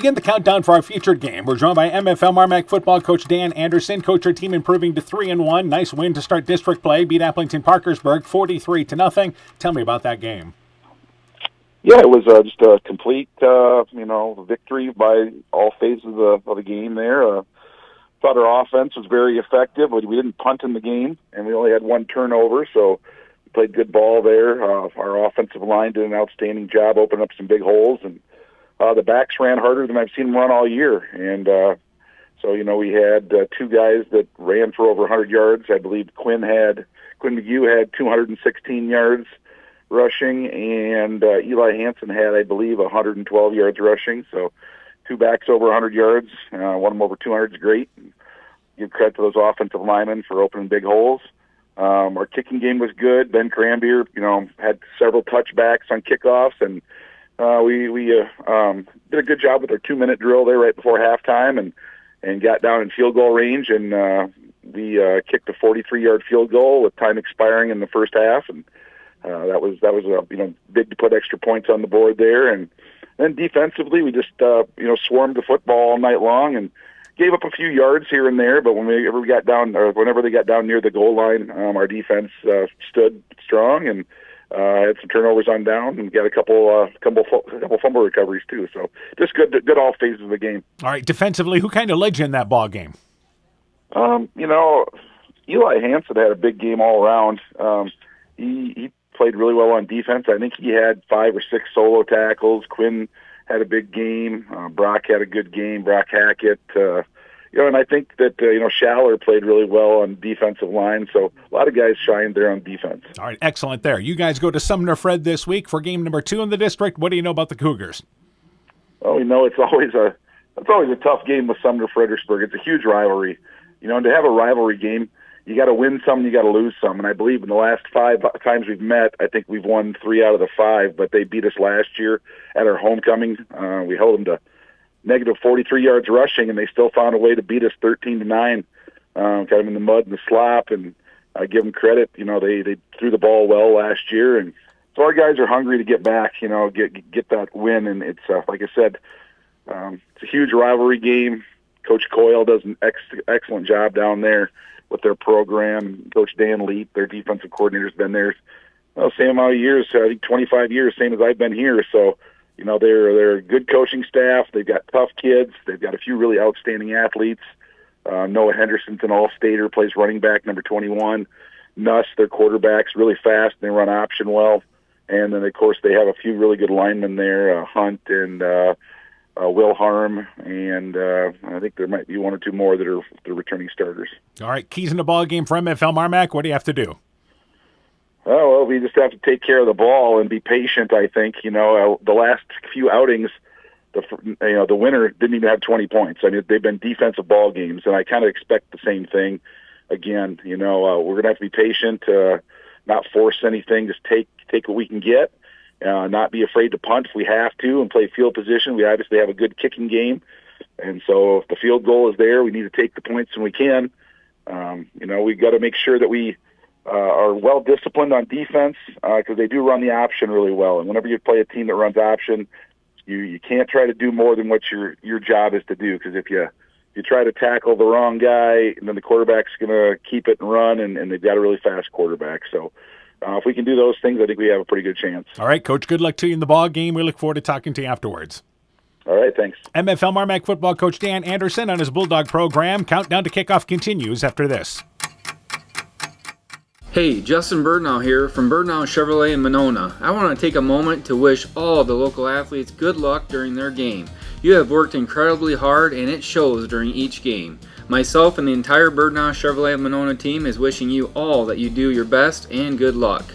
begin the countdown for our featured game. We're joined by MFL MarMac football coach Dan Anderson. Coach, your team improving to 3-1. Nice win to start district play. Beat Appleton-Parkersburg 43-0. Tell me about that game. Yeah, it was just a complete, victory by all phases of the game there. Thought our offense was very effective. We didn't punt in the game, and we only had one turnover, so we played good ball there. Our offensive line did an outstanding job, opening up some big holes, and the backs ran harder than I've seen them run all year. And we had two guys that ran for over 100 yards. I believe Quinn McGee had 216 yards rushing, and Eli Hansen had, I believe, 112 yards rushing. So two backs over 100 yards, one of them over 200 is great. Give credit to those offensive linemen for opening big holes. Our kicking game was good. Ben Cranbeer, had several touchbacks on kickoffs, and we did a good job with our 2-minute drill there right before halftime, and got down in field goal range, and we kicked a 43-yard field goal with time expiring in the first half, and that was big to put extra points on the board there. And then defensively, we just swarmed the football all night long and gave up a few yards here and there. But whenever they got down near the goal line, our defense stood strong and had some turnovers on down, and got a couple fumble recoveries too. So just good all phases of the game. All right, defensively, who kind of led you in that ball game? Eli Hansen had a big game all around. He played really well on defense. I think he had 5 or 6 solo tackles. Quinn had a big game. Brock had a good game. Brock Hackett. And I think that, Schaller played really well on defensive line. So a lot of guys shined there on defense. All right, excellent there. You guys go to Sumner-Fred this week for game number 2 in the district. What do you know about the Cougars? Well, it's always a tough game with Sumner-Fredericksburg. It's a huge rivalry. And to have a rivalry game, you got to win some, you got to lose some. And I believe in the last 5 times we've met, I think we've won 3 out of the 5. But they beat us last year at our homecoming. We held them to negative 43 yards rushing, and they still found a way to beat us 13-9. Kind of in the mud and the slop, and I give them credit. They threw the ball well last year, and so our guys are hungry to get back. Get that win, and it's like I said, it's a huge rivalry game. Coach Coyle does an excellent job down there with their program. Coach Dan Leap, their defensive coordinator, has been there same amount of years, I think 25 years, same as I've been here. So, they're a good coaching staff. They've got tough kids. They've got a few really outstanding athletes. Noah Henderson's an all-stater, plays running back number 21. Nuss, their quarterback's really fast, and they run option well. And then, of course, they have a few really good linemen there, Hunt and Will Harm, and I think there might be 1 or 2 more that are the returning starters. All right, keys in the ball game for MFL MarMac. What do you have to do? Oh, well, we just have to take care of the ball and be patient, I think. The last few outings, the winner didn't even have 20 points. I mean, they've been defensive ball games, and I kind of expect the same thing again. We're going to have to be patient, not force anything, just take what we can get. Not be afraid to punt if we have to, and play field position. We obviously have a good kicking game, and so if the field goal is there, we need to take the points when we can. We've got to make sure that we are well disciplined on defense, because they do run the option really well. And whenever you play a team that runs option, you can't try to do more than what your job is to do, because if you try to tackle the wrong guy, and then the quarterback's going to keep it and run, and they've got a really fast quarterback. So if we can do those things, I think we have a pretty good chance. All right, Coach, good luck to you in the ball game. We look forward to talking to you afterwards. All right, thanks. MFL MarMac football coach Dan Anderson on his Bulldog program. Countdown to kickoff continues after this. Hey, Justin Birdnow here from Birdnow Chevrolet in Monona. I want to take a moment to wish all of the local athletes good luck during their game. You have worked incredibly hard, and it shows during each game. Myself and the entire Birdnow Chevrolet Monona team is wishing you all that you do your best and good luck.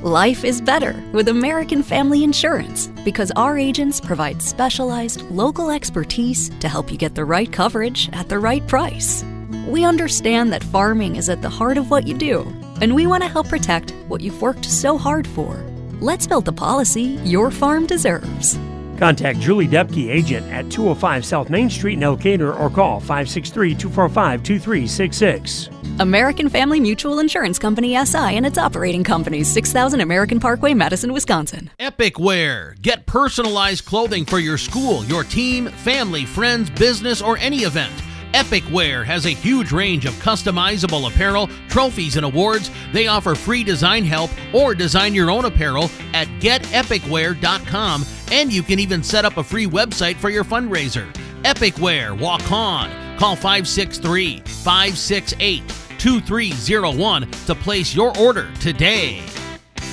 Life is better with American Family Insurance because our agents provide specialized local expertise to help you get the right coverage at the right price. We understand that farming is at the heart of what you do, and we want to help protect what you've worked so hard for. Let's build the policy your farm deserves. Contact Julie Depke, agent, at 205 South Main Street in Elkader or call 563-245-2366. American Family Mutual Insurance Company SI and its operating companies, 6000 American Parkway, Madison, Wisconsin. Epic Wear. Get personalized clothing for your school, your team, family, friends, business, or any event. Epic Wear has a huge range of customizable apparel, trophies, and awards. They offer free design help or design your own apparel at getepicwear.com, and you can even set up a free website for your fundraiser. Epic Wear, walk on. Call 563-568-2301 to place your order today.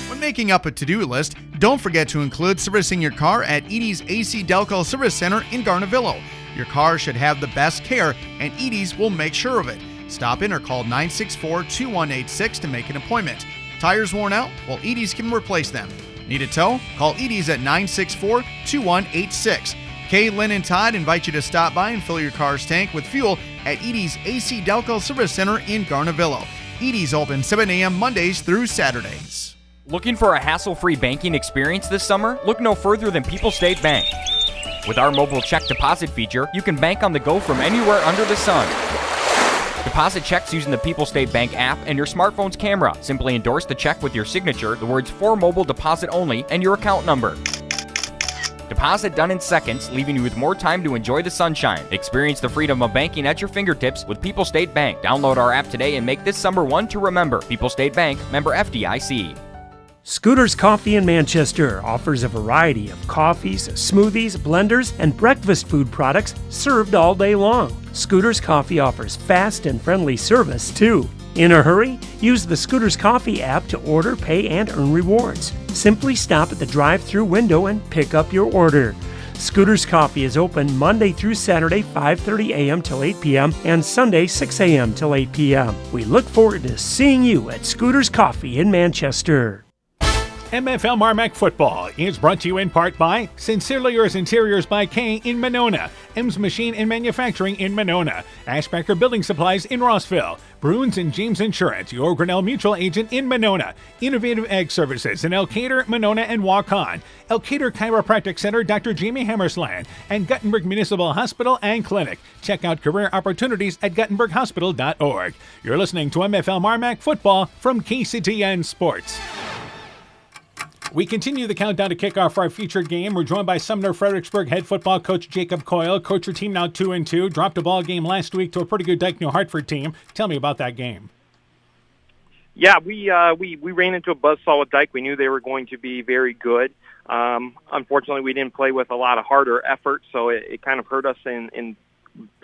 When making up a to-do list, don't forget to include servicing your car at Edie's AC Delco Service Center in Garnavillo. Your car should have the best care, and Edie's will make sure of it. Stop in or call 964-2186 to make an appointment. Tires worn out? Well, Edie's can replace them. Need a tow? Call Edie's at 964-2186. Kay, Lynn, and Todd invite you to stop by and fill your car's tank with fuel at Edie's AC Delco Service Center in Garnavillo. Edie's open 7 a.m. Mondays through Saturdays. Looking for a hassle-free banking experience this summer? Look no further than People State Bank. With our mobile check deposit feature, you can bank on the go from anywhere under the sun. Deposit checks using the People State Bank app and your smartphone's camera. Simply endorse the check with your signature, the words "for mobile deposit only," and your account number. Deposit done in seconds, leaving you with more time to enjoy the sunshine. Experience the freedom of banking at your fingertips with People State Bank. Download our app today and make this summer one to remember. People State Bank, member FDIC. Scooters Coffee in Manchester offers a variety of coffees, smoothies, blenders, and breakfast food products served all day long. Scooters Coffee offers fast and friendly service, too. In a hurry? Use the Scooters Coffee app to order, pay, and earn rewards. Simply stop at the drive-thru window and pick up your order. Scooters Coffee is open Monday through Saturday, 5:30 a.m. till 8 p.m. and Sunday, 6 a.m. till 8 p.m. We look forward to seeing you at Scooters Coffee in Manchester. MFL MarMac Football is brought to you in part by Sincerely Yours Interiors by K in Monona, M's Machine and Manufacturing in Monona, Ashbacker Building Supplies in Rossville, Bruins and James Insurance, your Grinnell Mutual Agent in Monona, Innovative Ag Services in Elkader, Monona, and Waukon, Elkader Chiropractic Center, Dr. Jamie Hammersland, and Guttenberg Municipal Hospital and Clinic. Check out career opportunities at guttenberghospital.org. You're listening to MFL MarMac Football from KCTN Sports. We continue the countdown to kick off our featured game. We're joined by Sumner-Fredericksburg head football coach Jacob Coyle. Coach, your team now 2-2. Dropped a ball game last week to a pretty good Dyke New Hartford team. Tell me about that game. Yeah, we ran into a buzzsaw with Dyke. We knew they were going to be very good. Unfortunately, we didn't play with a lot of harder effort, so it kind of hurt us in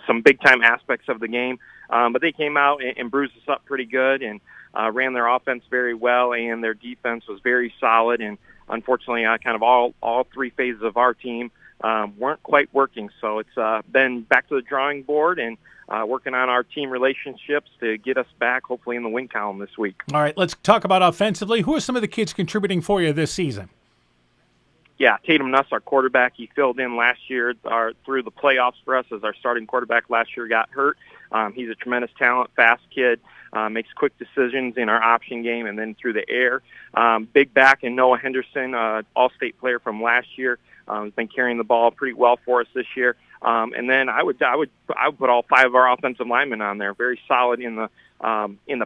some big-time aspects of the game. But they came out and bruised us up pretty good and ran their offense very well, and their defense was very solid. And unfortunately, kind of all three phases of our team weren't quite working. So it's been back to the drawing board and working on our team relationships to get us back, hopefully, in the win column this week. All right, let's talk about offensively. Who are some of the kids contributing for you this season? Yeah, Tatum Nuss, our quarterback, he filled in last year through the playoffs for us as our starting quarterback last year got hurt. He's a tremendous talent, fast kid, makes quick decisions in our option game and then through the air. Big back and Noah Henderson, all-state player from last year, has been carrying the ball pretty well for us this year. And then I would put all five of our offensive linemen on there, very solid in the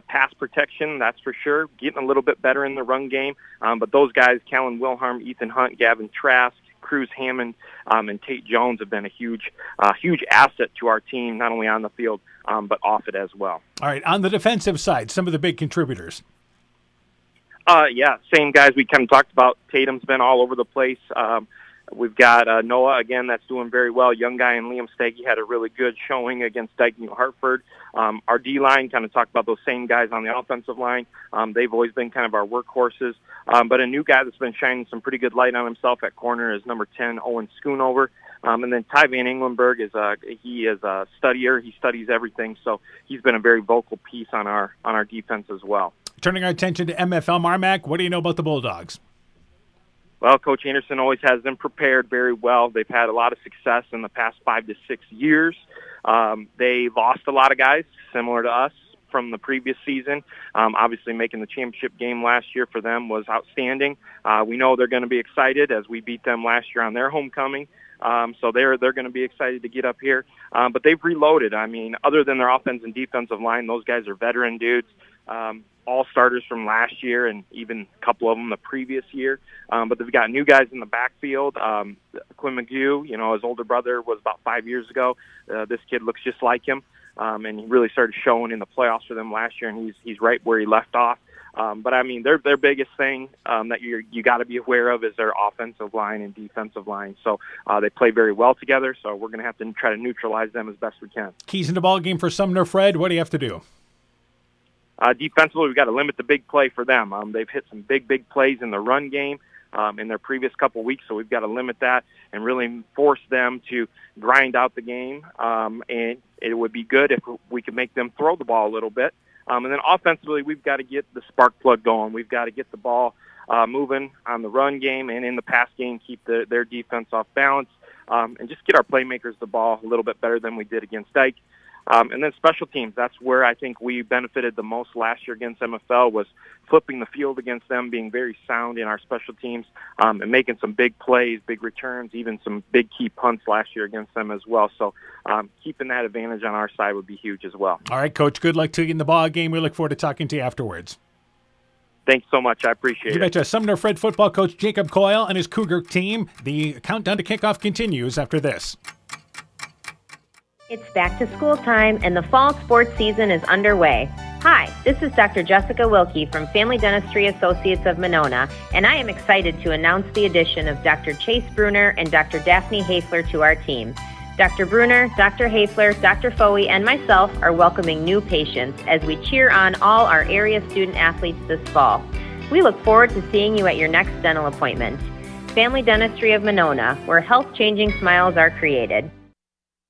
pass protection, that's for sure. Getting a little bit better in the run game. But those guys, Callan Wilharm, Ethan Hunt, Gavin Trask, Cruz Hammond, and Tate Jones have been a huge asset to our team, not only on the field, but off it as well. All right, on the defensive side, some of the big contributors. Yeah, same guys we kind of talked about. Tatum's been all over the place. We've got Noah, again, that's doing very well. Young guy, and Liam Steggy had a really good showing against Dyke New Hartford. Our D-line, kind of talked about those same guys on the offensive line. They've always been kind of our workhorses. But a new guy that's been shining some pretty good light on himself at corner is number 10, Owen Schoonover. And then Ty Van Englenberg is a studier. He studies everything, so he's been a very vocal piece on our defense as well. Turning our attention to MFL MarMac, what do you know about the Bulldogs? Well, Coach Anderson always has them prepared very well. They've had a lot of success in the past 5 to 6 years. They lost a lot of guys, similar to us, from the previous season. Obviously, making the championship game last year for them was outstanding. We know they're going to be excited as we beat them last year on their homecoming. So they're going to be excited to get up here. But they've reloaded. I mean, other than their offense and defensive line, those guys are veteran dudes. All starters from last year and even a couple of them the previous year. But they've got new guys in the backfield. Quinn McGew, his older brother was about 5 years ago. This kid looks just like him. And he really started showing in the playoffs for them last year, and he's right where he left off. But I mean, their biggest thing that you got to be aware of is their offensive line and defensive line. So they play very well together. So we're going to have to try to neutralize them as best we can. Keys in the ball game for Sumner-Fred. What do you have to do? Defensively, we've got to limit the big play for them. They've hit some big plays in the run game in their previous couple weeks, so we've got to limit that and really force them to grind out the game. And it would be good if we could make them throw the ball a little bit. And then offensively, we've got to get the spark plug going. We've got to get the ball moving on the run game and in the pass game, keep their defense off balance, and just get our playmakers the ball a little bit better than we did against Dyke. And then special teams, that's where I think we benefited the most last year against MFL, was flipping the field against them, being very sound in our special teams, and making some big plays, big returns, even some big key punts last year against them as well. So keeping that advantage on our side would be huge as well. All right, Coach, good luck to you in the ball game. We look forward to talking to you afterwards. Thanks so much. I appreciate You it. betcha. Sumner-Fred football coach Jacob Coyle and his Cougar team. The countdown to kickoff continues after this. It's back to school time and the fall sports season is underway. Hi, this is Dr. Jessica Wilkie from Family Dentistry Associates of Monona, and I am excited to announce the addition of Dr. Chase Bruner and Dr. Daphne Hafler to our team. Dr. Bruner, Dr. Hafler, Dr. Foey, and myself are welcoming new patients as we cheer on all our area student athletes this fall. We look forward to seeing you at your next dental appointment. Family Dentistry of Monona, where health-changing smiles are created.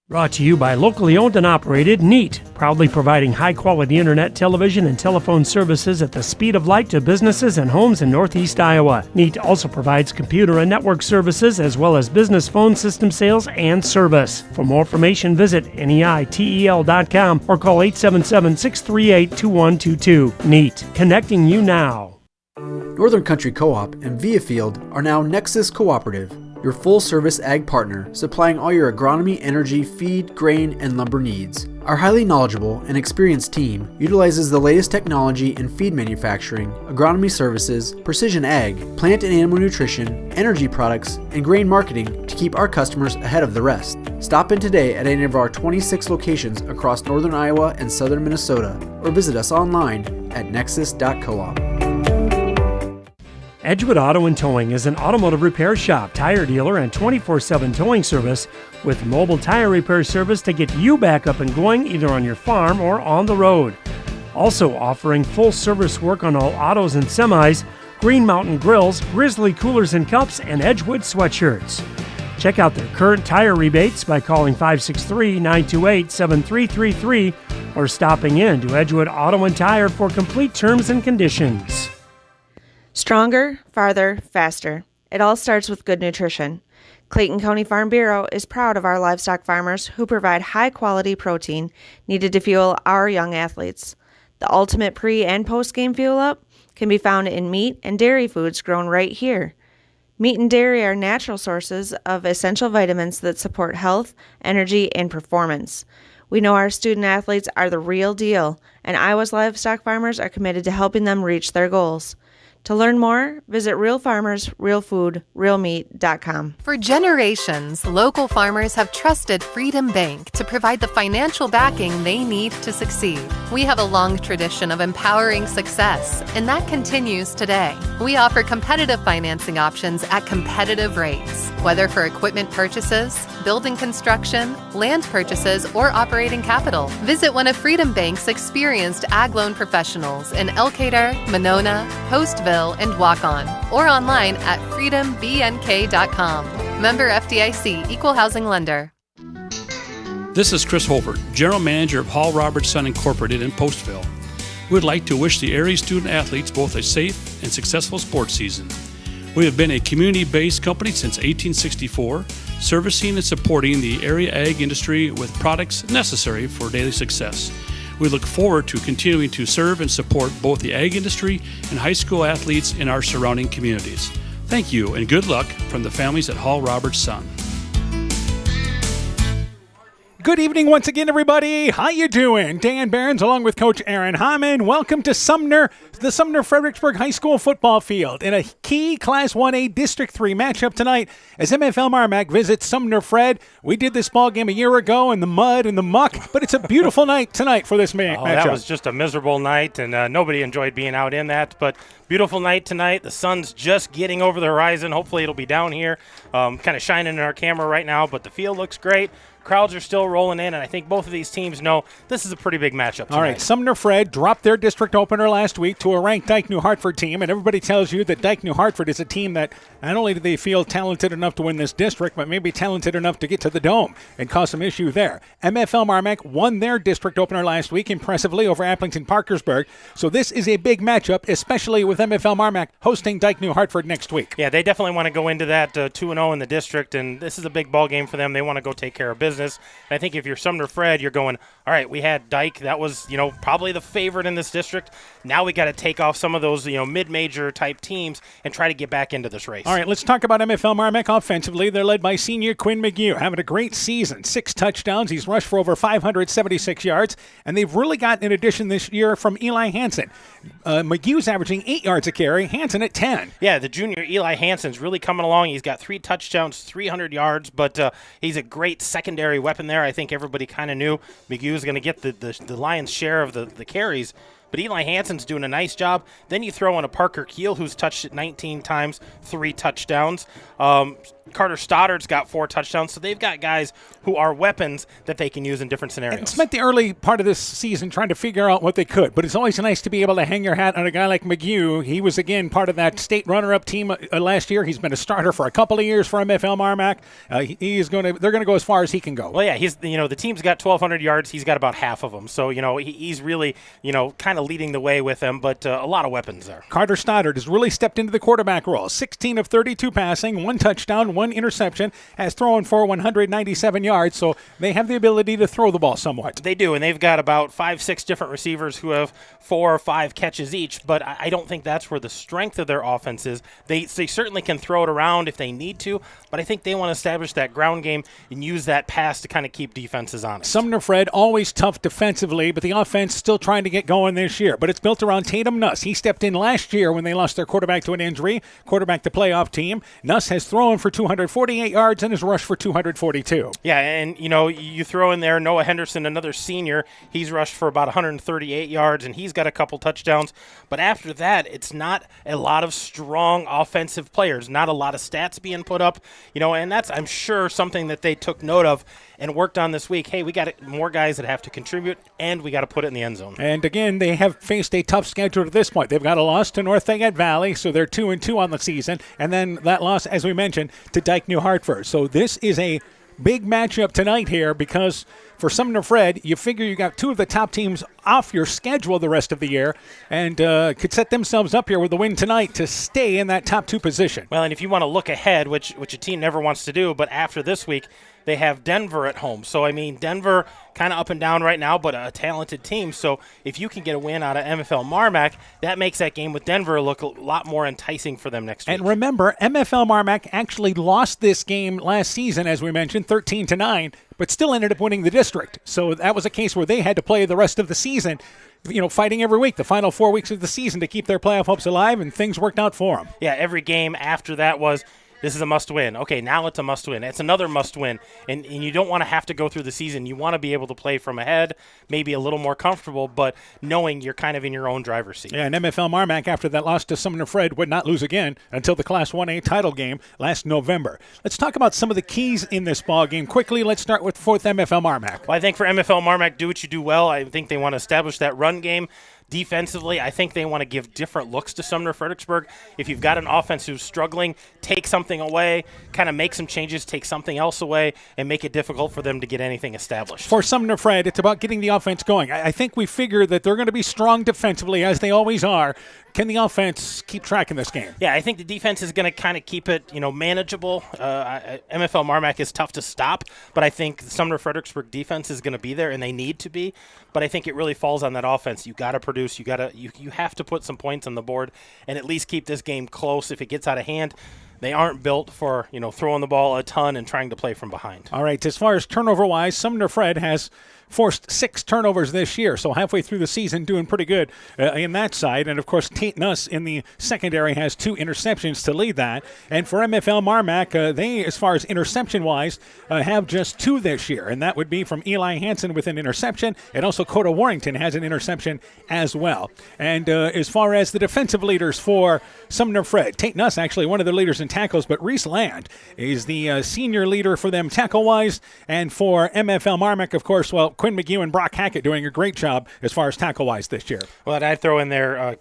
Brought to you by locally owned and operated NEAT, proudly providing high-quality internet, television, and telephone services at the speed of light to businesses and homes in Northeast Iowa. NEAT also provides computer and network services as well as business phone system sales and service. For more information, visit NEITEL.com or call 877-638-2122. NEAT, connecting you now. Northern Country Co-op and Viafield are now Nexus Cooperative, your full-service ag partner, supplying all your agronomy, energy, feed, grain, and lumber needs. Our highly knowledgeable and experienced team utilizes the latest technology in feed manufacturing, agronomy services, precision ag, plant and animal nutrition, energy products, and grain marketing to keep our customers ahead of the rest. Stop in today at any of our 26 locations across northern Iowa and southern Minnesota, or visit us online at nexus.coop. Edgewood Auto and Towing is an automotive repair shop, tire dealer, and 24/7 towing service with mobile tire repair service to get you back up and going either on your farm or on the road. Also offering full service work on all autos and semis, Green Mountain Grills, Grizzly Coolers and Cups, and Edgewood Sweatshirts. Check out their current tire rebates by calling 563-928-7333 or stopping in to Edgewood Auto and Tire for complete terms and conditions. Stronger, farther, faster. It all starts with good nutrition. Clayton County Farm Bureau is proud of our livestock farmers who provide high-quality protein needed to fuel our young athletes. The ultimate pre- and post-game fuel-up can be found in meat and dairy foods grown right here. Meat and dairy are natural sources of essential vitamins that support health, energy, and performance. We know our student athletes are the real deal, and Iowa's livestock farmers are committed to helping them reach their goals. To learn more, visit realfarmersrealfoodrealmeat.com. For generations, local farmers have trusted Freedom Bank to provide the financial backing they need to succeed. We have a long tradition of empowering success, and that continues today. We offer competitive financing options at competitive rates, whether for equipment purchases, building construction, land purchases, or operating capital. Visit one of Freedom Bank's experienced ag loan professionals in Elkader, Monona, Postville, and Waukon, or online at freedombnk.com. Member FDIC, Equal Housing Lender. This is Chris Holbert, General Manager of Hall Robertson Incorporated in Postville. We would like to wish the area student athletes both a safe and successful sports season. We have been a community-based company since 1864, servicing and supporting the area ag industry with products necessary for daily success. We look forward to continuing to serve and support both the ag industry and high school athletes in our surrounding communities. Thank you and good luck from the families at Hall Roberts Son. Good evening once again, everybody. How you doing? Dan Barons along with Coach Aaron Hammond. Welcome to the Sumner-Fredericksburg High School football field in a key Class 1A District 3 matchup tonight as MFL MarMac visits Sumner-Fred. We did this ball game a year ago in the mud and the muck, but it's a beautiful night tonight for this matchup. That was just a miserable night, and nobody enjoyed being out in that, but beautiful night tonight. The sun's just getting over the horizon. Hopefully it'll be down here, kind of shining in our camera right now, but the field looks great. Crowds are still rolling in, and I think both of these teams know this is a pretty big matchup tonight. All right, Sumner-Fred dropped their district opener last week to a ranked Dike New Hartford team, and everybody tells you that Dike New Hartford is a team that not only do they feel talented enough to win this district, but maybe talented enough to get to the Dome and cause some issue there. MFL MarMac won their district opener last week impressively over Appleton-Parkersburg, so this is a big matchup, especially with MFL MarMac hosting Dike New Hartford next week. Yeah, they definitely want to go into that 2-0 in the district, and this is a big ball game for them. They want to go take care of business. I think if you're Sumner-Fred, you're going, all right, we had Dike. That was, probably the favorite in this district. Now we got to take off some of those, mid-major type teams and try to get back into this race. All right, let's talk about MFL MarMac offensively. They're led by senior Quinn McGee, having a great season. 6 touchdowns. He's rushed for over 576 yards, and they've really gotten an addition this year from Eli Hansen. McGee's averaging 8 yards a carry, Hansen at 10. Yeah, the junior Eli Hansen's really coming along. He's got 3 touchdowns, 300 yards, but he's a great secondary weapon there. I think everybody kind of knew McGee was going to get the lion's share of the carries. But Eli Hansen's doing a nice job. Then you throw in a Parker Keel, who's touched it 19 times, 3 touchdowns. Carter Stoddard's got 4 touchdowns. So they've got guys who are weapons that they can use in different scenarios. And spent the early part of this season trying to figure out what they could. But it's always nice to be able to hang your hat on a guy like McGee. He was, again, part of that state runner-up team last year. He's been a starter for a couple of years for MFL MarMac. They're going to go as far as he can go. Well, yeah, the team's got 1,200 yards. He's got about half of them. So, he's really, kind of leading the way with them, but a lot of weapons there. Carter Stoddard has really stepped into the quarterback role. 16 of 32 passing, 1 touchdown, 1 interception, has thrown for 197 yards, so they have the ability to throw the ball somewhat. They do, and they've got about 5-6 different receivers who have 4 or 5 catches each, but I don't think that's where the strength of their offense is. They certainly can throw it around if they need to, but I think they want to establish that ground game and use that pass to kind of keep defenses honest. Sumner-Fred, always tough defensively, but the offense still trying to get going this year. But it's built around Tatum Nuss. He stepped in last year when they lost their quarterback to an injury, quarterback the playoff team. Nuss has thrown for 248 yards and has rushed for 242. Yeah, and, you throw in there Noah Henderson, another senior. He's rushed for about 138 yards, and he's got a couple touchdowns. But after that, it's not a lot of strong offensive players, not a lot of stats being put up, and that's, I'm sure, something that they took note of and worked on this week. Hey, we got more guys that have to contribute, and we got to put it in the end zone. And again, they have faced a tough schedule to this point. They've got a loss to North Fayette Valley, so they're 2-2 on the season, and then that loss, as we mentioned, to Dike New Hartford. So this is a big matchup tonight here because for Sumner-Fred, you figure you got 2 of the top teams off your schedule the rest of the year and could set themselves up here with a win tonight to stay in that top 2 position. Well, and if you want to look ahead, which a team never wants to do, but after this week, they have Denver at home. So, Denver kind of up and down right now, but a talented team. So if you can get a win out of MFL MarMac, that makes that game with Denver look a lot more enticing for them next week. And remember, MFL MarMac actually lost this game last season, as we mentioned, 13-9, but still ended up winning the district. So that was a case where they had to play the rest of the season, fighting every week, the final 4 weeks of the season to keep their playoff hopes alive, and things worked out for them. Yeah, every game after that was, this is a must-win. Okay, now it's a must-win. It's another must-win. And you don't want to have to go through the season. You want to be able to play from ahead, maybe a little more comfortable, but knowing you're kind of in your own driver's seat. Yeah, and MFL MarMac, after that loss to Sumner-Fred, would not lose again until the Class 1A title game last November. Let's talk about some of the keys in this ball game. Quickly, let's start with MFL MarMac. Well, I think for MFL MarMac, do what you do well. I think they want to establish that run game. Defensively, I think they want to give different looks to Sumner-Fredericksburg. If you've got an offense who's struggling, take something away, kind of make some changes, take something else away, and make it difficult for them to get anything established. For Sumner-Fred, it's about getting the offense going. I think we figure that they're going to be strong defensively, as they always are. Can the offense keep track in this game? Yeah, I think the defense is going to kind of keep it, manageable. MFL MarMac is tough to stop, but I think the Sumner-Fredericksburg defense is going to be there, and they need to be. But I think it really falls on that offense. You got to produce. You have to put some points on the board and at least keep this game close. If it gets out of hand, they aren't built for, throwing the ball a ton and trying to play from behind. All right, as far as turnover-wise, Sumner-Fred has forced 6 turnovers this year, so halfway through the season doing pretty good in that side. And, of course, Tate Nuss in the secondary has 2 interceptions to lead that. And for MFL MarMac, they, as far as interception-wise, have just 2 this year, and that would be from Eli Hansen with an interception, and also Coda Warrington has an interception as well. And as far as the defensive leaders for Sumner-Fred, Tate Nuss actually one of the leaders in tackles, but Reese Land is the senior leader for them tackle-wise. And for MFL MarMac, of course, well, Quinn McGee and Brock Hackett doing a great job as far as tackle-wise this year. Well, and I'd throw in there,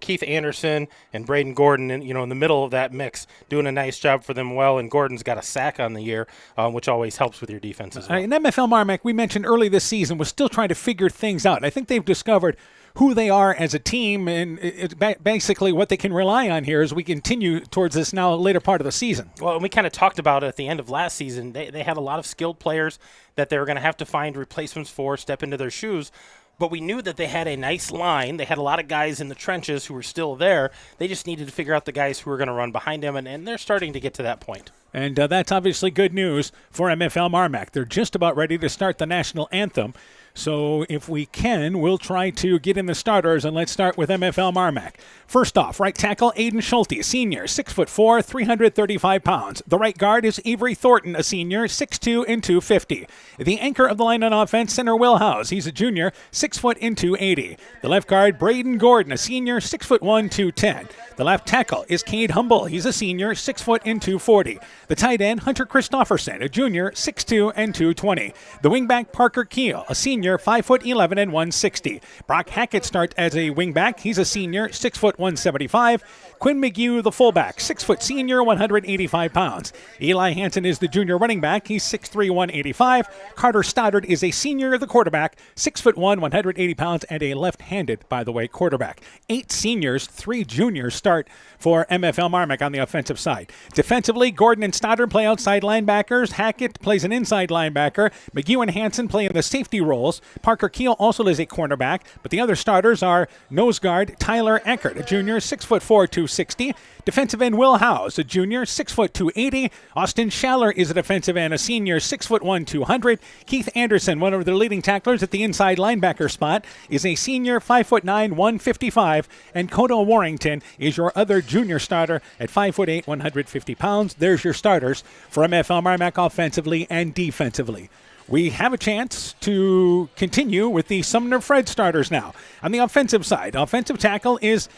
Keith Anderson and Braden Gordon, in the middle of that mix, doing a nice job for them well. And Gordon's got a sack on the year, which always helps with your defense as well. And MFL MarMac, we mentioned early this season, was still trying to figure things out. And I think they've discovered who they are as a team, and it's basically what they can rely on here as we continue towards this now later part of the season. Well, we kind of talked about it at the end of last season. They had a lot of skilled players that they were going to have to find replacements for, step into their shoes. But we knew that they had a nice line. They had a lot of guys in the trenches who were still there. They just needed to figure out the guys who were going to run behind them, and they're starting to get to that point. And that's obviously good news for MFL MarMac. They're just about ready to start the national anthem. So if we can, we'll try to get in the starters, and let's start with MFL MarMac. First off, right tackle Aiden Schulte, senior, 6'4", 335 pounds. The right guard is Avery Thornton, a senior, 6'2" and 250. The anchor of the line on offense, center Will House. He's a junior, 6' and 280. The left guard, Braden Gordon, a senior, 6'1", 210. The left tackle is Cade Humble. He's a senior, 6' and 240. The tight end, Hunter Christofferson, a junior, 6'2" and 220. The wingback, Parker Keel, a senior, 5'11" and 160. Brock Hackett starts as a wingback. He's a senior, 6' 175. Quinn McGee, the fullback, 6' senior, 185 pounds. Eli Hansen is the junior running back. He's 6'3", 185. Carter Stoddard is a senior, the quarterback, 6'1", 180 pounds, and a left-handed, by the way, quarterback. 8 seniors, 3 juniors start for MFL MarMac on the offensive side. Defensively, Gordon and Stoddard play outside linebackers. Hackett plays an inside linebacker. McGee and Hansen play in the safety roles. Parker Keel also is a cornerback, but the other starters are nose guard Tyler Eckert, a junior, 6'4", 260. Defensive end Will House, a junior, 6', 280. Austin Schaller is a defensive end, a senior, 6'1", 200. Keith Anderson, one of the leading tacklers at the inside linebacker spot, is a senior, 5'9", 155. And Coda Warrington is your other junior starter at 5'8", 150 pounds. There's your starters for MFL MarMac offensively and defensively. We have a chance to continue with the Sumner-Fred starters now. On the offensive side, offensive tackle is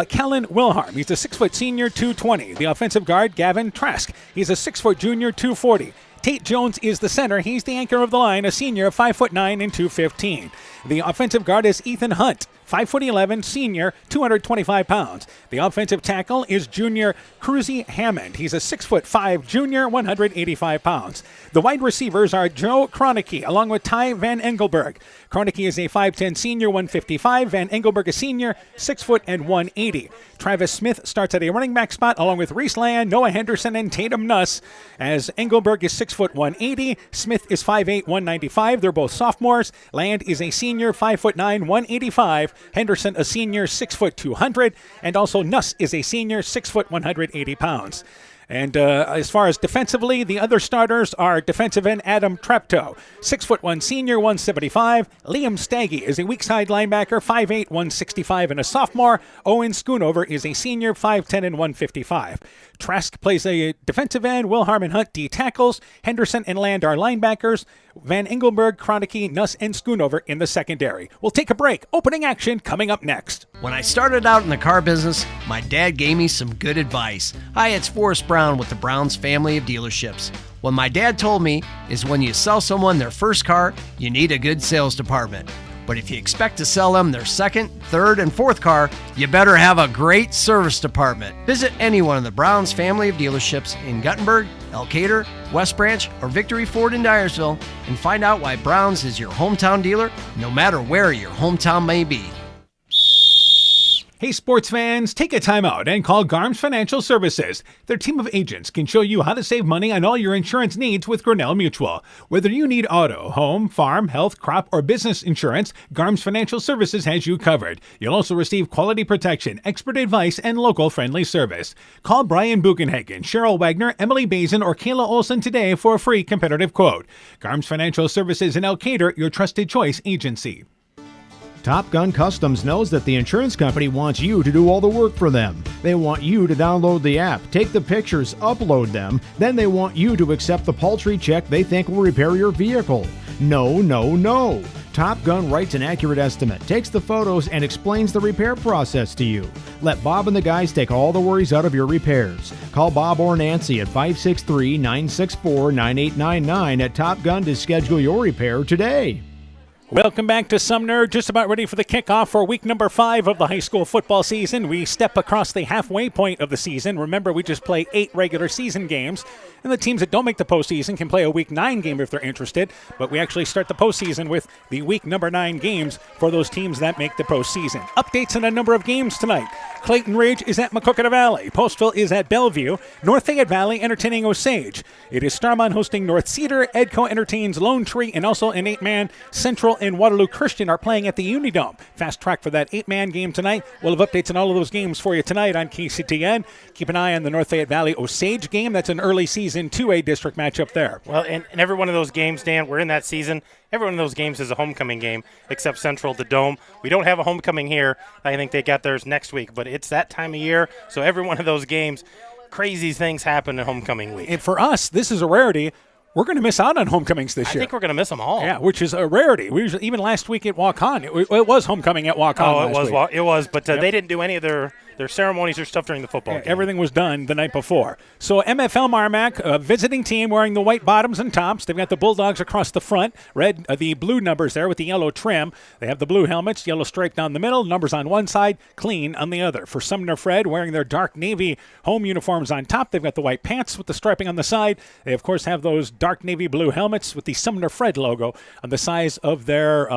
Kellen Wilharm. He's a 6' senior, 220. The offensive guard, Gavin Trask. He's a 6' junior, 240. Tate Jones is the center. He's the anchor of the line, a senior, 5'9" and 215. The offensive guard is Ethan Hunt, 5'11", senior, 225 pounds. The offensive tackle is junior Cruzy Hammond. He's a 6'5", junior, 185 pounds. The wide receivers are Joe Kronicke along with Ty Van Engelberg. Kronicke is a 5'10", senior, 155. Van Engelberg a senior, 6' and 180. Travis Smith starts at a running back spot along with Reese Land, Noah Henderson, and Tatum Nuss, as Engelberg is 6', 180. Smith is 5'8", 195. They're both sophomores. Land is a senior, 5'9", 185. Henderson, a senior, 6', 200. And also Nuss is a senior, 6', 180 pounds. And as far as defensively, the other starters are defensive end Adam Treptow, 6'1", senior, 175. Liam Staggy is a weak side linebacker, 5'8", 165, and a sophomore. Owen Schoonover is a senior, 5'10", and 155. Trask plays a defensive end. Wilharm and Hunt D tackles. Henderson and Land are linebackers. Van Engelberg, Kronicke, Nuss, and Schoonover in the secondary. We'll take a break. Opening action coming up next. When I started out in the car business, my dad gave me some good advice. Hi, it's Forrest Brown with the Brown's family of dealerships. What my dad told me is when you sell someone their first car, you need a good sales department. But if you expect to sell them their second, third, and fourth car, you better have a great service department. Visit any one of the Brown's family of dealerships in Guttenberg, Elkader, West Branch, or Victory Ford in Dyersville and find out why Brown's is your hometown dealer, no matter where your hometown may be. Hey sports fans, take a time out and call Garms Financial Services. Their team of agents can show you how to save money on all your insurance needs with Grinnell Mutual. Whether you need auto, home, farm, health, crop, or business insurance, Garms Financial Services has you covered. You'll also receive quality protection, expert advice, and local friendly service. Call Brian Buchenhagen, Cheryl Wagner, Emily Bazin, or Kayla Olson today for a free competitive quote. Garms Financial Services in Elkader, your trusted choice agency. Top Gun Customs knows that the insurance company wants you to do all the work for them. They want you to download the app, take the pictures, upload them, then they want you to accept the paltry check they think will repair your vehicle. No, no, no. Top Gun writes an accurate estimate, takes the photos, and explains the repair process to you. Let Bob and the guys take all the worries out of your repairs. Call Bob or Nancy at 563-964-9899 at Top Gun to schedule your repair today. Welcome back to Sumner. Just about ready for the kickoff for week number 5 of the high school football season. We step across the halfway point of the season. Remember, we just play 8 regular season games, and the teams that don't make the postseason can play a week 9 game if they're interested. But we actually start the postseason with the week number 9 games for those teams that make the postseason. Updates on a number of games tonight. Clayton Ridge is at Maquoketa Valley. Postville is at Bellevue. North Fayette Valley entertaining Osage. It is Starmont hosting North Cedar. Edco entertains Lone Tree, and also an 8-man Central and Waterloo Christian are playing at the Unidome. Fast track for that 8-man game tonight. We'll have updates on all of those games for you tonight on KCTN. Keep an eye on the North Fayette Valley Osage game. That's an early season 2A district matchup there. Well, and every one of those games, Dan, we're in that season. Every one of those games is a homecoming game, except Central, the Dome. We don't have a homecoming here. I think they got theirs next week, but it's that time of year, so every one of those games, crazy things happen in homecoming week. And for us, this is a rarity. We're going to miss out on homecomings this year. I think we're going to miss them all. Yeah, which is a rarity. We usually, even last week at Walk-On, it was homecoming at Walk-On it was, but they didn't do any of their ceremonies or stuff during the football game. Everything was done the night before. So MFL MarMac, a visiting team wearing the white bottoms and tops. They've got the Bulldogs across the front, the blue numbers there with the yellow trim. They have the blue helmets, yellow stripe down the middle, numbers on one side, clean on the other. For Sumner-Fred, wearing their dark navy home uniforms on top, they've got the white pants with the striping on the side. They, of course, have those dark navy blue helmets with the Sumner-Fred logo on the size of their,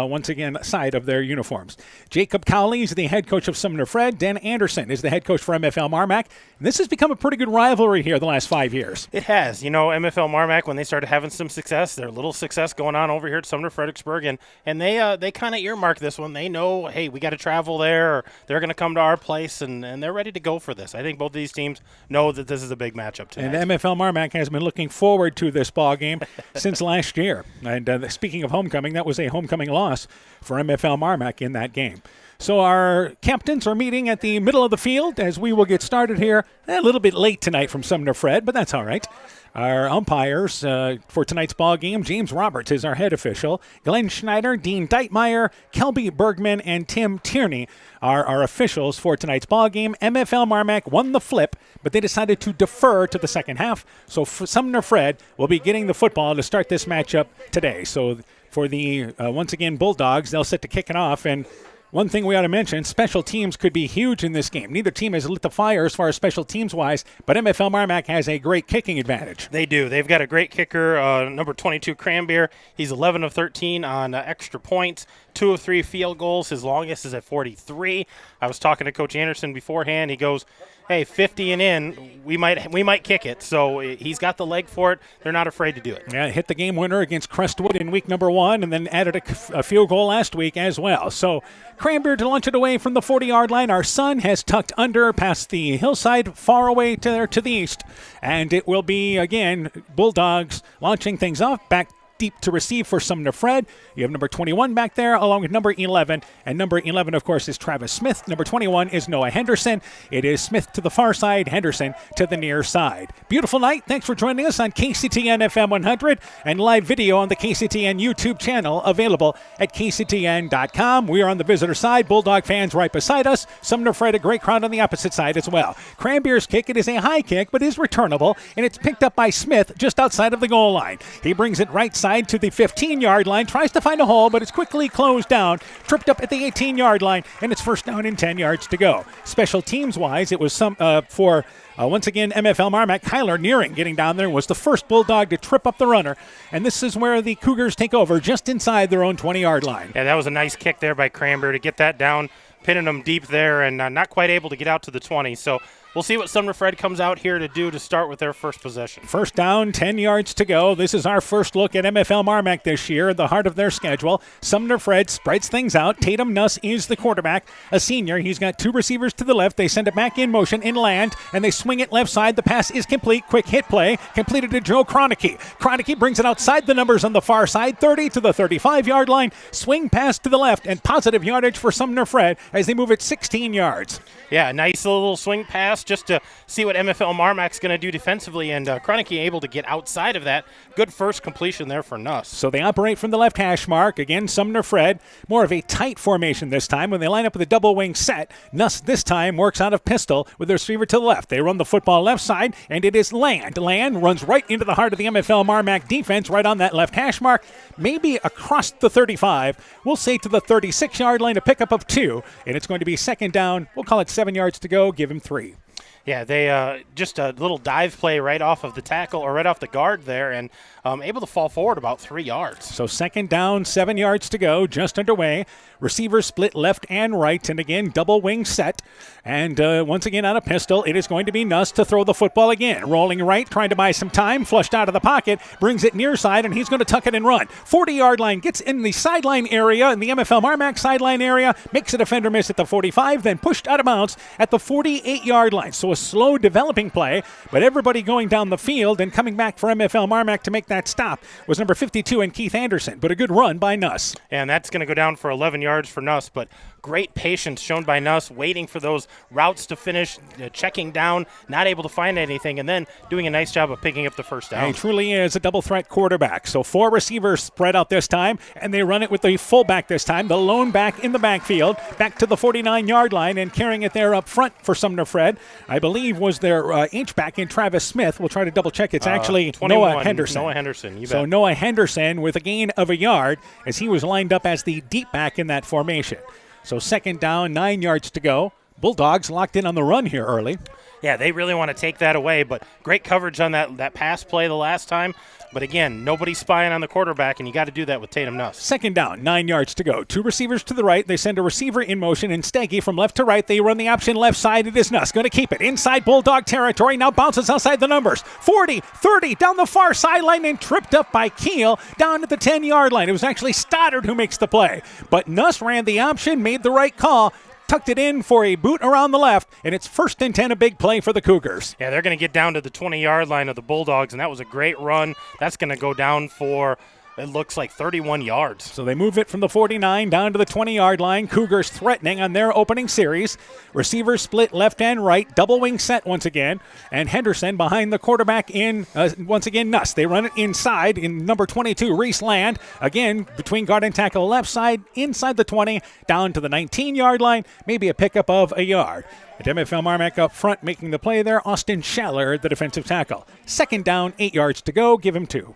side of their uniforms. Jacob Cowley is the head coach of Sumner-Fred. Dan Anderson is the head coach for MFL MarMac. And this has become a pretty good rivalry here the last 5 years. It has. You know, MFL MarMac, when they started having some success, their little success going on over here at Sumner-Fredericksburg, and they kind of earmark this one. They know, hey, we got to travel there, or they're going to come to our place, and they're ready to go for this. I think both of these teams know that this is a big matchup tonight. And MFL MarMac has been looking forward to this ball game since last year. And speaking of homecoming, that was a homecoming loss for MFL MarMac in that game. So our captains are meeting at the middle of the field as we will get started here a little bit late tonight from Sumner-Fred, but that's all right. Our umpires for tonight's ball game, James Roberts is our head official. Glenn Schneider, Dean Deitmeyer, Kelby Bergman, and Tim Tierney are our officials for tonight's ball game. MFL MarMac won the flip, but they decided to defer to the second half. So Sumner-Fred will be getting the football to start this matchup today. So for the, once again, Bulldogs, they'll set to kick it off. And one thing we ought to mention, special teams could be huge in this game. Neither team has lit the fire as far as special teams-wise, but MFL MarMac has a great kicking advantage. They do. They've got a great kicker, number 22, Cranbeer. He's 11 of 13 on extra points, 2 of 3 field goals. His longest is at 43. I was talking to Coach Anderson beforehand. He goes, hey, 50 and in, we might kick it. So he's got the leg for it. They're not afraid to do it. Yeah, hit the game winner against Crestwood in week number 1 and then added a field goal last week as well. So Cranbeer to launch it away from the 40-yard line. Our sun has tucked under past the hillside far away to the east. And it will be, again, Bulldogs launching things off back deep to receive for Sumner-Fred. You have number 21 back there along with number 11. And number 11, of course, is Travis Smith. Number 21 is Noah Henderson. It is Smith to the far side, Henderson to the near side. Beautiful night. Thanks for joining us on KCTN FM 100 and live video on the KCTN YouTube channel available at kctn.com. We are on the visitor side. Bulldog fans right beside us. Sumner-Fred, a great crowd on the opposite side as well. Cranbeer's kick, it is a high kick, but is returnable, and it's picked up by Smith just outside of the goal line. He brings it right side to the 15-yard line, tries to find a hole, but it's quickly closed down, tripped up at the 18-yard line, and it's first down and 10 yards to go. Special teams-wise, it was once again, MFL MarMac. Kyler Nearing getting down there was the first Bulldog to trip up the runner, and this is where the Cougars take over just inside their own 20-yard line. Yeah, that was a nice kick there by Cranbeer to get that down pinning them deep there and not quite able to get out to the 20. So we'll see what Sumner-Fred comes out here to do to start with their first possession. First down, 10 yards to go. This is our first look at MFL MarMac this year, the heart of their schedule. Sumner-Fred spreads things out. Tatum Nuss is the quarterback, a senior. He's got 2 receivers to the left. They send it back in motion, in land, and they swing it left side. The pass is complete. Quick hit play, completed to Joe Kroenke. Kroenke brings it outside the numbers on the far side, 30 to the 35-yard line. Swing pass to the left, and positive yardage for Sumner-Fred as they move it 16 yards. Yeah, nice little swing pass just to see what MFL MarMac's going to do defensively, and Kroenke able to get outside of that. Good first completion there for Nuss. So they operate from the left hash mark. Again, Sumner-Fred, more of a tight formation this time when they line up with a double wing set. Nuss this time works out of pistol with their receiver to the left. They run the football left side, and it is Land. Land runs right into the heart of the MFL MarMac defense, right on that left hash mark, maybe across the 35. We'll say to the 36-yard line, a pickup of 2, and it's going to be second down. We'll call it 7 yards to go. Give him 3. Yeah, they just a little dive play right off of the tackle or right off the guard there, and able to fall forward about 3 yards. So second down, 7 yards to go, just underway. Receivers split left and right, and again, double wing set. And once again, on a pistol, it is going to be Nuss to throw the football again. Rolling right, trying to buy some time, flushed out of the pocket, brings it near side, and he's going to tuck it and run. 40-yard line, gets in the sideline area, in the MFL MarMac sideline area, makes a defender miss at the 45, then pushed out of bounds at the 48-yard line. So a slow developing play, but everybody going down the field and coming back for MFL MarMac to make that stop was number 52 and Keith Anderson, but a good run by Nuss. And that's going to go down for 11 yards for Nuss, but great patience shown by Nuss, waiting for those routes to finish, checking down, not able to find anything, and then doing a nice job of picking up the first down. He truly is a double-threat quarterback. So 4 receivers spread out this time, and they run it with the fullback this time, the lone back in the backfield, back to the 49-yard line, and carrying it there up front for Sumner-Fred, I believe was their H-back in Travis Smith. We'll try to double-check. It's actually 21, Noah Henderson. Noah Henderson, you bet. So Noah Henderson with a gain of a yard as he was lined up as the deep back in that formation. So second down, 9 yards to go. Bulldogs locked in on the run here early. Yeah, they really want to take that away, but great coverage on that pass play the last time. But again, nobody's spying on the quarterback, and you got to do that with Tatum Nuss. Second down, 9 yards to go. 2 receivers to the right. They send a receiver in motion, and Steggy from left to right. They run the option left side. It is Nuss. Going to keep it inside Bulldog territory. Now bounces outside the numbers. 40, 30, down the far sideline, and tripped up by Keel down at the 10-yard line. It was actually Stoddard who makes the play. But Nuss ran the option, made the right call, tucked it in for a boot around the left, and it's 1st and 10, a big play for the Cougars. Yeah, they're going to get down to the 20-yard line of the Bulldogs, and that was a great run. That's going to go down for, it looks like 31 yards. So they move it from the 49 down to the 20-yard line. Cougars threatening on their opening series. Receivers split left and right. Double wing set once again. And Henderson behind the quarterback in, once again, Nuss. They run it inside in number 22, Reese Land. Again, between guard and tackle left side, inside the 20, down to the 19-yard line. Maybe a pickup of a yard. At MFL MarMac up front making the play there. Austin Schaller, the defensive tackle. Second down, 8 yards to go. Give him 2.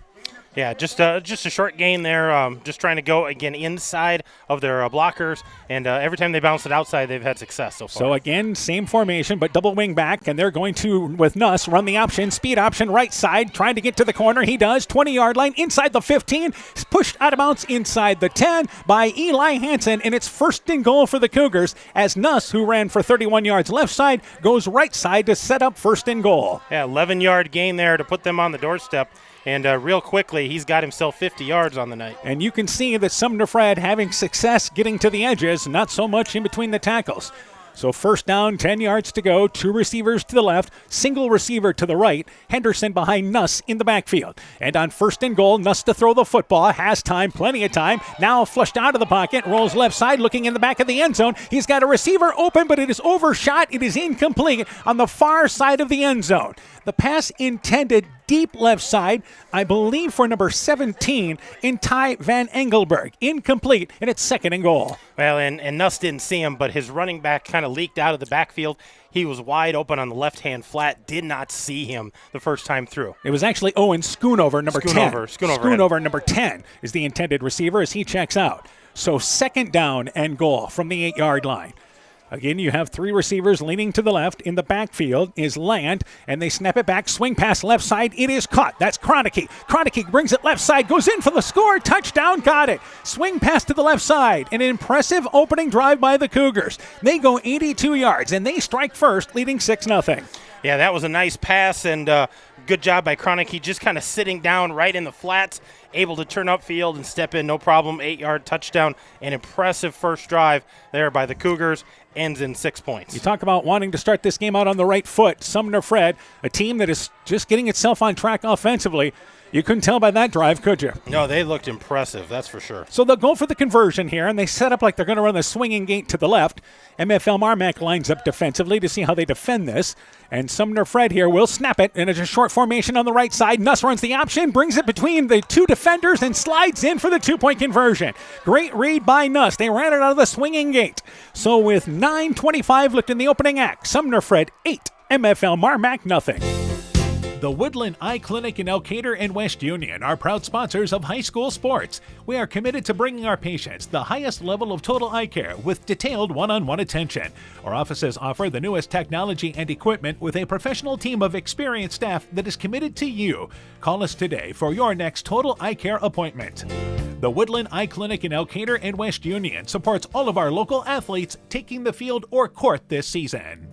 Yeah, just a short gain there. Just trying to go, again, inside of their blockers. And every time they bounce it outside, they've had success so far. So, again, same formation, but double wing back. And they're going to, with Nuss, run the option, speed option, right side, trying to get to the corner. He does. 20-yard line, inside the 15. Pushed out of bounds inside the 10 by Eli Hansen. And it's 1st and goal for the Cougars as Nuss, who ran for 31 yards left side, goes right side to set up 1st and goal. Yeah, 11-yard gain there to put them on the doorstep. And real quickly, he's got himself 50 yards on the night. And you can see that Sumner-Fred having success getting to the edges, not so much in between the tackles. So first down, 10 yards to go, 2 receivers to the left, single receiver to the right, Henderson behind Nuss in the backfield. And on 1st and goal, Nuss to throw the football, has time, plenty of time, now flushed out of the pocket, rolls left side, looking in the back of the end zone. He's got a receiver open, but it is overshot. It is incomplete on the far side of the end zone. The pass intended deep left side, I believe for number 17 in Ty Van Engelberg. Incomplete, and it's 2nd and goal. Well, and Nuss didn't see him, but his running back kind of leaked out of the backfield. He was wide open on the left-hand flat, did not see him the first time through. It was actually Owen Schoonover, number 10. Schoonover, number 10, is the intended receiver as he checks out. So 2nd down and goal from the 8-yard line. Again, you have three receivers leaning to the left. In the backfield is Land, and they snap it back. Swing pass left side. It is caught. That's Kroenke. Kroenke brings it left side, goes in for the score. Touchdown, got it. Swing pass to the left side. An impressive opening drive by the Cougars. They go 82 yards, and they strike first, leading 6-0. Yeah, that was a nice pass, and good job by Kroenke, just kind of sitting down right in the flats, able to turn upfield and step in, no problem. 8-yard touchdown. An impressive first drive there by the Cougars. Ends in 6 points. You talk about wanting to start this game out on the right foot. Sumner-Fred, a team that is just getting itself on track offensively. You couldn't tell by that drive, could you? No, they looked impressive, that's for sure. So they'll go for the conversion here, and they set up like they're going to run the swinging gate to the left. MFL MarMac lines up defensively to see how they defend this. And Sumner-Fred here will snap it, and it's a short formation on the right side. Nuss runs the option, brings it between the two defenders, and slides in for the 2-point conversion. Great read by Nuss. They ran it out of the swinging gate. So with 9:25 left in the opening act, Sumner-Fred 8, MFL MarMac nothing. The Woodland Eye Clinic in Elkader and West Union are proud sponsors of high school sports. We are committed to bringing our patients the highest level of total eye care with detailed one-on-one attention. Our offices offer the newest technology and equipment with a professional team of experienced staff that is committed to you. Call us today for your next total eye care appointment. The Woodland Eye Clinic in Elkader and West Union supports all of our local athletes taking the field or court this season.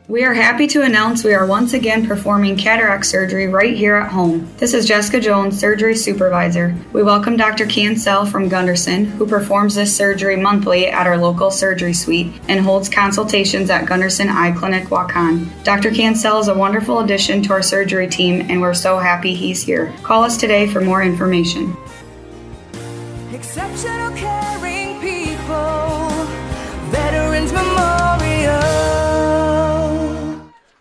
We are happy to announce we are once again performing cataract surgery right here at home. This is Jessica Jones, surgery supervisor. We welcome Dr. Cancel from Gunderson, who performs this surgery monthly at our local surgery suite and holds consultations at Gunderson Eye Clinic, Waukon. Dr. Cancel is a wonderful addition to our surgery team, and we're so happy he's here. Call us today for more information. Exceptional caring people, Veterans Memorial.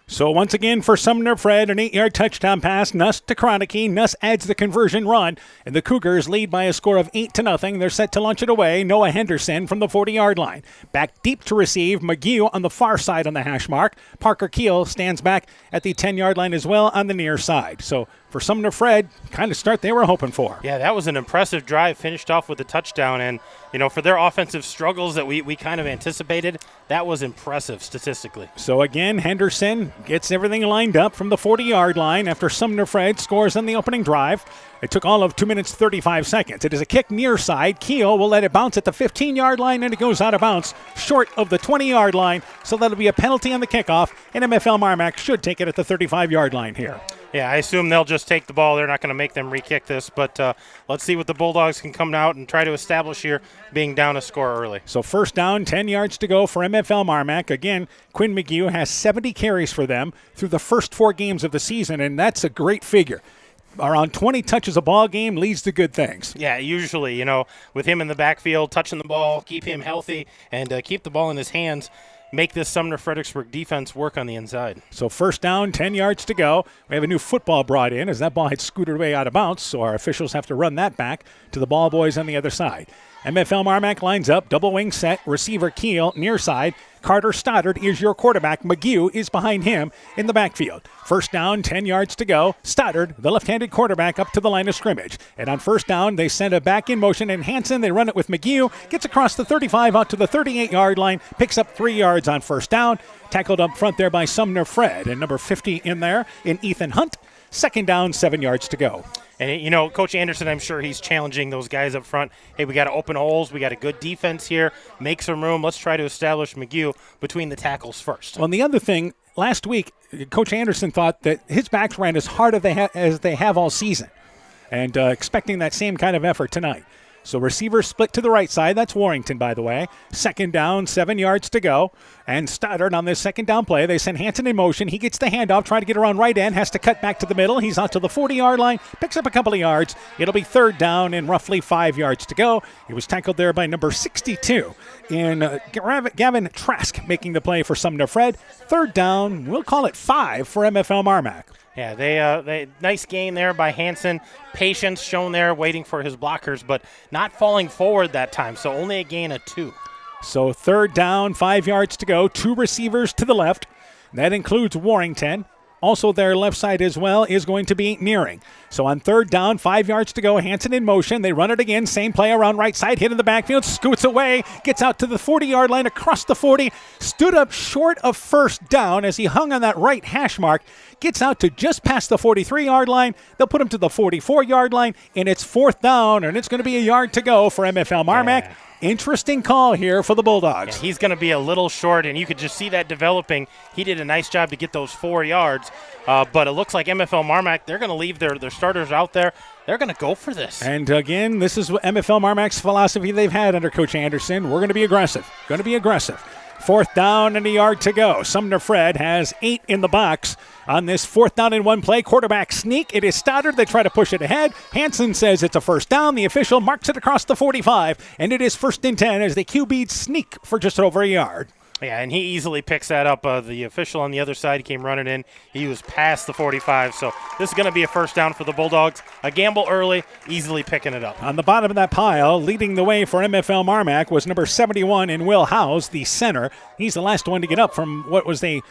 So once again for Sumner-Fred, an 8-yard touchdown pass. Nuss to Kroenke. Nuss adds the conversion run, and the Cougars lead by a score of 8-0. They're set to launch it away. Noah Henderson from the 40-yard line. Back deep to receive. McGee on the far side on the hash mark. Parker Keel stands back at the 10-yard line as well on the near side. So for Sumner-Fred, kind of start they were hoping for. Yeah, that was an impressive drive, finished off with a touchdown. And, you know, for their offensive struggles that we kind of anticipated, that was impressive statistically. So again, Henderson gets everything lined up from the 40-yard line after Sumner-Fred scores on the opening drive. It took all of 2 minutes 35 seconds. It is a kick near side. Keel will let it bounce at the 15-yard line, and it goes out of bounds short of the 20-yard line. So that'll be a penalty on the kickoff, and MFL MarMac should take it at the 35-yard line here. Yeah, I assume they'll just take the ball. They're not going to make them re-kick this, but let's see what the Bulldogs can come out and try to establish here, being down a score early. So first down, 10 yards to go for MFL MarMac. Again, Quinn McGee has 70 carries for them through the first 4 games of the season, and that's a great figure. Around 20 touches a ball game leads to good things. Yeah, usually, you know, with him in the backfield, touching the ball, keep him healthy, and keep the ball in his hands. Make this Sumner-Fredericksburg defense work on the inside. So first down, 10 yards to go. We have a new football brought in as that ball had scooted away out of bounds, so our officials have to run that back to the ball boys on the other side. MFL MarMac lines up, double wing set, receiver Keel, near side. Carter Stoddard is your quarterback. McGee is behind him in the backfield. First down, 10 yards to go. Stoddard, the left-handed quarterback, up to the line of scrimmage. And on first down, they send it back in motion, and Hansen, they run it with McGee, gets across the 35 out to the 38-yard line, picks up 3 yards on first down. Tackled up front there by Sumner-Fred, and number 50 in there in Ethan Hunt. Second down, 7 yards to go. And, you know, Coach Anderson, I'm sure he's challenging those guys up front. Hey, we got to open holes. We got a good defense here. Make some room. Let's try to establish McGee between the tackles first. Well, and the other thing, last week, Coach Anderson thought that his backs ran as hard as they have all season, and expecting that same kind of effort tonight. So receivers split to the right side. That's Warrington, by the way. Second down, 7 yards to go. And Stoddard on this second down play. They send Hansen in motion. He gets the handoff, trying to get around right end. Has to cut back to the middle. He's out to the 40-yard line. Picks up a couple of yards. It'll be third down and roughly 5 yards to go. He was tackled there by number 62 in Gavin Trask making the play for Sumner-Fred. Third down, we'll call it 5 for MFL MarMac. Yeah, they nice gain there by Hansen. Patience shown there, waiting for his blockers, but not falling forward that time, so only a gain of 2. So third down, 5 yards to go. 2 receivers to the left. That includes Warrington. Also their left side as well is going to be Nearing. So on third down, 5 yards to go, Hansen in motion. They run it again. Same play around right side, hit in the backfield, scoots away, gets out to the 40-yard line, across the 40, stood up short of first down as he hung on that right hash mark, gets out to just past the 43-yard line. They'll put him to the 44-yard line, and it's fourth down, and it's going to be a yard to go for MFL MarMac. Yeah. Interesting call here for the Bulldogs. Yeah, he's going to be a little short, and you could just see that developing. He did a nice job to get those 4 yards, but it looks like MFL MarMac, they're going to leave their starters out there. They're going to go for this. And again, this is MFL MarMac's philosophy they've had under Coach Anderson. We're going to be aggressive. Going to be aggressive. Fourth down and a yard to go. Sumner-Fred has 8 in the box on this fourth down and 1 play. Quarterback sneak. It is Stoddard. They try to push it ahead. Hansen says it's a first down. The official marks it across the 45, and it is 1st and 10 as the QB sneak for just over a yard. Yeah, and he easily picks that up. The official on the other side came running in. He was past the 45, so this is going to be a first down for the Bulldogs. A gamble early, easily picking it up. On the bottom of that pile, leading the way for MFL MarMac was number 71 in Will Howes, the center. He's the last one to get up from what was a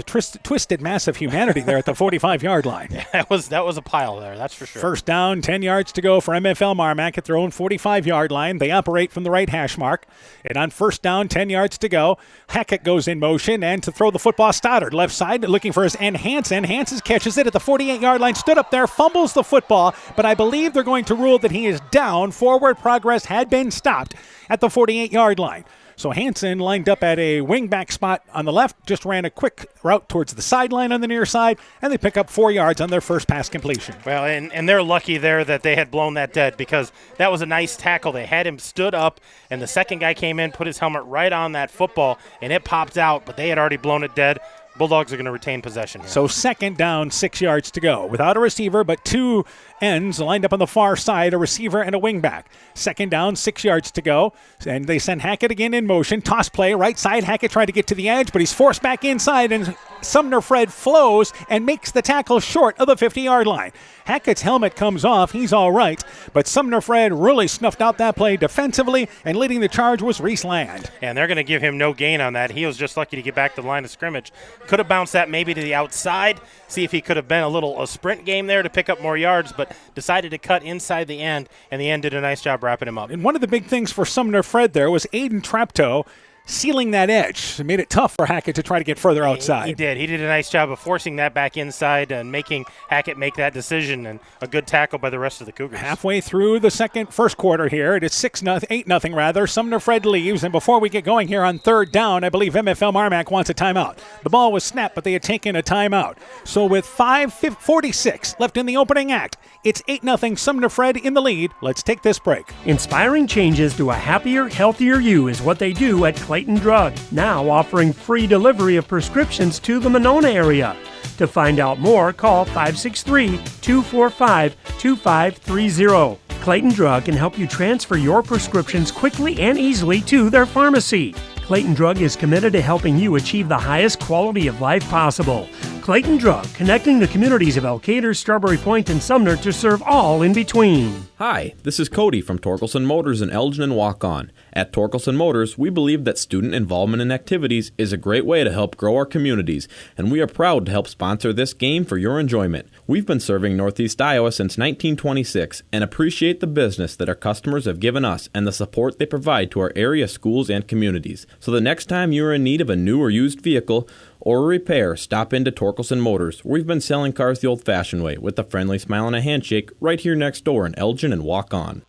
twisted mass of humanity there at the 45-yard line. Yeah, that was a pile there, that's for sure. First down, 10 yards to go for MFL MarMac at their own 45-yard line. They operate from the right hash mark. And on first down, 10 yards to go, Hackett goes in motion, and to throw the football, Stoddard left side looking for his end. Hansen catches it at the 48-yard line, stood up there, fumbles the football, but I believe they're going to rule that he is down. Forward progress had been stopped at the 48-yard line. So Hansen lined up at a wingback spot on the left, just ran a quick route towards the sideline on the near side, and they pick up 4 yards on their first pass completion. Well, and they're lucky there that they had blown that dead, because that was a nice tackle. They had him stood up, and the second guy came in, put his helmet right on that football, and it popped out, but they had already blown it dead. Bulldogs are going to retain possession here. So second down, 6 yards to go. Without a receiver, but 2 ends lined up on the far side, a receiver and a wingback. Second down, 6 yards to go. And they send Hackett again in motion. Toss play, right side. Hackett tried to get to the edge, but he's forced back inside, and Sumner-Fred flows and makes the tackle short of the 50-yard line. Hackett's helmet comes off. He's all right, but Sumner-Fred really snuffed out that play defensively, and leading the charge was Reese Land. And they're going to give him no gain on that. He was just lucky to get back to the line of scrimmage. Could have bounced that maybe to the outside, see if he could have been a sprint game there to pick up more yards, but decided to cut inside the end, and the end did a nice job wrapping him up. And one of the big things for Sumner-Fred there was Aiden Traptoe sealing that edge. It made it tough for Hackett to try to get further outside. He did. He did a nice job of forcing that back inside and making Hackett make that decision, and a good tackle by the rest of the Cougars. Halfway through the first quarter here, it is 8-0 rather. Sumner-Fred leaves, and before we get going here on third down, I believe MFL MarMac wants a timeout. The ball was snapped, but they had taken a timeout. So with 5:46 left in the opening act, it's 8-0 Sumner-Fred in the lead. Let's take this break. Inspiring changes to a happier, healthier you is what they do at Clayton Drug, now offering free delivery of prescriptions to the Monona area. To find out more, call 563-245-2530. Clayton Drug can help you transfer your prescriptions quickly and easily to their pharmacy. Clayton Drug is committed to helping you achieve the highest quality of life possible. Clayton Drug, connecting the communities of Elkader, Strawberry Point, and Sumner to serve all in between. Hi, this is Cody from Torkelson Motors in Elgin and Walk-On. At Torkelson Motors, we believe that student involvement in activities is a great way to help grow our communities, and we are proud to help sponsor this game for your enjoyment. We've been serving Northeast Iowa since 1926 and appreciate the business that our customers have given us and the support they provide to our area schools and communities. So the next time you are in need of a new or used vehicle or a repair, stop into Torkelson Motors. We've been selling cars the old-fashioned way with a friendly smile and a handshake right here next door in Elgin and Walk-On.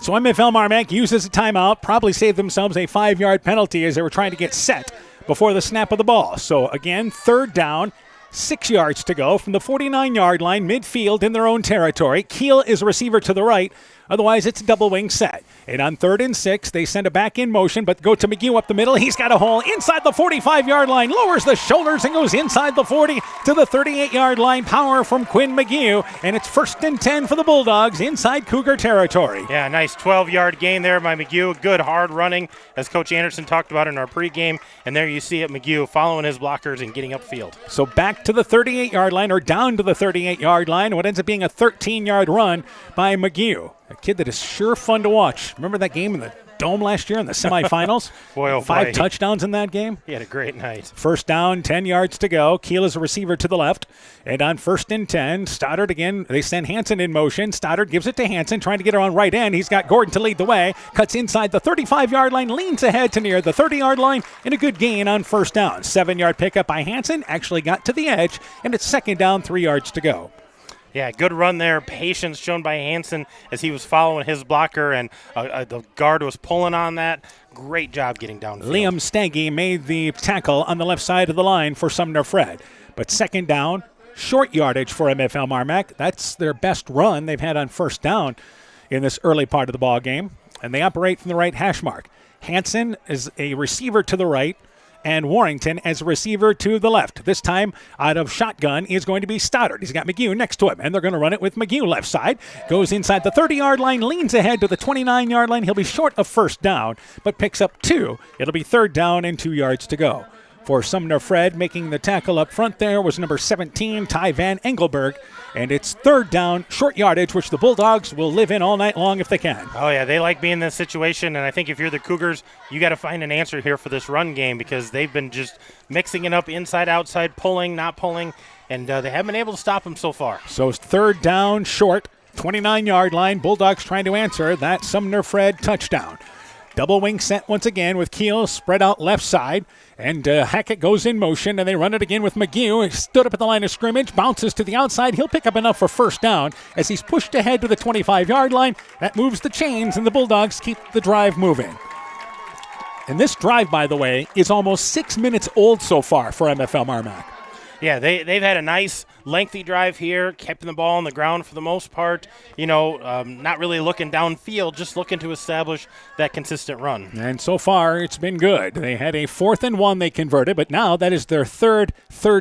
So MFL MarMac uses a timeout, probably saved themselves a 5-yard penalty as they were trying to get set before the snap of the ball. So again, third down, 6 yards to go from the 49-yard line, midfield in their own territory. Keel is a receiver to the right. Otherwise, it's a double wing set. And on 3rd and 6, they send it back in motion, but go to McGee up the middle. He's got a hole inside the 45-yard line, lowers the shoulders and goes inside the 40 to the 38-yard line. Power from Quinn McGee, and it's 1st and 10 for the Bulldogs inside Cougar territory. Yeah, nice 12-yard gain there by McGee. Good hard running, as Coach Anderson talked about in our pregame. And there you see it, McGee following his blockers and getting upfield. So back to the 38-yard line, or down to the 38-yard line, what ends up being a 13-yard run by McGee. A kid that is sure fun to watch. Remember that game in the Dome last year in the semifinals. Boy, oh boy. 5 touchdowns in that game. He had a great night. First down, 10 yards to go. Keel is a receiver to the left. And on 1st and 10, Stoddard again, they send Hansen in motion. Stoddard gives it to Hansen, trying to get her on right end. He's got Gordon to lead the way. Cuts inside the 35-yard line, leans ahead to near the 30-yard line, and a good gain on 1st down. 7-yard pickup by Hansen, actually got to the edge, and it's 2nd down, 3 yards to go. Yeah, good run there. Patience shown by Hansen as he was following his blocker, and the guard was pulling on that. Great job getting downfield. Liam Stange made the tackle on the left side of the line for Sumner-Fred. But 2nd down, short yardage for MFL MarMac. That's their best run they've had on 1st down in this early part of the ball game. And they operate from the right hash mark. Hansen is a receiver to the right, and Warrington as a receiver to the left. This time, out of shotgun, is going to be Stoddard. He's got McGee next to him, and they're going to run it with McGee left side. Goes inside the 30-yard line, leans ahead to the 29-yard line. He'll be short of 1st down, but picks up 2. It'll be 3rd down and 2 yards to go. For Sumner-Fred, making the tackle up front there was number 17, Ty Van Engelberg. And it's 3rd down, short yardage, which the Bulldogs will live in all night long if they can. Oh, yeah, they like being in this situation, and I think if you're the Cougars, you got to find an answer here for this run game because they've been just mixing it up inside, outside, pulling, not pulling, and they haven't been able to stop them so far. So it's 3rd down, short, 29-yard line. Bulldogs trying to answer that Sumner-Fred touchdown. Double wing set once again with Keel spread out left side. And Hackett goes in motion, and they run it again with McGee. He stood up at the line of scrimmage, bounces to the outside. He'll pick up enough for 1st down as he's pushed ahead to the 25-yard line. That moves the chains, and the Bulldogs keep the drive moving. And this drive, by the way, is almost 6 minutes old so far for MFL MarMac. Yeah, they've had a nice lengthy drive here, keeping the ball on the ground for the most part. Not really looking downfield, just looking to establish that consistent run. And so far, it's been good. They had a 4th and 1 they converted, but now that is their third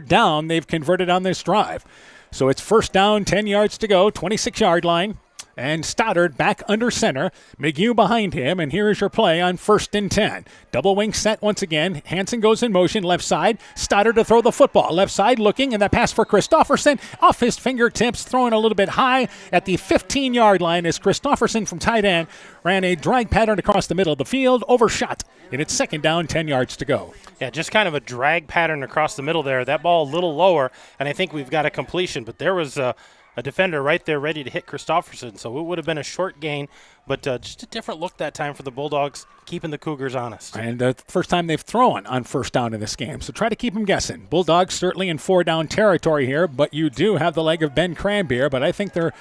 down they've converted on this drive. So it's 1st down, 10 yards to go, 26-yard line. And Stoddard back under center. McGee behind him, and here is your play on 1st and 10. Double wing set once again. Hansen goes in motion, left side. Stoddard to throw the football. Left side looking, and that pass for Christofferson off his fingertips, throwing a little bit high at the 15-yard line as Christofferson from tight end ran a drag pattern across the middle of the field, overshot, and it's 2nd down, 10 yards to go. Yeah, just kind of a drag pattern across the middle there. That ball a little lower, and I think we've got a completion, but there was a defender right there ready to hit Christofferson, so it would have been a short gain, but just a different look that time for the Bulldogs, keeping the Cougars honest. And the first time they've thrown on 1st down in this game, so try to keep them guessing. Bulldogs certainly in 4-down territory here, but you do have the leg of Ben Cranbeer, but I think they're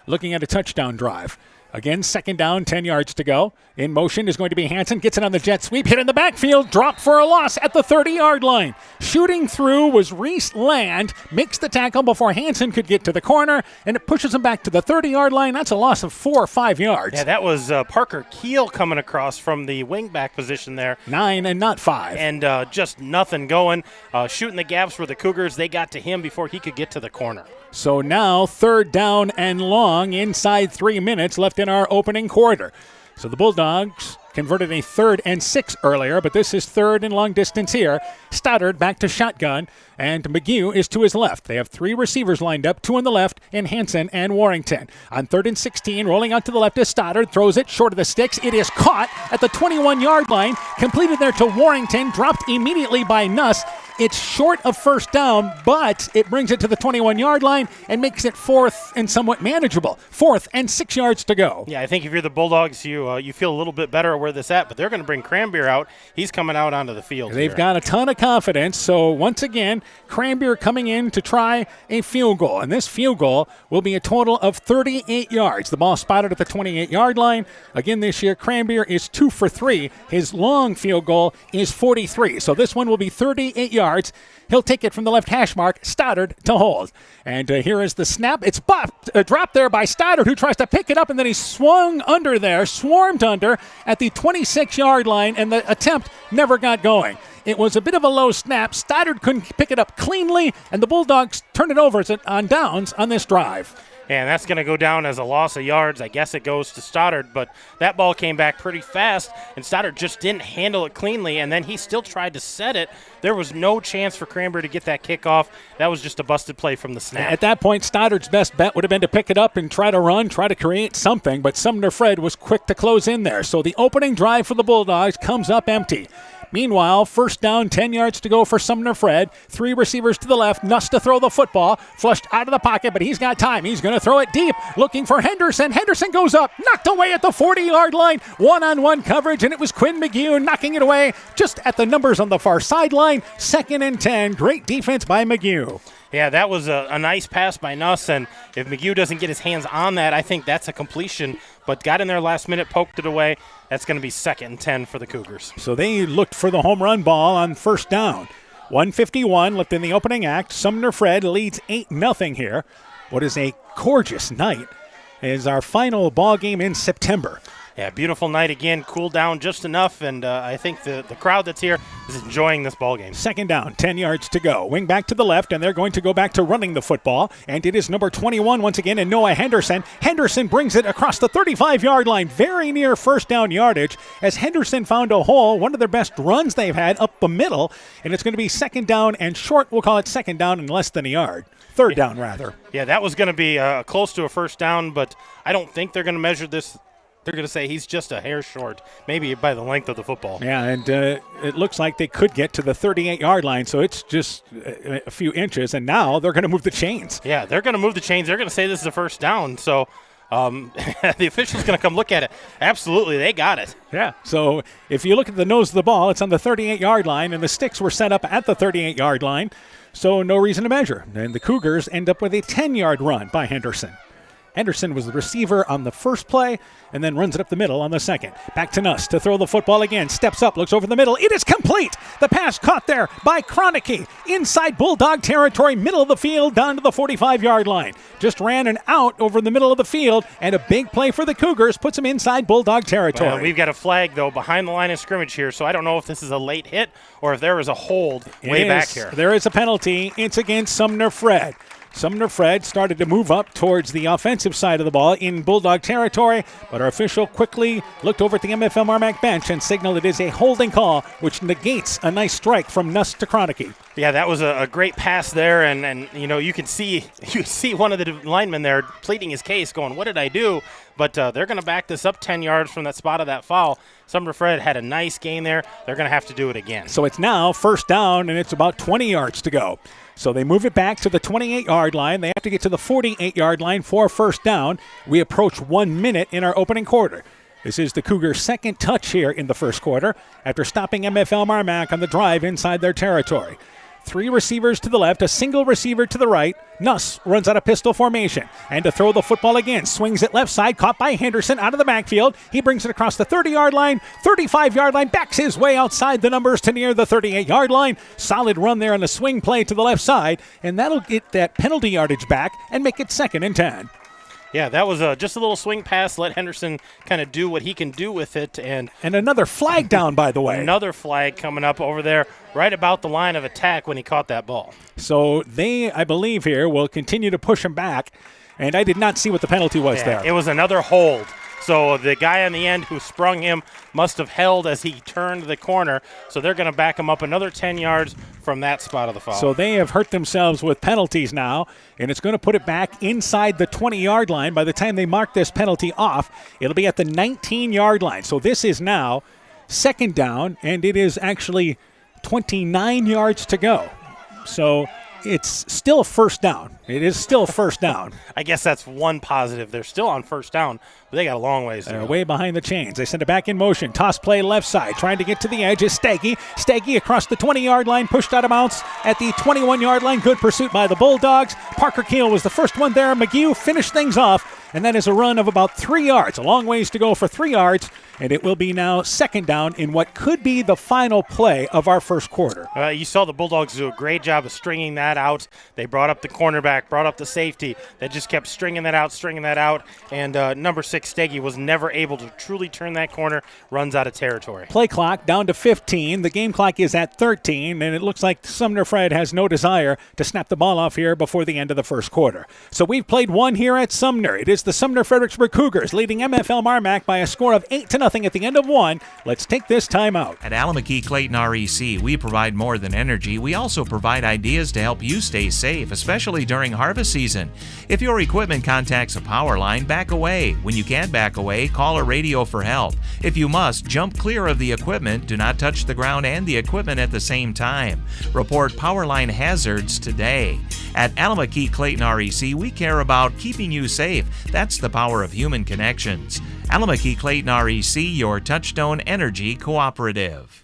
looking at a touchdown drive. Again, 2nd down, 10 yards to go. In motion is going to be Hansen. Gets it on the jet sweep. Hit in the backfield. Drop for a loss at the 30-yard line. Shooting through was Reese Land. Makes the tackle before Hansen could get to the corner, and it pushes him back to the 30-yard line. That's a loss of 4 or 5 yards. Yeah, that was Parker Keel coming across from the wingback position there. 9 and not 5. And just nothing going. Shooting the gaps for the Cougars. They got to him before he could get to the corner. So now 3rd down and long inside 3 minutes left in our opening quarter. So the Bulldogs converted a 3rd and 6 earlier, but this is 3rd and long distance here. Stoddard back to shotgun, and McGee is to his left. They have 3 receivers lined up, 2 on the left, and Hansen and Warrington. On 3rd and 16, rolling out to the left is Stoddard, throws it short of the sticks. It is caught at the 21-yard line, completed there to Warrington, dropped immediately by Nuss. It's short of 1st down, but it brings it to the 21-yard line and makes it 4th and somewhat manageable. 4th and 6 yards to go. Yeah, I think if you're the Bulldogs, you feel a little bit better where this at, but they're going to bring Cranbeer out. He's coming out onto the field. They've got a ton of confidence, so once again, Cranbeer coming in to try a field goal, and this field goal will be a total of 38 yards. The ball spotted at the 28-yard line. Again this year, Cranbeer is 2 for 3. His long field goal is 43, so this one will be 38 yards. He'll take it from the left hash mark, Stoddard to hold. And here is the snap. It's dropped there by Stoddard, who tries to pick it up, and then he's swarmed under at the 26-yard line, and the attempt never got going. It was a bit of a low snap. Stoddard couldn't pick it up cleanly, and the Bulldogs turned it over on downs on this drive. and that's going to go down as a loss of yards. I guess it goes to Stoddard, but that ball came back pretty fast, and Stoddard just didn't handle it cleanly, and then he still tried to set it. There was no chance for Cranberry to get that kickoff. That was just a busted play from the snap. At that point, Stoddard's best bet would have been to pick it up and try to run, try to create something, but Sumner-Fred was quick to close in there. So the opening drive for the Bulldogs comes up empty. Meanwhile, first down, 10 yards to go for Sumner-Fred. 3 receivers to the left. Nuss to throw the football. Flushed out of the pocket, but he's got time. He's going to throw it deep, looking for Henderson. Henderson goes up, knocked away at the 40-yard line. One-on-one coverage, and it was Quinn McGee knocking it away just at the numbers on the far sideline. 2nd and 10. Great defense by McGee. Yeah, that was a nice pass by Nuss, and if McGee doesn't get his hands on that, I think that's a completion, but got in there last minute, poked it away. That's going to be 2nd and 10 for the Cougars. So they looked for the home run ball on first down. 1:51 left in the opening act. Sumner-Fred leads 8-0 here. What is a gorgeous night is our final ball game in September. Yeah, beautiful night again, cooled down just enough, and I think the crowd that's here is enjoying this ball game. 2nd down, 10 yards to go. Wing back to the left, and they're going to go back to running the football, and it is number 21 once again, and Noah Henderson. Henderson brings it across the 35-yard line, very near first down yardage, as Henderson found a hole, one of their best runs they've had up the middle, and it's going to be 2nd down and short. We'll call it 2nd down and less than a yard. 3rd down, rather. Yeah, that was going to be close to a first down, but I don't think they're going to measure this. They're going to say he's just a hair short, maybe by the length of the football. Yeah, and it looks like they could get to the 38-yard line, so it's just a few inches, and now they're going to move the chains. Yeah, they're going to move the chains. They're going to say this is a first down, so the official's going to come look at it. Absolutely, they got it. Yeah, so if you look at the nose of the ball, it's on the 38-yard line, and the sticks were set up at the 38-yard line, so no reason to measure. And the Cougars end up with a 10-yard run by Henderson. Henderson was the receiver on the first play and then runs it up the middle on the second. Back to Nuss to throw the football again. Steps up, looks over the middle. It is complete. The pass caught there by Kroenke. Inside Bulldog territory, middle of the field, down to the 45-yard line. Just ran an out over the middle of the field, and a big play for the Cougars puts them inside Bulldog territory. Well, we've got a flag, though, behind the line of scrimmage here, so I don't know if this is a late hit or if there was a hold way back here. There is a penalty. It's against Sumner-Fred. Sumner-Fred started to move up towards the offensive side of the ball in Bulldog territory, but our official quickly looked over at the MFL MarMac bench and signaled it is a holding call, which negates a nice strike from Nuss to Kroenke. Yeah, that was a great pass there, and you know, you see one of the linemen there pleading his case, going, "What did I do?" But they're going to back this up 10 yards from that spot of that foul. Sumner-Fred had a nice gain there. They're going to have to do it again. So it's now first down, and it's about 20 yards to go. So they move it back to the 28-yard line. They have to get to the 48-yard line for first down. We approach 1 minute in our opening quarter. This is the Cougars' second touch here in the first quarter after stopping MFL MarMac on the drive inside their territory. 3 receivers to the left, a single receiver to the right. Nuss runs out of pistol formation. And to throw the football again. Swings it left side, caught by Henderson out of the backfield. He brings it across the 30-yard line, 35-yard line, backs his way outside the numbers to near the 38-yard line. Solid run there on the swing play to the left side, and that'll get that penalty yardage back and make it 2nd and 10. Yeah, that was just a little swing pass. Let Henderson kind of do what he can do with it. And another flag down, by the way. Another flag coming up over there right about the line of attack when he caught that ball. So they, I believe here, will continue to push him back. And I did not see what the penalty was there. It was another hold. So the guy on the end who sprung him must have held as he turned the corner. So they're going to back him up another 10 yards from that spot of the foul. So they have hurt themselves with penalties now, and it's going to put it back inside the 20-yard line. By the time they mark this penalty off, it'll be at the 19-yard line. So this is now 2nd down, and it is actually 29 yards to go. So it's still first down. It is still first down. I guess that's one positive. They're still on first down, but they got a long ways to go. They're way behind the chains. They send it back in motion. Toss play left side. Trying to get to the edge is Staggy. Staggy across the 20-yard line, pushed out of bounds at the 21-yard line. Good pursuit by the Bulldogs. Parker Keel was the first one there. McGee finished things off, and that is a run of about 3 yards. A long ways to go for 3 yards, and it will be now 2nd down in what could be the final play of our first quarter. You saw the Bulldogs do a great job of stringing that out. They brought up the cornerback, brought up the safety. They just kept stringing that out, and number 6 Steggy was never able to truly turn that corner, runs out of territory. Play clock down to 15. The game clock is at 13, and it looks like Sumner-Fred has no desire to snap the ball off here before the end of the first quarter. So we've played one here at Sumner. It is the Sumner-Fredericksburg Cougars leading MFL MarMac by a score of 8-0 at the end of one. Let's take this time out. At Alameda Clayton REC, we provide more than energy. We also provide ideas to help you stay safe, especially during harvest season. If your equipment contacts a power line, back away. When you can't back away, call a radio for help. If you must, jump clear of the equipment. Do not touch the ground and the equipment at the same time. Report power line hazards today. At Alameda Clayton REC, we care about keeping you safe. That's the power of human connections. Alameda Clayton REC, your Touchstone Energy Cooperative.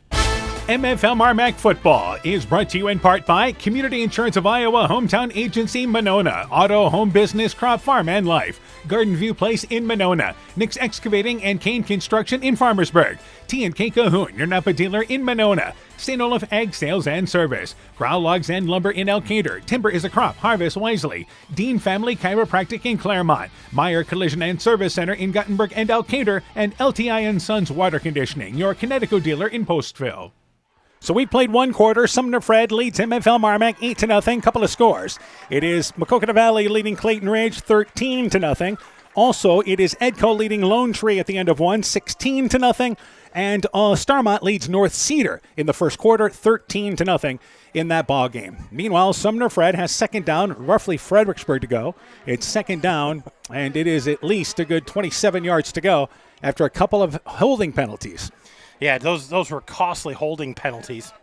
MFL MarMac football is brought to you in part by Community Insurance of Iowa, Hometown Agency, Monona, Auto, Home Business, Crop Farm and Life, Garden View Place in Monona, Nick's Excavating and Kane Construction in Farmersburg, T&K Cahoon, your Napa dealer in Monona, St. Olaf Ag Sales and Service, Grow Logs and Lumber in Elkader, Timber is a Crop, Harvest wisely, Dean Family Chiropractic in Claremont, Meyer Collision and Service Center in Guttenberg and Elkader, and LTI & Sons Water Conditioning, your Connecticut dealer in Postville. So we played one quarter. Sumner-Fred leads MFL MarMac 8-0. Couple of scores. It is Maquoketa Valley leading Clayton Ridge 13-0. Also, it is Edco leading Lone Tree at the end of one, 16-0. And Starmont leads North Cedar in the first quarter, 13-0 in that ball game. Meanwhile, Sumner-Fred has second down, roughly Fredericksburg to go. It's second down, and it is at least a good 27 yards to go after a couple of holding penalties. Yeah, those were costly holding penalties.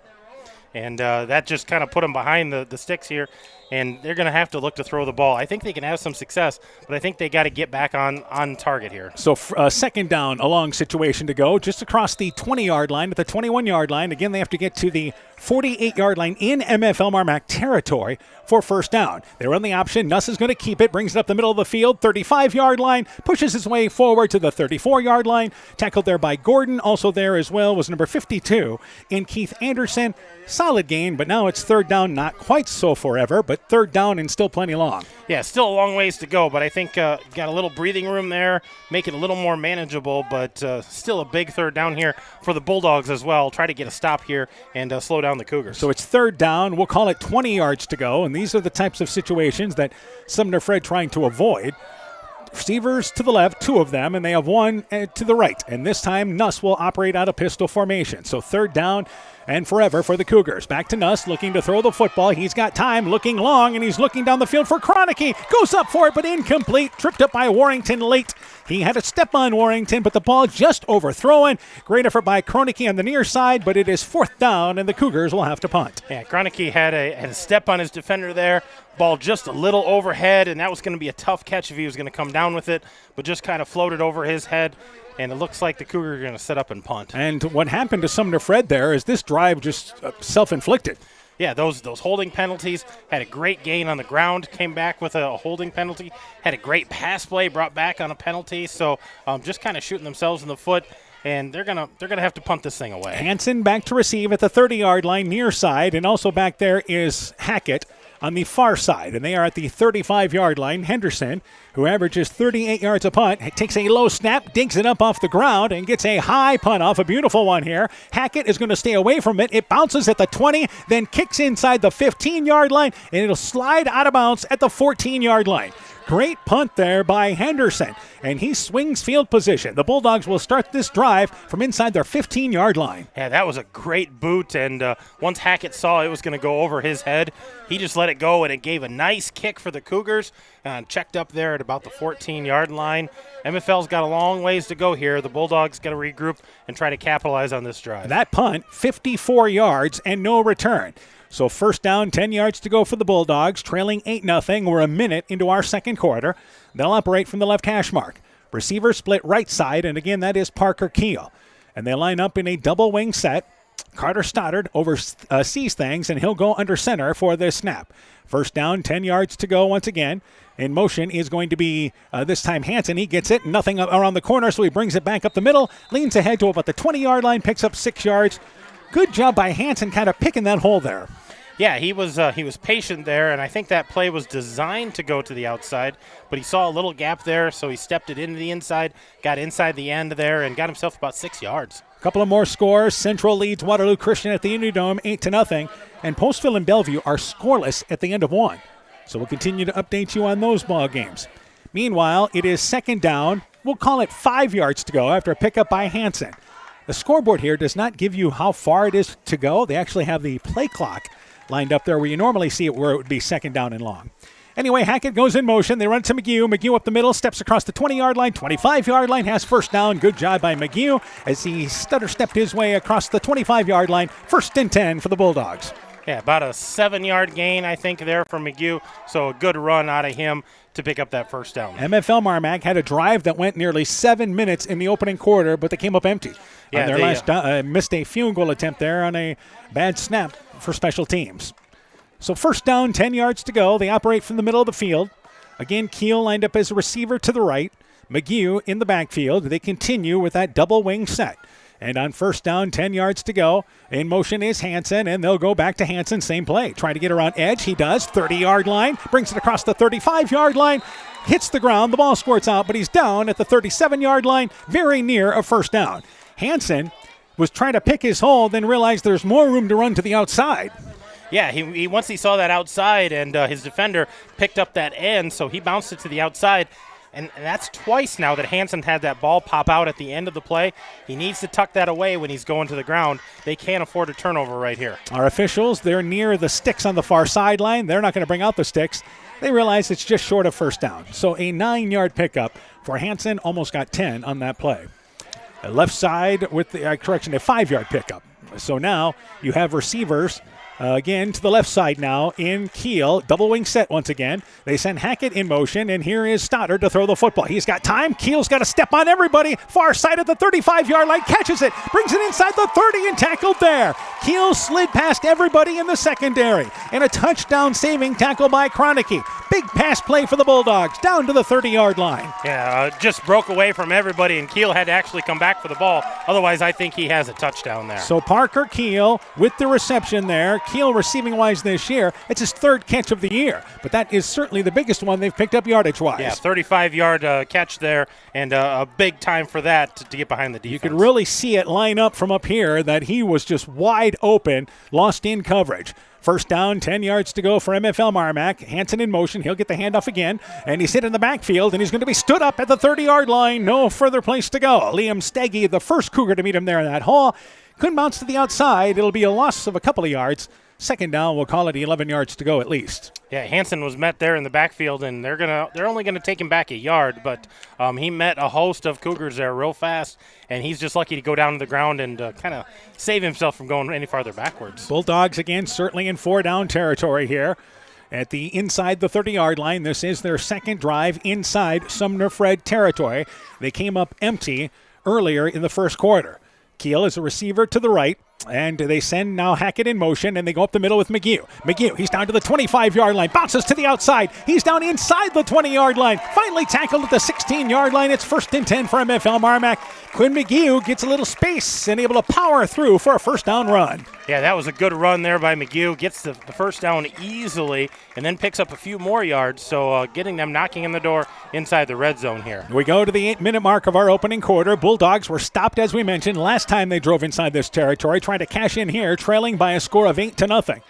And that just kind of put them behind the sticks here. And they're going to have to look to throw the ball. I think they can have some success, but I think they got to get back on target here. So second down, a long situation to go, just across the 20-yard line, at the 21-yard line. Again, they have to get to the 48-yard line in MFL MarMac territory for first down. They run the option. Nuss is going to keep it, brings it up the middle of the field, 35-yard line, pushes his way forward to the 34-yard line. Tackled there by Gordon. Also there as well was number 52 in Keith Anderson. Solid gain, but now it's third down, not quite so forever, but third down and still plenty long. Yeah, still a long ways to go, but I think got a little breathing room there, make it a little more manageable, but still a big third down here for the Bulldogs as well. Try to get a stop here and slow down the Cougars. So it's third down. We'll call it 20 yards to go, and these are the types of situations that Sumner-Fred trying to avoid. Receivers to the left, two of them, and they have one to the right. And this time, Nuss will operate out of pistol formation. So third down and forever for the Cougars. Back to Nuss, looking to throw the football. He's got time, looking long, and he's looking down the field for Kroenke. Goes up for it, but incomplete. Tripped up by Warrington late. He had a step on Warrington, but the ball just overthrown. Great effort by Kroenke on the near side, but it is fourth down, and the Cougars will have to punt. Yeah, Kroenke had a step on his defender there. Ball just a little overhead, and that was going to be a tough catch if he was going to come down with it, but just kind of floated over his head. And it looks like the Cougars are going to set up and punt. And what happened to Sumner-Fred there is this drive just self-inflicted. Yeah, those holding penalties, had a great gain on the ground, came back with a holding penalty, had a great pass play, brought back on a penalty. So just kind of shooting themselves in the foot, and they're gonna have to punt this thing away. Hansen back to receive at the 30-yard line near side, and also back there is Hackett on the far side, and they are at the 35-yard line. Henderson, who averages 38 yards a punt, takes a low snap, digs it up off the ground, and gets a high punt off. A beautiful one here. Hackett is going to stay away from it. It bounces at the 20, then kicks inside the 15-yard line, and it'll slide out of bounds at the 14-yard line. Great punt there by Henderson, and he swings field position. The Bulldogs will start this drive from inside their 15-yard line. Yeah, that was a great boot, and once Hackett saw it was going to go over his head, he just let it go, and it gave a nice kick for the Cougars, checked up there at about the 14-yard line. MFL's got a long ways to go here. The Bulldogs got to regroup and try to capitalize on this drive. That punt, 54 yards and no return. So first down, 10 yards to go for the Bulldogs, trailing 8-0. We're a minute into our second quarter. They'll operate from the left hash mark. Receiver split right side, and again, that is Parker Keel. And they line up in a double wing set. Carter Stoddard sees things, and he'll go under center for this snap. First down, 10 yards to go once again. In motion is going to be, this time, Hansen. He gets it, nothing around the corner, so he brings it back up the middle, leans ahead to about the 20-yard line, picks up 6 yards. Good job by Hansen kind of picking that hole there. Yeah, he was patient there, and I think that play was designed to go to the outside, but he saw a little gap there, so he stepped it into the inside, got inside the end there, and got himself about 6 yards. A couple of more scores. Central leads Waterloo Christian at the Unidome 8-0, and Postville and Bellevue are scoreless at the end of one. So we'll continue to update you on those ball games. Meanwhile, it is second down. We'll call it 5 yards to go after a pickup by Hansen. The scoreboard here does not give you how far it is to go. They actually have the play clock lined up there where you normally see it where it would be second down and long. Anyway, Hackett goes in motion. They run to McGee. McGee up the middle, steps across the 20-yard line, 25-yard line, has first down. Good job by McGee as he stutter-stepped his way across the 25-yard line. 1st and 10 for the Bulldogs. Yeah, about a 7-yard gain, I think, there for McGee. So a good run out of him to pick up that first down. MFL MarMac had a drive that went nearly 7 minutes in the opening quarter, but they came up empty. Yeah, on their last missed a field goal attempt there on a bad snap for special teams. So first down, 10 yards to go. They operate from the middle of the field. Again, Keel lined up as a receiver to the right. McGee in the backfield. They continue with that double wing set. And on first down, 10 yards to go. In motion is Hansen, and they'll go back to Hansen. Same play. Trying to get around edge. He does. 30-yard line. Brings it across the 35-yard line. Hits the ground. The ball squirts out, but he's down at the 37-yard line, very near a first down. Hansen was trying to pick his hole, then realized there's more room to run to the outside. Yeah, he once he saw that outside, and his defender picked up that end, so he bounced it to the outside. And that's twice now that Hansen had that ball pop out at the end of the play. He needs to tuck that away when he's going to the ground. They can't afford a turnover right here. Our officials, they're near the sticks on the far sideline. They're not going to bring out the sticks. They realize it's just short of first down. So a 9-yard pickup for Hansen, almost got 10 on that play. Left side with the, a 5-yard pickup. So now you have receivers again to the left side now in Keel. Double wing set once again. They send Hackett in motion, and here is Stoddard to throw the football. He's got time. Keel's got to step on everybody. Far side at the 35-yard line. Catches it. Brings it inside the 30 and tackled there. Keel slid past everybody in the secondary. And a touchdown saving tackle by Kroenke. Big pass play for the Bulldogs down to the 30-yard line. Yeah, just broke away from everybody, and Keel had to actually come back for the ball. Otherwise, I think he has a touchdown there. So Parker Keel with the reception there. Keel receiving-wise this year. It's his 3rd catch of the year, but that is certainly the biggest one they've picked up yardage-wise. Yeah, 35-yard catch there, and a big time for that to get behind the defense. You could really see it line up from up here that he was just wide open, lost in coverage. First down, 10 yards to go for MFL MarMac. Hansen in motion. He'll get the handoff again, and he's hit in the backfield, and he's going to be stood up at the 30-yard line. No further place to go. Liam Steggy, the first Cougar to meet him there in that hole. Couldn't bounce to the outside. It'll be a loss of a couple of yards. Second down, we'll call it 11 yards to go at least. Yeah, Hansen was met there in the backfield, and they're only gonna take him back a yard, but he met a host of Cougars there real fast, and he's just lucky to go down to the ground and kind of save himself from going any farther backwards. Bulldogs again, certainly in 4-down territory here. At the inside the 30-yard line, this is their second drive inside Sumner-Fred territory. They came up empty earlier in the first quarter. Keel is a receiver to the right, and they send now Hackett in motion, and they go up the middle with McGee. McGee, he's down to the 25-yard line, bounces to the outside. He's down inside the 20-yard line, finally tackled at the 16-yard line. It's 1st and 10 for MFL MarMac. Quinn McGee gets a little space and able to power through for a first down run. Yeah, that was a good run there by McGee. Gets the first down easily and then picks up a few more yards. So getting them knocking on the door inside the red zone here. We go to the 8-minute mark of our opening quarter. Bulldogs were stopped, as we mentioned, last time they drove inside this territory, trying to cash in here, trailing by a score of 8-0.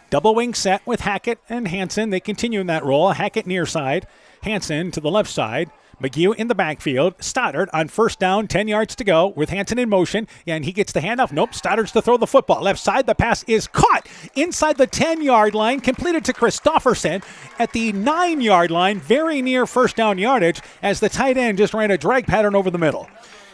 Double wing set with Hackett and Hansen. They continue in that role. Hackett near side, Hansen to the left side. McGee in the backfield. Stoddard on first down, 10 yards to go with Hansen in motion. And he gets the handoff. Nope, Stoddard's to throw the football. Left side, the pass is caught inside the 10-yard line, completed to Christofferson at the 9-yard line, very near first down yardage as the tight end just ran a drag pattern over the middle.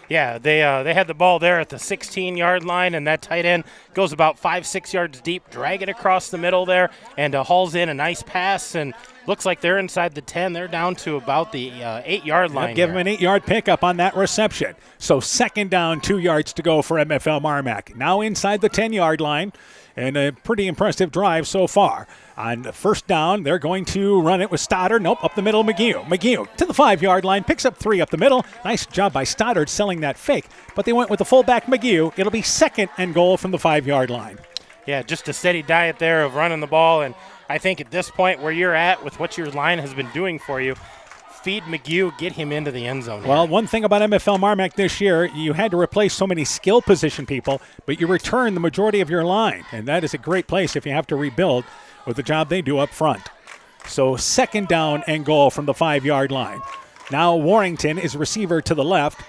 Yeah, they had the ball there at the 16-yard line, and that tight end goes about 5-6 yards deep, drag it across the middle there, and hauls in a nice pass, and looks like they're inside the 10. They're down to about the 8-yard line. Give him an 8-yard pickup on that reception. So second down, 2 yards to go for MFL MarMac. Now inside the 10-yard line, and a pretty impressive drive so far. On the first down, they're going to run it with Stoddard. Nope, up the middle, McGee. McGee to the 5-yard line, picks up 3 up the middle. Nice job by Stoddard selling that fake, but they went with the fullback McGee. It'll be 2nd and goal from the 5-yard line. Yeah, just a steady diet there of running the ball. And I think at this point where you're at with what your line has been doing for you, feed McGue, get him into the end zone. Well, one thing about MFL MarMac this year, you had to replace so many skill position people, but you return the majority of your line. And that is a great place if you have to rebuild with the job they do up front. So 2nd down and goal from the 5-yard line. Now Warrington is receiver to the left,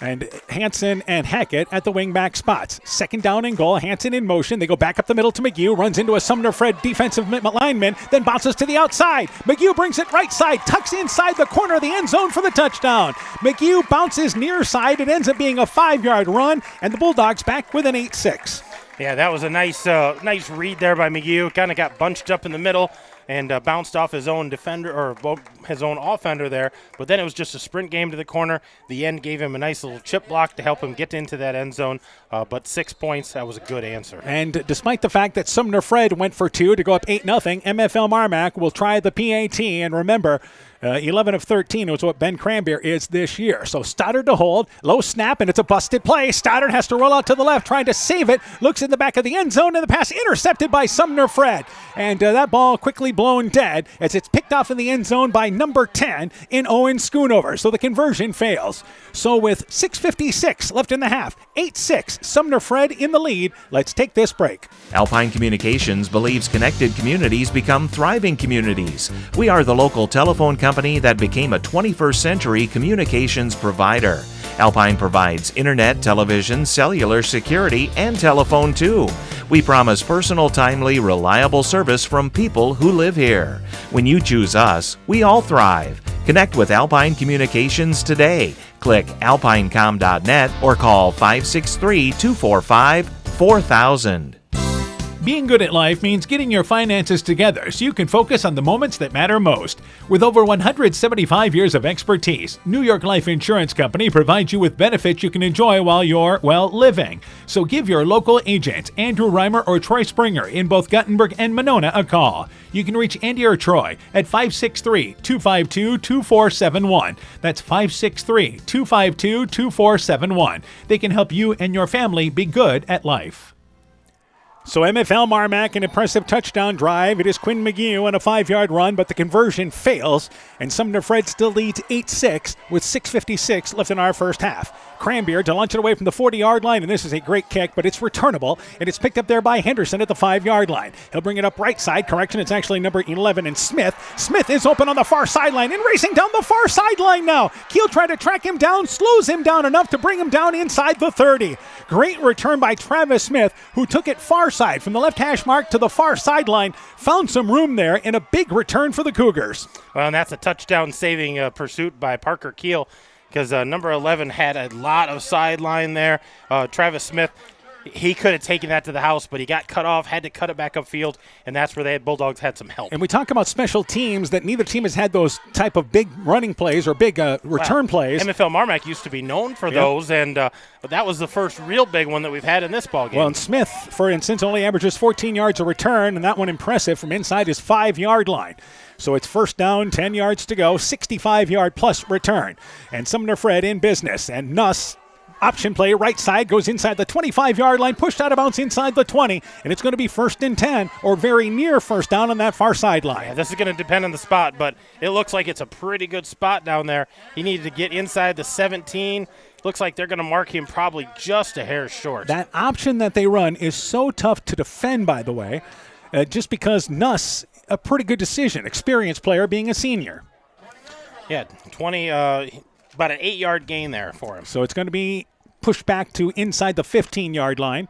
and Hanson and Hackett at the wingback spots. 2nd down and goal. Hanson in motion. They go back up the middle to McGue. Runs into a Sumner-Fred defensive lineman. Then bounces to the outside. McGue brings it right side. Tucks inside the corner of the end zone for the touchdown. McGue bounces near side. It ends up being a 5-yard run. And the Bulldogs back with an 8-6. Yeah, that was a nice read there by McGue. Kind of got bunched up in the middle and bounced off his own defender or his own offender there. But then it was just a sprint game to the corner. The end gave him a nice little chip block to help him get into that end zone. But 6 points, that was a good answer. And despite the fact that Sumner-Fred went for 2 to go up 8-0, MFL MarMac will try the PAT. And remember, 11 of 13 was what Ben Cranberry is this year. So Stoddard to hold, low snap, and it's a busted play. Stoddard has to roll out to the left, trying to save it. Looks in the back of the end zone, and the pass intercepted by Sumner-Fred. And that ball quickly blown dead as it's picked off in the end zone by number 10 in Owen Schoonover. So the conversion fails. So with 6:56 left in the half, 8-6, Sumner-Fred in the lead. Let's take this break. Alpine Communications believes connected communities become thriving communities. We are the local telephone company that became a 21st century communications provider. Alpine provides internet, television, cellular security, and telephone too. We promise personal, timely, reliable service from people who live here. When you choose us, we all thrive. Connect with Alpine Communications today. Click alpinecom.net or call 563-245-4000. Being good at life means getting your finances together so you can focus on the moments that matter most. With over 175 years of expertise, New York Life Insurance Company provides you with benefits you can enjoy while you're, living. So give your local agents, Andrew Reimer or Troy Springer in both Guttenberg and Monona, a call. You can reach Andy or Troy at 563-252-2471. That's 563-252-2471. They can help you and your family be good at life. So MFL MarMac, an impressive touchdown drive. It is Quinn McGue on a 5-yard run, but the conversion fails, and Sumner-Fred still leads 8-6 with 6:56 left in our first half. Cranbeard to launch it away from the 40-yard line, and this is a great kick, but it's returnable, and it's picked up there by Henderson at the 5-yard line. He'll bring it up right side. Correction, it's actually number 11, and Smith. Smith is open on the far sideline and racing down the far sideline now. Keel tried to track him down, slows him down enough to bring him down inside the 30. Great return by Travis Smith, who took it far side from the left hash mark to the far sideline, found some room there, and a big return for the Cougars. Well, and that's a touchdown-saving pursuit by Parker Keel, because number 11 had a lot of sideline there. Travis Smith, he could have taken that to the house, but he got cut off, had to cut it back upfield, and that's where Bulldogs had some help. And we talk about special teams that neither team has had those type of big running plays or big return plays. MFL MarMac used to be known for those, and that was the first real big one that we've had in this ballgame. Well, and Smith, for instance, only averages 14 yards a return, and that one impressive from inside his 5-yard line. So it's first down, 10 yards to go, 65-yard plus return. And Sumner-Fred in business, and Nuss, option play right side, goes inside the 25-yard line, pushed out of bounds inside the 20, and it's going to be 1st and 10 or very near first down on that far sideline. Yeah, this is going to depend on the spot, but it looks like it's a pretty good spot down there. He needed to get inside the 17. Looks like they're going to mark him probably just a hair short. That option that they run is so tough to defend, by the way, just because Nuss, a pretty good decision, experienced player being a senior. Yeah, 20, about an 8-yard gain there for him. So it's going to be pushed back to inside the 15-yard line,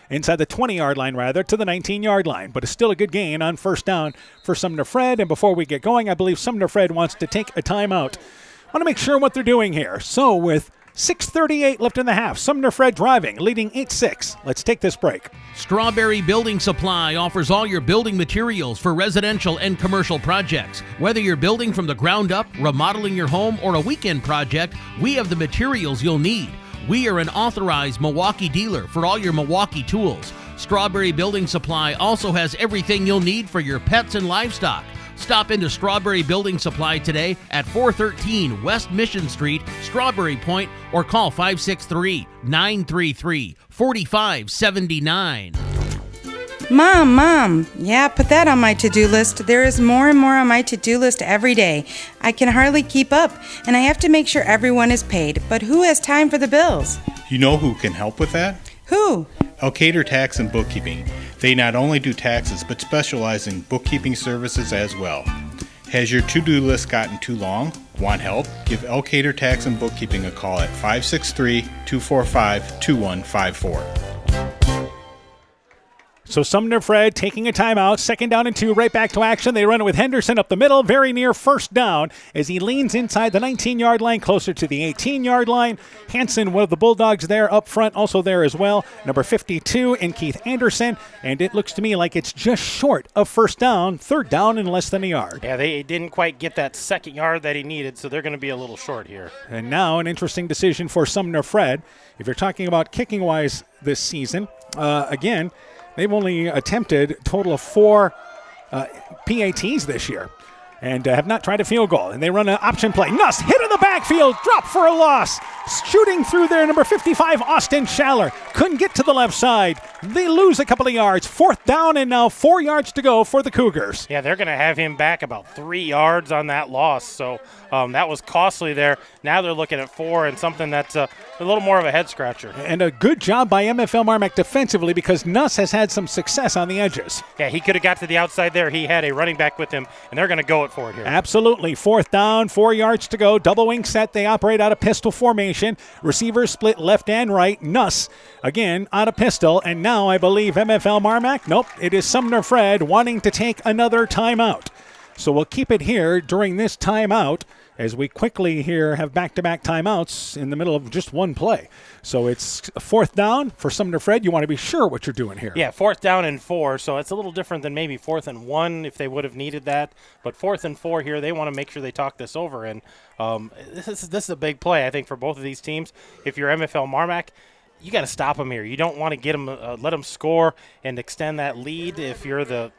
inside the 20-yard line, rather, to the 19-yard line. But it's still a good gain on first down for Sumner-Fred. And before we get going, I believe Sumner-Fred wants to take a timeout. I want to make sure what they're doing here. So with 6:38 left in the half, Sumner-Fred driving, leading 8-6. Let's take this break. Strawberry Building Supply offers all your building materials for residential and commercial projects. Whether you're building from the ground up, remodeling your home, or a weekend project, we have the materials you'll need. We are an authorized Milwaukee dealer for all your Milwaukee tools. Strawberry Building Supply also has everything you'll need for your pets and livestock. Stop into Strawberry Building Supply today at 413 West Mission Street, Strawberry Point, or call 563-933-4579. Mom, yeah, put that on my to-do list. There is more and more on my to-do list every day. I can hardly keep up, and I have to make sure everyone is paid. But who has time for the bills? You know who can help with that? Who? Elkader Tax and Bookkeeping. They not only do taxes, but specialize in bookkeeping services as well. Has your to-do list gotten too long? Want help? Give Elkader Tax and Bookkeeping a call at 563-245-2154. So Sumner-Fred taking a timeout, 2nd down and 2, right back to action. They run it with Henderson up the middle, very near first down as he leans inside the 19-yard line, closer to the 18-yard line. Hanson, one of the Bulldogs there up front, also there as well. Number 52 in Keith Anderson, and it looks to me like it's just short of first down, 3rd down and less than a yard. Yeah, they didn't quite get that 2nd yard that he needed, so they're going to be a little short here. And now an interesting decision for Sumner-Fred. If you're talking about kicking-wise this season, again, they've only attempted a total of 4 PATs this year and have not tried a field goal. And they run an option play. Nuss hit in the backfield, drop for a loss. Shooting through there, number 55, Austin Schaller. Couldn't get to the left side. They lose a couple of yards. 4th down and now 4 yards to go for the Cougars. Yeah, they're going to have him back about 3 yards on that loss. So that was costly there. Now they're looking at 4 and something that's a little more of a head scratcher. And a good job by MFL MarMac defensively because Nuss has had some success on the edges. Yeah, he could have got to the outside there. He had a running back with him, and they're going to go it for it here. Absolutely. 4th down, 4 yards to go. Double wing set. They operate out of pistol formation. Receivers split left and right. Nuss, again, out of pistol. And now I believe MFL MarMac. Nope, it is Sumner-Fred wanting to take another timeout. So we'll keep it here during this timeout as we quickly here have back-to-back timeouts in the middle of just one play. So it's 4th down for Sumner-Fred. You want to be sure what you're doing here. Yeah, 4th down and 4, so it's a little different than maybe 4th and 1 if they would have needed that. But 4th and 4 here, they want to make sure they talk this over. And this is a big play, I think, for both of these teams. If you're MFL MarMac, you got to stop them here. You don't want to get them, let them score and extend that lead. If you're the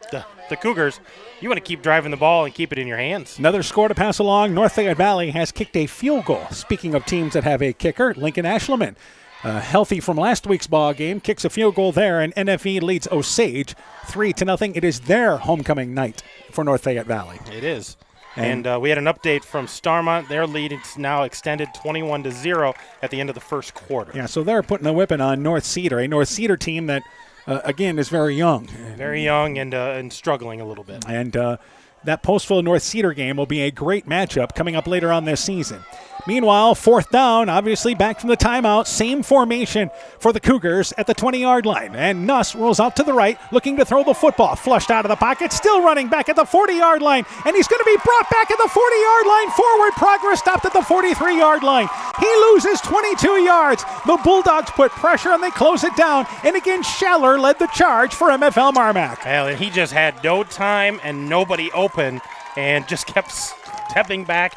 Cougars, you want to keep driving the ball and keep it in your hands. Another score to pass along. North Fayette Valley has kicked a field goal. Speaking of teams that have a kicker, Lincoln Ashleman, healthy from last week's ball game, kicks a field goal there, and NFE leads Osage 3-0. It is their homecoming night for North Fayette Valley. It is. And we had an update from Starmont. Their lead is now extended 21-0 at the end of the first quarter. Yeah, so they're putting a whipping on North Cedar, a North Cedar team that, again, is very young. Very young and struggling a little bit. And that Postville North Cedar game will be a great matchup coming up later on this season. Meanwhile, 4th down, obviously back from the timeout. Same formation for the Cougars at the 20-yard line. And Nuss rolls out to the right, looking to throw the football. Flushed out of the pocket, still running back at the 40-yard line. And he's going to be brought back at the 40-yard line. Forward progress stopped at the 43-yard line. He loses 22 yards. The Bulldogs put pressure and they close it down. And again, Schaller led the charge for MFL MarMac. Well, and he just had no time and nobody open and just kept stepping back,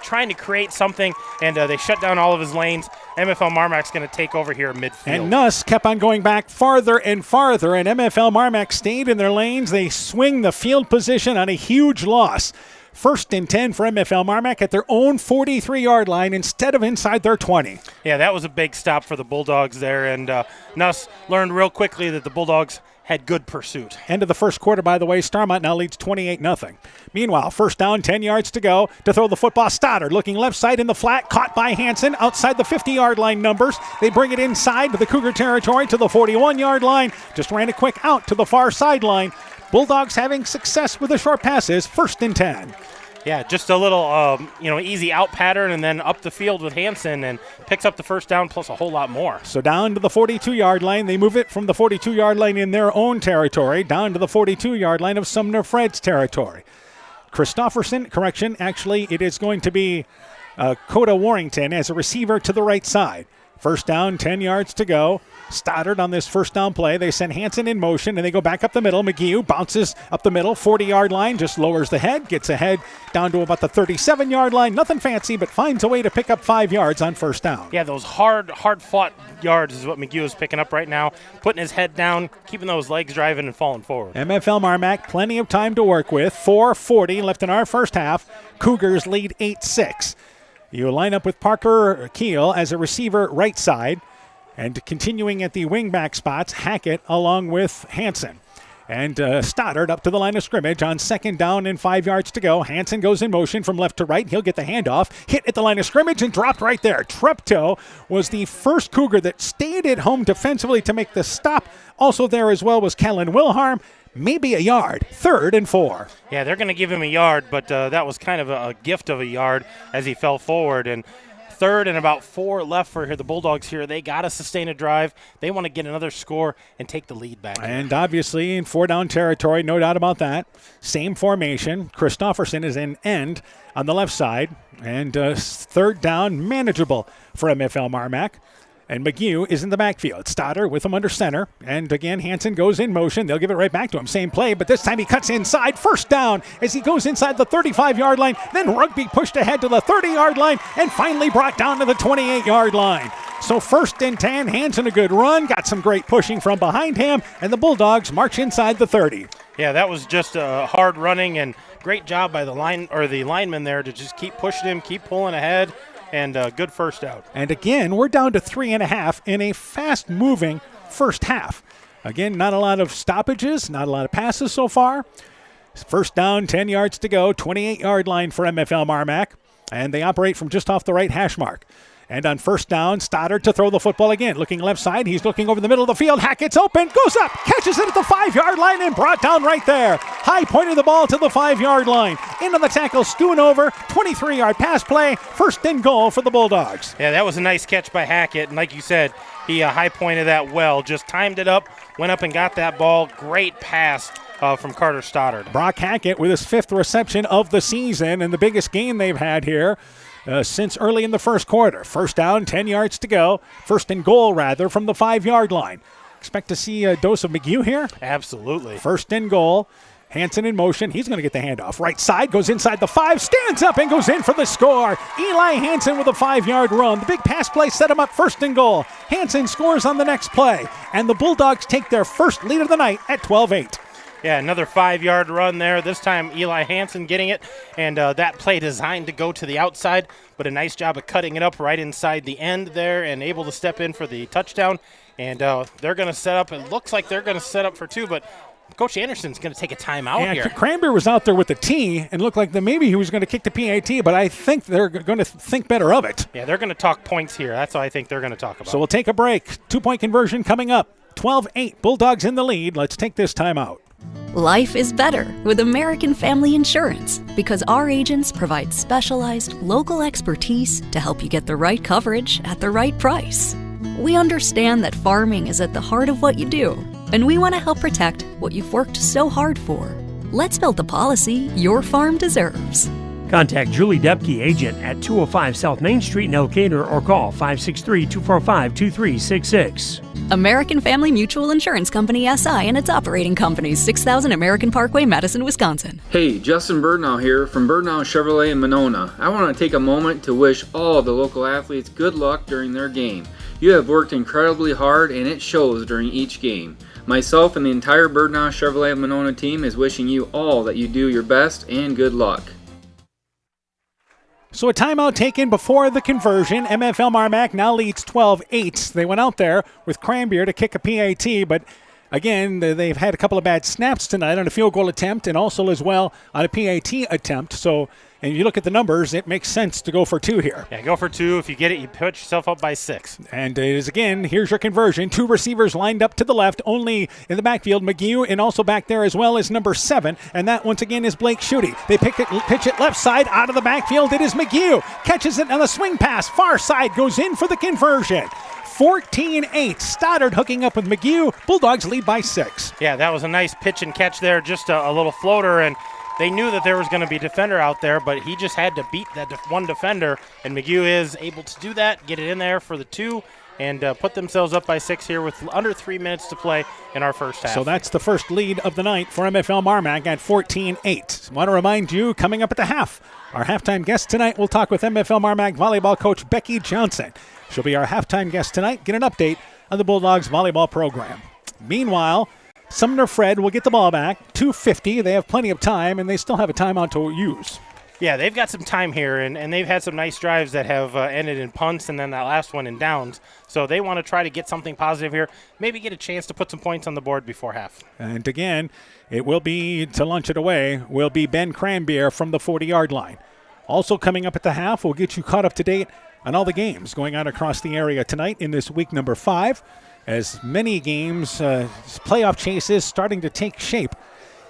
trying to create something, and they shut down all of his lanes. MFL MarMac's going to take over here at midfield. And Nuss kept on going back farther and farther, and MFL MarMac stayed in their lanes. They swing the field position on a huge loss. 1st and 10 for MFL MarMac at their own 43-yard line instead of inside their 20. Yeah, that was a big stop for the Bulldogs there, and Nuss learned real quickly that the Bulldogs had good pursuit. End of the first quarter, by the way, Starmont now leads 28-0. Meanwhile, 1st down, 10 yards to go. To throw the football, Stoddard looking left side in the flat, caught by Hanson outside the 50-yard line numbers. They bring it inside to the Cougar territory to the 41-yard line. Just ran a quick out to the far sideline. Bulldogs having success with the short passes, 1st and 10. Yeah, just a little, easy out pattern and then up the field with Hanson and picks up the 1st down plus a whole lot more. So down to the 42-yard line. They move it from the 42-yard line in their own territory down to the 42-yard line of Sumner-Fred's territory. Actually, it is going to be Coda Warrington as a receiver to the right side. 1st down, 10 yards to go. Stoddard on this 1st down play. They send Hanson in motion, and they go back up the middle. McGee bounces up the middle, 40-yard line, just lowers the head, gets ahead down to about the 37-yard line. Nothing fancy, but finds a way to pick up 5 yards on 1st down. Yeah, those hard-fought yards is what McGee is picking up right now, putting his head down, keeping those legs driving and falling forward. MFL MarMac, plenty of time to work with. 4:40 left in our first half. Cougars lead 8-6. You line up with Parker Keel as a receiver right side. And continuing at the wingback spots, Hackett along with Hanson. And Stoddard up to the line of scrimmage on 2nd down and 5 yards to go. Hansen goes in motion from left to right. He'll get the handoff. Hit at the line of scrimmage and dropped right there. Treptow was the first Cougar that stayed at home defensively to make the stop. Also there as well was Kellen Wilharm. Maybe a yard. 3rd and 4. Yeah, they're going to give him a yard, but that was kind of a gift of a yard as he fell forward. And 3rd and about 4 left for the Bulldogs here. They got to sustain a drive. They want to get another score and take the lead back. And obviously in 4-down territory, no doubt about that. Same formation. Christofferson is in end on the left side. And 3rd down, manageable for MFL MarMac. And McGee is in the backfield. Stoddard with him under center. And again, Hansen goes in motion. They'll give it right back to him. Same play, but this time he cuts inside. 1st down as he goes inside the 35-yard line. Then Rugby pushed ahead to the 30-yard line and finally brought down to the 28-yard line. So 1st and 10, Hansen a good run. Got some great pushing from behind him. And the Bulldogs march inside the 30. Yeah, that was just hard running and great job by the lineman there to just keep pushing him, keep pulling ahead. And good first out. And again, we're down to 3.5 in a fast-moving first half. Again, not a lot of stoppages, not a lot of passes so far. 1st down, 10 yards to go, 28-yard line for MFL MarMac. And they operate from just off the right hash mark. And on 1st down, Stoddard to throw the football again. Looking left side, he's looking over the middle of the field. Hackett's open, goes up, catches it at the 5-yard line and brought down right there. High pointed the ball to the 5-yard line. Into the tackle, Schoonover, 23-yard pass play. 1st and goal for the Bulldogs. Yeah, that was a nice catch by Hackett. And like you said, he high pointed that well. Just timed it up, went up and got that ball. Great pass from Carter Stoddard. Brock Hackett with his 5th reception of the season and the biggest gain they've had here. Since early in the first quarter. 1st down, 10 yards to go. 1st and goal, rather, from the 5-yard line. Expect to see a dose of McGee here? Absolutely. 1st and goal. Hansen in motion. He's going to get the handoff. Right side, goes inside the 5, stands up and goes in for the score. Eli Hansen with a 5-yard run. The big pass play set him up 1st and goal. Hansen scores on the next play. And the Bulldogs take their first lead of the night at 12-8. Yeah, another 5-yard run there. This time Eli Hansen getting it, and that play designed to go to the outside, but a nice job of cutting it up right inside the end there and able to step in for the touchdown. And they're going to set up. It looks like they're going to set up for 2, but Coach Anderson's going to take a timeout here. Cranberry was out there with the tee and looked like maybe he was going to kick the PAT, but I think they're going to think better of it. Yeah, they're going to talk points here. That's what I think they're going to talk about. So we'll take a break. 2-point conversion coming up. 12-8. Bulldogs in the lead. Let's take this timeout. Life is better with American Family Insurance because our agents provide specialized local expertise to help you get the right coverage at the right price. We understand that farming is at the heart of what you do, and we want to help protect what you've worked so hard for. Let's build the policy your farm deserves. Contact Julie Depke, agent at 205 South Main Street in Elkader or call 563-245-2366. American Family Mutual Insurance Company SI and its operating companies, 6000 American Parkway, Madison, Wisconsin. Hey, Justin Birdnow here from Birdnow Chevrolet in Monona. I want to take a moment to wish all the local athletes good luck during their game. You have worked incredibly hard and it shows during each game. Myself and the entire Birdnow Chevrolet Monona team is wishing you all that you do your best and good luck. So a timeout taken before the conversion. MFL MarMac now leads 12-8. They went out there with Cranbeer to kick a PAT, but again, they've had a couple of bad snaps tonight on a field goal attempt and also as well on a PAT attempt. So, and if you look at the numbers, it makes sense to go for 2 here. Yeah, go for 2. If you get it, you put yourself up by 6. And it is again, here's your conversion. 2 receivers lined up to the left, only in the backfield. McGee and also back there as well as number 7. And that once again is Blake Schutte. They pitch it left side out of the backfield. It is McGee. Catches it on a swing pass. Far side goes in for the conversion. 14-8. Stoddard hooking up with McGee. Bulldogs lead by 6. Yeah, that was a nice pitch and catch there. Just a little floater, and they knew that there was going to be a defender out there, but he just had to beat that one defender, and McGee is able to do that, get it in there for the 2, and put themselves up by 6 here with under 3 minutes to play in our first half. So that's the first lead of the night for MFL MarMac at 14-8. Want to remind you, coming up at the half, our halftime guest tonight, we'll talk with MFL MarMac volleyball coach Becky Johnson. She'll be our halftime guest tonight, get an update on the Bulldogs volleyball program. Meanwhile, Sumner-Fred will get the ball back. 2:50. They have plenty of time, and they still have a timeout to use. Yeah, they've got some time here, and they've had some nice drives that have ended in punts and then that last one in downs. So they want to try to get something positive here, maybe get a chance to put some points on the board before half. And again, it will be, to lunch it away, will be Ben Cranbier from the 40-yard line. Also coming up at the half, we'll get you caught up to date on all the games going on across the area tonight in this week number 5, as many games, playoff chases starting to take shape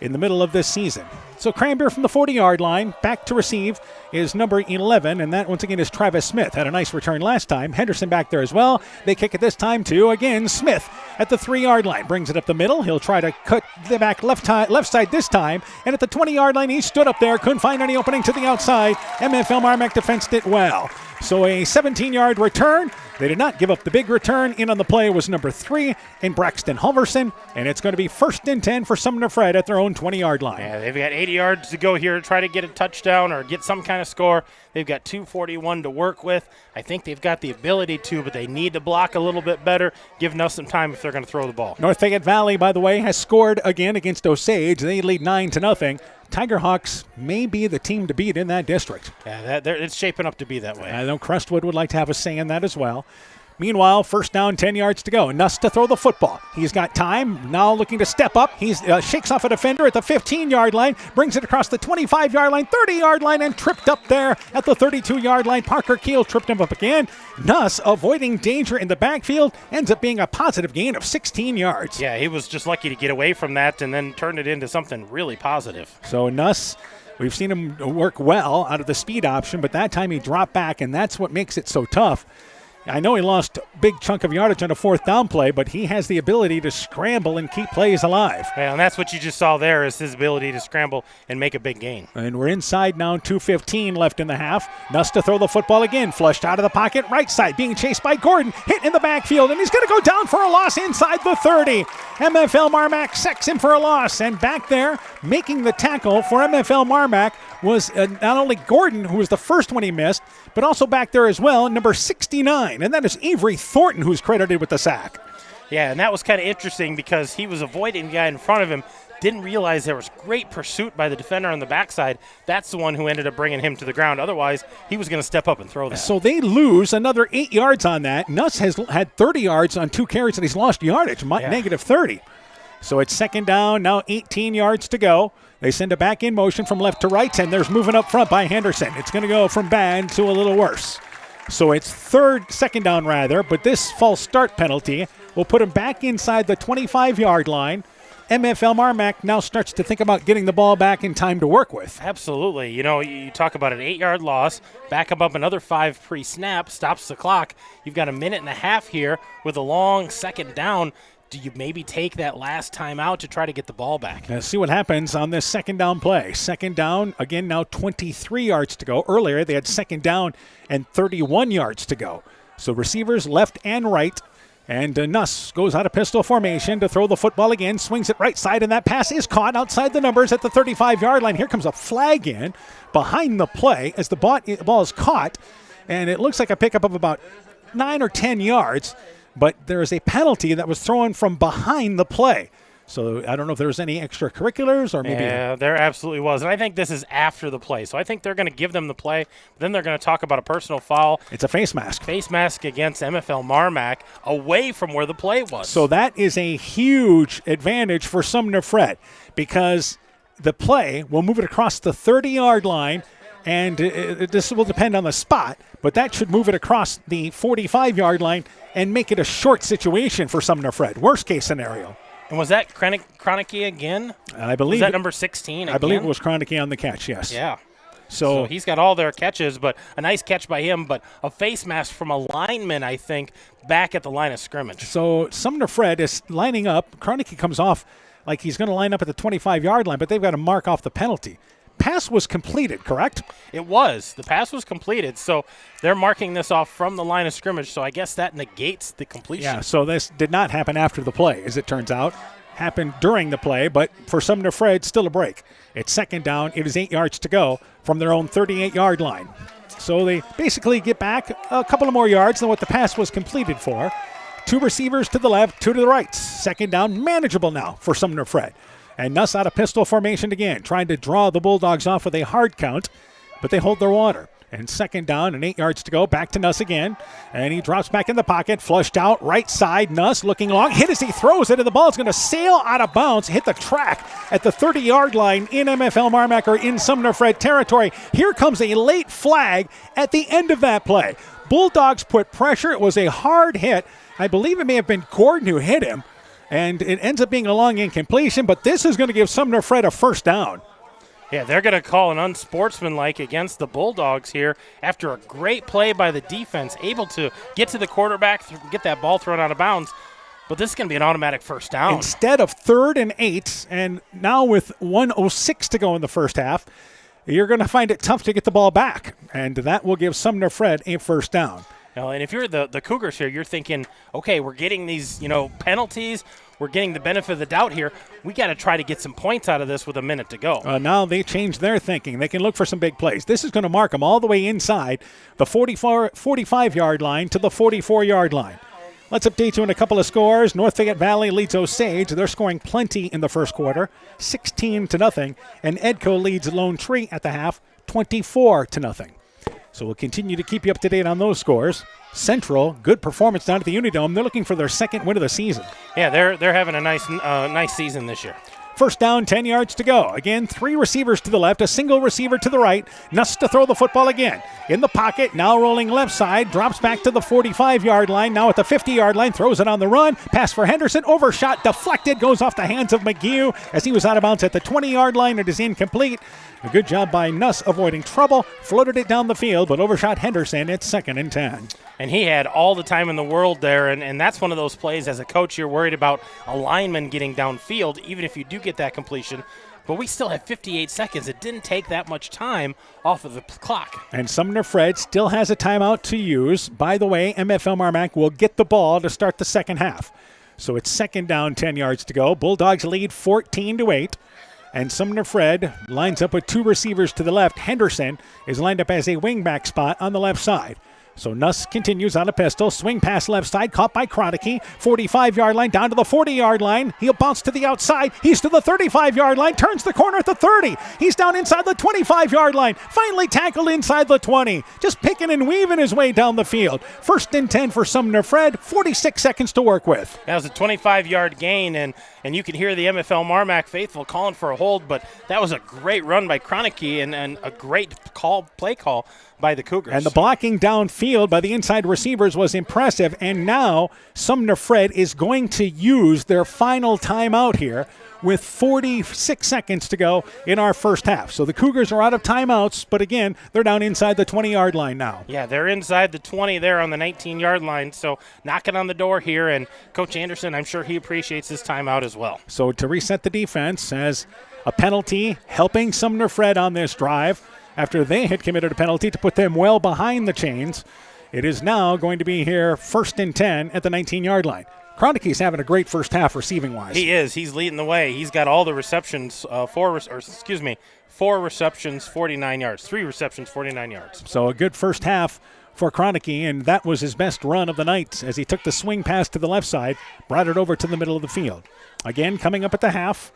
in the middle of this season. So Cranbier from the 40-yard line, back to receive is number 11, and that once again is Travis Smith. Had a nice return last time. Henderson back there as well. They kick it this time to, again, Smith at the 3-yard line. Brings it up the middle. He'll try to cut the back left side this time, and at the 20-yard line, he stood up there, couldn't find any opening to the outside. MFL MarMac defensed it well. So a 17-yard return. They did not give up the big return. In on the play was number 3 in Braxton Halverson, and it's going to be 1st and 10 for Sumner-Fred at their own 20-yard line. Yeah, they've got 80 yards to go here to try to get a touchdown or get some kind of score. They've got 2:41 to work with. I think they've got the ability to, but they need to block a little bit better, giving us some time if they're going to throw the ball. North Fayette Valley, by the way, has scored again against Osage. They lead 9-0. Tigerhawks may be the team to beat in that district. Yeah, it's shaping up to be that way. I know Crestwood would like to have a say in that as well. Meanwhile, first down, 10 yards to go. Nuss to throw the football. He's got time. Now looking to step up. He shakes off a defender at the 15-yard line, brings it across the 25-yard line, 30-yard line, and tripped up there at the 32-yard line. Parker Keel tripped him up again. Nuss, avoiding danger in the backfield, ends up being a positive gain of 16 yards. Yeah, he was just lucky to get away from that and then turn it into something really positive. So Nuss, we've seen him work well out of the speed option, but that time he dropped back, and that's what makes it so tough. I know he lost a big chunk of yardage on a 4th down play, but he has the ability to scramble and keep plays alive. Yeah, and that's what you just saw there is his ability to scramble and make a big gain. And we're inside now, 2:15 left in the half. Nuss to throw the football again, flushed out of the pocket, right side, being chased by Gordon, hit in the backfield, and he's going to go down for a loss inside the 30. MFL MarMac sacks him for a loss, and back there, making the tackle for MFL MarMac was not only Gordon, who was the first one he missed, but also back there as well, number 69, and that is Avery Thornton, who's credited with the sack. Yeah, and that was kind of interesting because he was avoiding the guy in front of him, didn't realize there was great pursuit by the defender on the backside. That's the one who ended up bringing him to the ground. Otherwise, he was going to step up and throw that. So they lose another 8 yards on that. Nuss has had 30 yards on 2 carries, and he's lost yardage, negative 30. So it's second down, now 18 yards to go. They send it back in motion from left to right, and there's moving up front by Henderson. It's going to go from bad to a little worse. So it's second down, but this false start penalty will put him back inside the 25-yard line. MFL MarMac now starts to think about getting the ball back in time to work with. Absolutely. You know, you talk about an 8-yard loss, back up another 5 pre-snap, stops the clock. You've got a minute and a half here with a long second down. Do you maybe take that last time out to try to get the ball back? Let's see what happens on this second down play. Second down, again, now 23 yards to go. Earlier, they had second down and 31 yards to go. So receivers left and right. And Nuss goes out of pistol formation to throw the football again, swings it right side, and that pass is caught outside the numbers at the 35-yard line. Here comes a flag in behind the play as the ball is caught, and it looks like a pickup of about 9 or 10 yards. But there is a penalty that was thrown from behind the play. So I don't know if there was any extracurriculars or maybe. Yeah, there absolutely was. And I think this is after the play. So I think they're going to give them the play, but then they're going to talk about a personal foul. It's a face mask. Face mask against MFL MarMac away from where the play was. So that is a huge advantage for Sumner-Fred because the play will move it across the 30-yard line. And this will depend on the spot, but that should move it across the 45-yard line and make it a short situation for Sumner-Fred. Worst case scenario. And was that Kroenke again? I believe. Was that number 16 again? I believe it was Kroenke on the catch, yes. Yeah. So he's got all their catches, but a nice catch by him, but a face mask from a lineman, I think, back at the line of scrimmage. So Sumner-Fred is lining up. Kroenke comes off like he's going to line up at the 25-yard line, but they've got to mark off the penalty. Pass was completed, correct? It was. The pass was completed, so they're marking this off from the line of scrimmage, so I guess that negates the completion. Yeah, so this did not happen after the play, as it turns out. Happened during the play, but for Sumner-Fred, still a break. It's second down. It is 8 yards to go from their own 38-yard line. So they basically get back a couple of more yards than what the pass was completed for. 2 receivers to the left, 2 to the right. Second down, manageable now for Sumner-Fred. And Nuss out of pistol formation again, trying to draw the Bulldogs off with a hard count. but they hold their water. And second down and 8 yards to go. Back to Nuss again. And he drops back in the pocket. Flushed out. Right side. Nuss looking long. Hit as he throws it. And the ball is going to sail out of bounds. Hit the track at the 30-yard line in MFL MarMac or in Sumner-Fred territory. Here comes a late flag at the end of that play. Bulldogs put pressure. It was a hard hit. I believe it may have been Gordon who hit him. And it ends up being a long incompletion. But this is going to give Sumner-Fred a first down. Yeah, they're going to call an unsportsmanlike against the Bulldogs here after a great play by the defense, able to get to the quarterback, get that ball thrown out of bounds. But this is going to be an automatic first down. Instead of 3rd and 8, and now with 1:06 to go in the first half, you're going to find it tough to get the ball back. And that will give Sumner-Fred a first down. Now, and if you're the Cougars here, you're thinking, okay, we're getting these, penalties. We're getting the benefit of the doubt here. We got to try to get some points out of this with a minute to go. Now they changed their thinking. They can look for some big plays. This is going to mark them all the way inside the 45-yard line to the 44-yard line. Let's update you on a couple of scores. North Fayette Valley leads Osage. They're scoring plenty in the first quarter, 16-0. And Edco leads Lone Tree at the half, 24-0. So we'll continue to keep you up to date on those scores. Central, good performance down at the Unidome. They're looking for their second win of the season. Yeah, they're having a nice season this year. First down, 10 yards to go. Again, 3 receivers to the left, a single receiver to the right. Nuss to throw the football again. In the pocket, now rolling left side, drops back to the 45-yard line, now at the 50-yard line, throws it on the run. Pass for Henderson, overshot, deflected, goes off the hands of McGee as he was out of bounds at the 20-yard line. It is incomplete. A good job by Nuss avoiding trouble, floated it down the field, but overshot Henderson. It's 2nd and 10. And he had all the time in the world there, and that's one of those plays as a coach you're worried about a lineman getting downfield, even if you do get that completion. But we still have 58 seconds. It didn't take that much time off of the clock. And Sumner-Fred still has a timeout to use. By the way, MFL MarMac will get the ball to start the second half. So it's second down, 10 yards to go. Bulldogs lead 14-8. And Sumner-Fred lines up with 2 receivers to the left. Henderson is lined up as a wingback spot on the left side. So Nuss continues on a pistol. Swing pass left side, caught by Kroenke. 45-yard line, down to the 40-yard line. He'll bounce to the outside. He's to the 35-yard line, turns the corner at the 30. He's down inside the 25-yard line. Finally tackled inside the 20. Just picking and weaving his way down the field. 1st and 10 for Sumner-Fred. 46 seconds to work with. That was a 25-yard gain, and you can hear the MFL MarMac faithful calling for a hold, but that was a great run by Kroenke and a great play call by the Cougars. And the blocking downfield by the inside receivers was impressive. And now Sumner-Fred is going to use their final timeout here with 46 seconds to go in our first half. So the Cougars are out of timeouts, but again, they're down inside the 20-yard line now. Yeah, they're inside the 20 there on the 19-yard line. So knocking on the door here, and Coach Anderson, I'm sure he appreciates this timeout as well. So to reset the defense as a penalty helping Sumner-Fred on this drive, after they had committed a penalty to put them well behind the chains. It is now going to be here 1st and 10 at the 19-yard line. Kroenke's having a great first half receiving-wise. He is. He's leading the way. He's got all the receptions, 4 receptions, 49 yards. 3 receptions, 49 yards. So a good first half for Kroenke, and that was his best run of the night as he took the swing pass to the left side, brought it over to the middle of the field. Again, coming up at the half,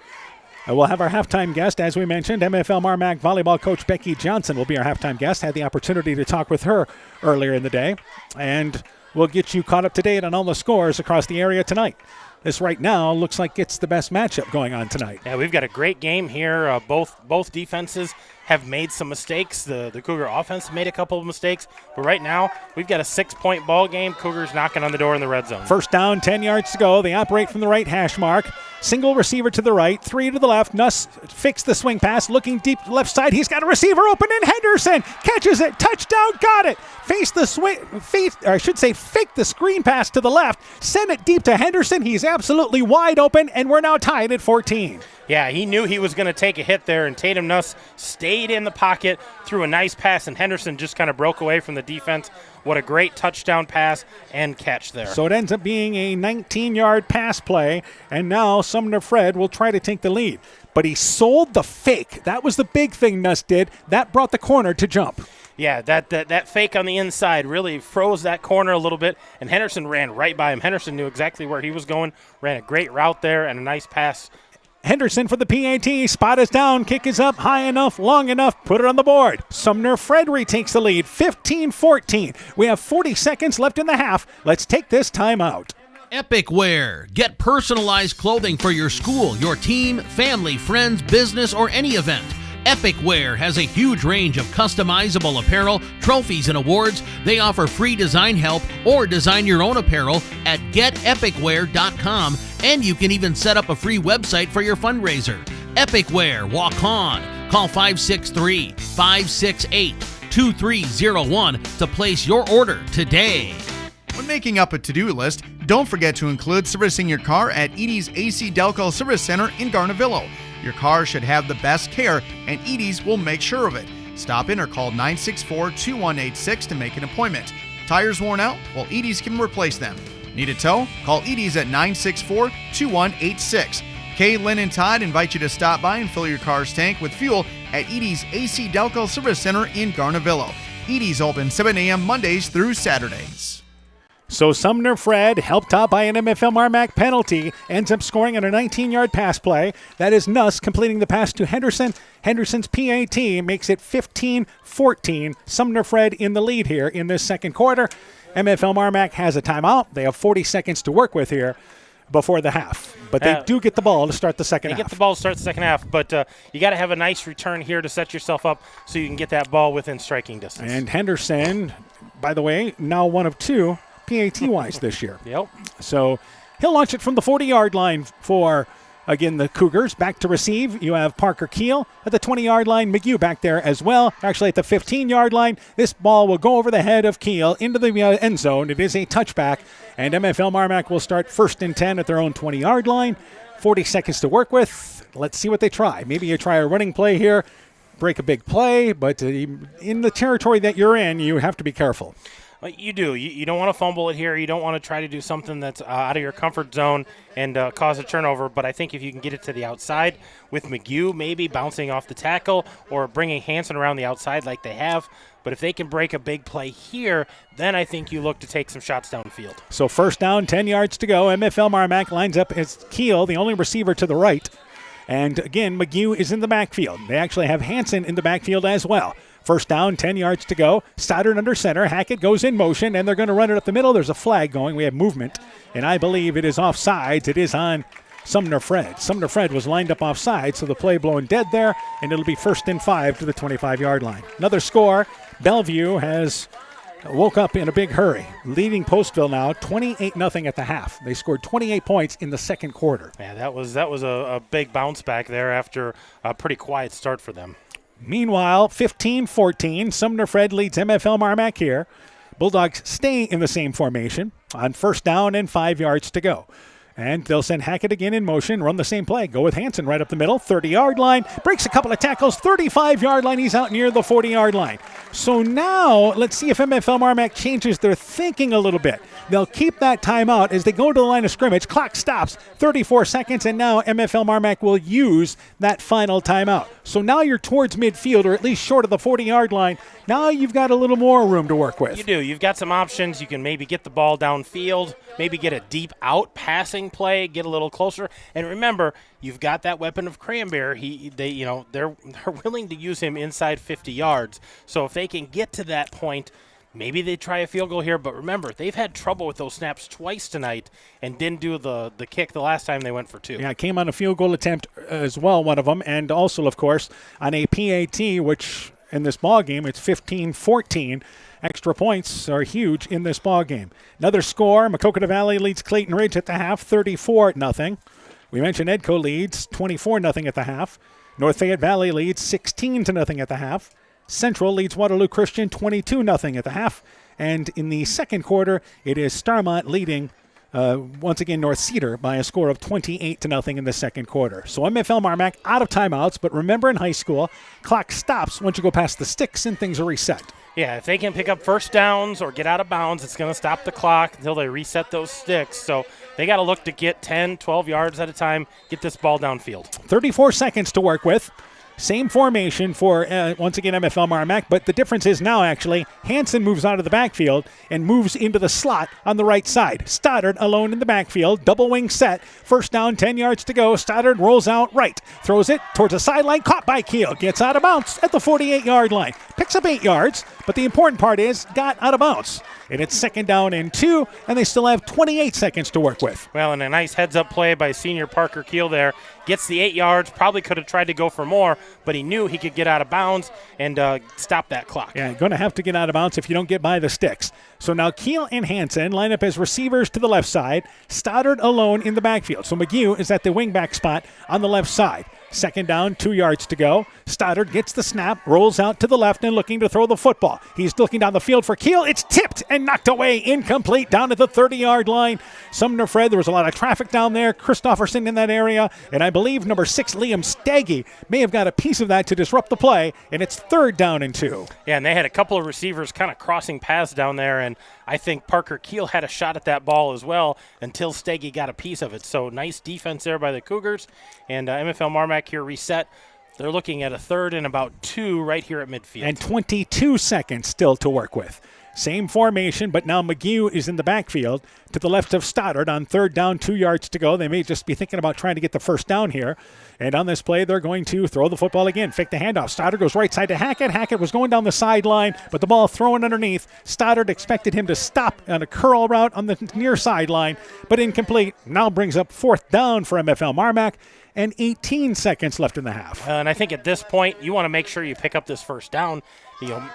we'll have our halftime guest, as we mentioned. MFL MarMac volleyball coach Becky Johnson will be our halftime guest. Had the opportunity to talk with her earlier in the day. And we'll get you caught up to date on all the scores across the area tonight. This right now looks like it's the best matchup going on tonight. Yeah, we've got a great game here. Both defenses have made some mistakes. The Cougar offense made a couple of mistakes. But right now, we've got a 6-point ball game. Cougars knocking on the door in the red zone. First down, 10 yards to go. They operate from the right hash mark. Single receiver to the right, 3 to the left. Nuss fakes the swing pass, looking deep left side. He's got a receiver open, and Henderson catches it. Touchdown, got it. Fake the screen pass to the left. Send it deep to Henderson. He's absolutely wide open, and we're now tied at 14. Yeah, he knew he was going to take a hit there, and Tatum Nuss stayed in the pocket, threw a nice pass, and Henderson just kind of broke away from the defense. What a great touchdown pass and catch there. So it ends up being a 19-yard pass play, and now Sumner-Fred will try to take the lead. But he sold the fake. That was the big thing Nuss did. That brought the corner to jump. Yeah, that fake on the inside really froze that corner a little bit, and Henderson ran right by him. Henderson knew exactly where he was going, ran a great route there, and a nice pass. Henderson for the PAT. Spot is down. Kick is up high enough, long enough. Put it on the board. Sumner-Fred retakes the lead, 15-14. We have 40 seconds left in the half. Let's take this time out. Epic Wear. Get personalized clothing for your school, your team, family, friends, business, or any event. Epic Wear has a huge range of customizable apparel, trophies, and awards. They offer free design help or design your own apparel at getepicwear.com, and you can even set up a free website for your fundraiser. Epic Wear, walk on. Call 563-568-2301 to place your order today. When making up a to-do list, don't forget to include servicing your car at Edie's AC Delco Service Center in Garnavillo. Your car should have the best care, and Edie's will make sure of it. Stop in or call 964-2186 to make an appointment. Tires worn out? Well, Edie's can replace them. Need a tow? Call Edie's at 964-2186. Kay, Lynn, and Todd invite you to stop by and fill your car's tank with fuel at Edie's AC Delco Service Center in Garnavillo. Edie's open 7 a.m. Mondays through Saturdays. So Sumner-Fred, helped out by an MFL MarMac penalty, ends up scoring on a 19-yard pass play. That is Nuss completing the pass to Henderson. Henderson's PAT makes it 15-14. Sumner-Fred in the lead here in this second quarter. MFL MarMac has a timeout. They have 40 seconds to work with here before the half. But they do get the ball to start the second half. They get the ball to start the second half, but you got to have a nice return here to set yourself up so you can get that ball within striking distance. And Henderson, by the way, now one of two PAT-wise this year. Yep. So he'll launch it from the 40-yard line for, again, the Cougars. Back to receive, you have Parker Keel at the 20-yard line. McGew back there as well. Actually, at the 15-yard line, this ball will go over the head of Keel into the end zone. It is a touchback, and MFL MarMac will start 1st and 10 at their own 20-yard line. 40 seconds to work with. Let's see what they try. Maybe you try a running play here, break a big play, but in the territory that you're in, you have to be careful. You do. You don't want to fumble it here. You don't want to try to do something that's out of your comfort zone and cause a turnover. But I think if you can get it to the outside with McGew maybe bouncing off the tackle or bringing Hanson around the outside like they have. But if they can break a big play here, then I think you look to take some shots downfield. So 1st down, 10 yards to go. MFL MarMac lines up as Keel, the only receiver to the right. And again, McGew is in the backfield. They actually have Hanson in the backfield as well. 1st down, 10 yards to go. Stoddard under center. Hackett goes in motion, and they're going to run it up the middle. There's a flag going. We have movement, and I believe it is offsides. It is on Sumner-Fred. Sumner-Fred was lined up offside, so the play blown dead there, and it'll be 1st and 5 to the 25-yard line. Another score. Bellevue has woke up in a big hurry, leading Postville now 28-0 at the half. They scored 28 points in the second quarter. Yeah, that was a big bounce back there after a pretty quiet start for them. Meanwhile, 15-14, Sumner-Fred leads MFL MarMac here. Bulldogs stay in the same formation on 1st down and 5 yards to go. And they'll send Hackett again in motion, run the same play. Go with Hanson right up the middle, 30-yard line. Breaks a couple of tackles, 35-yard line. He's out near the 40-yard line. So now let's see if MFL MarMac changes their thinking a little bit. They'll keep that timeout as they go to the line of scrimmage. Clock stops, 34 seconds, and now MFL MarMac will use that final timeout. So now you're towards midfield, or at least short of the 40-yard line. Now you've got a little more room to work with. You do. You've got some options. You can maybe get the ball downfield, maybe get a deep out passing play, get a little closer. And remember, you've got that weapon of Cranberry. They're willing to use him inside 50 yards. So if they can get to that point, maybe they try a field goal here. But remember, they've had trouble with those snaps twice tonight and didn't do the kick the last time they went for 2. Yeah, it came on a field goal attempt as well, one of them, and also, of course, on a PAT, which in this ball game it's 15-14. Extra points are huge in this ball game. Another score, Maquoketa Valley leads Clayton Ridge at the half, 34-0. We mentioned Edco leads 24-0 at the half. North Fayette Valley leads 16-0 at the half. Central leads Waterloo Christian 22-0 at the half. And in the second quarter, it is Starmont leading once again North Cedar by a score of 28-0 in the second quarter. So MFL MarMac out of timeouts, but remember in high school, clock stops once you go past the sticks and things are reset. Yeah, if they can pick up first downs or get out of bounds, it's going to stop the clock until they reset those sticks. So they got to look to get 10, 12 yards at a time, get this ball downfield. 34 seconds to work with. Same formation for, once again, MFL MarMac, but the difference is now, actually, Hansen moves out of the backfield and moves into the slot on the right side. Stoddard alone in the backfield, double wing set, first down, 10 yards to go. Stoddard rolls out right, throws it towards the sideline, caught by Keel, gets out of bounds at the 48-yard line. Picks up 8 yards, but the important part is got out of bounds. And it's 2nd down and 2, and they still have 28 seconds to work with. Well, and a nice heads-up play by senior Parker Keel there. Gets the 8 yards, probably could have tried to go for more, but he knew he could get out of bounds and stop that clock. Yeah, going to have to get out of bounds if you don't get by the sticks. So now Keel and Hansen line up as receivers to the left side. Stoddard alone in the backfield. So McGee is at the wingback spot on the left side. 2nd down, 2 yards to go. Stoddard gets the snap, rolls out to the left and looking to throw the football. He's looking down the field for Keel. It's tipped and knocked away, incomplete, down at the 30-yard line. Sumner-Fred, there was a lot of traffic down there. Christofferson in that area, and I believe number 6, Liam Steggy, may have got a piece of that to disrupt the play, and it's 3rd down and 2. Yeah, and they had a couple of receivers kind of crossing paths down there, and I think Parker Keel had a shot at that ball as well until Steggy got a piece of it. So nice defense there by the Cougars, and MFL MarMac here reset. They're looking at a 3rd and about 2 right here at midfield. And 22 seconds still to work with. Same formation, but now McGee is in the backfield to the left of Stoddard on 3rd down, 2 yards to go. They may just be thinking about trying to get the first down here. And on this play, they're going to throw the football again. Fake the handoff. Stoddard goes right side to Hackett. Hackett was going down the sideline, but the ball thrown underneath. Stoddard expected him to stop on a curl route on the near sideline, but incomplete. Now brings up 4th down for MFL MarMac. And 18 seconds left in the half. And I think at this point, you want to make sure you pick up this first down.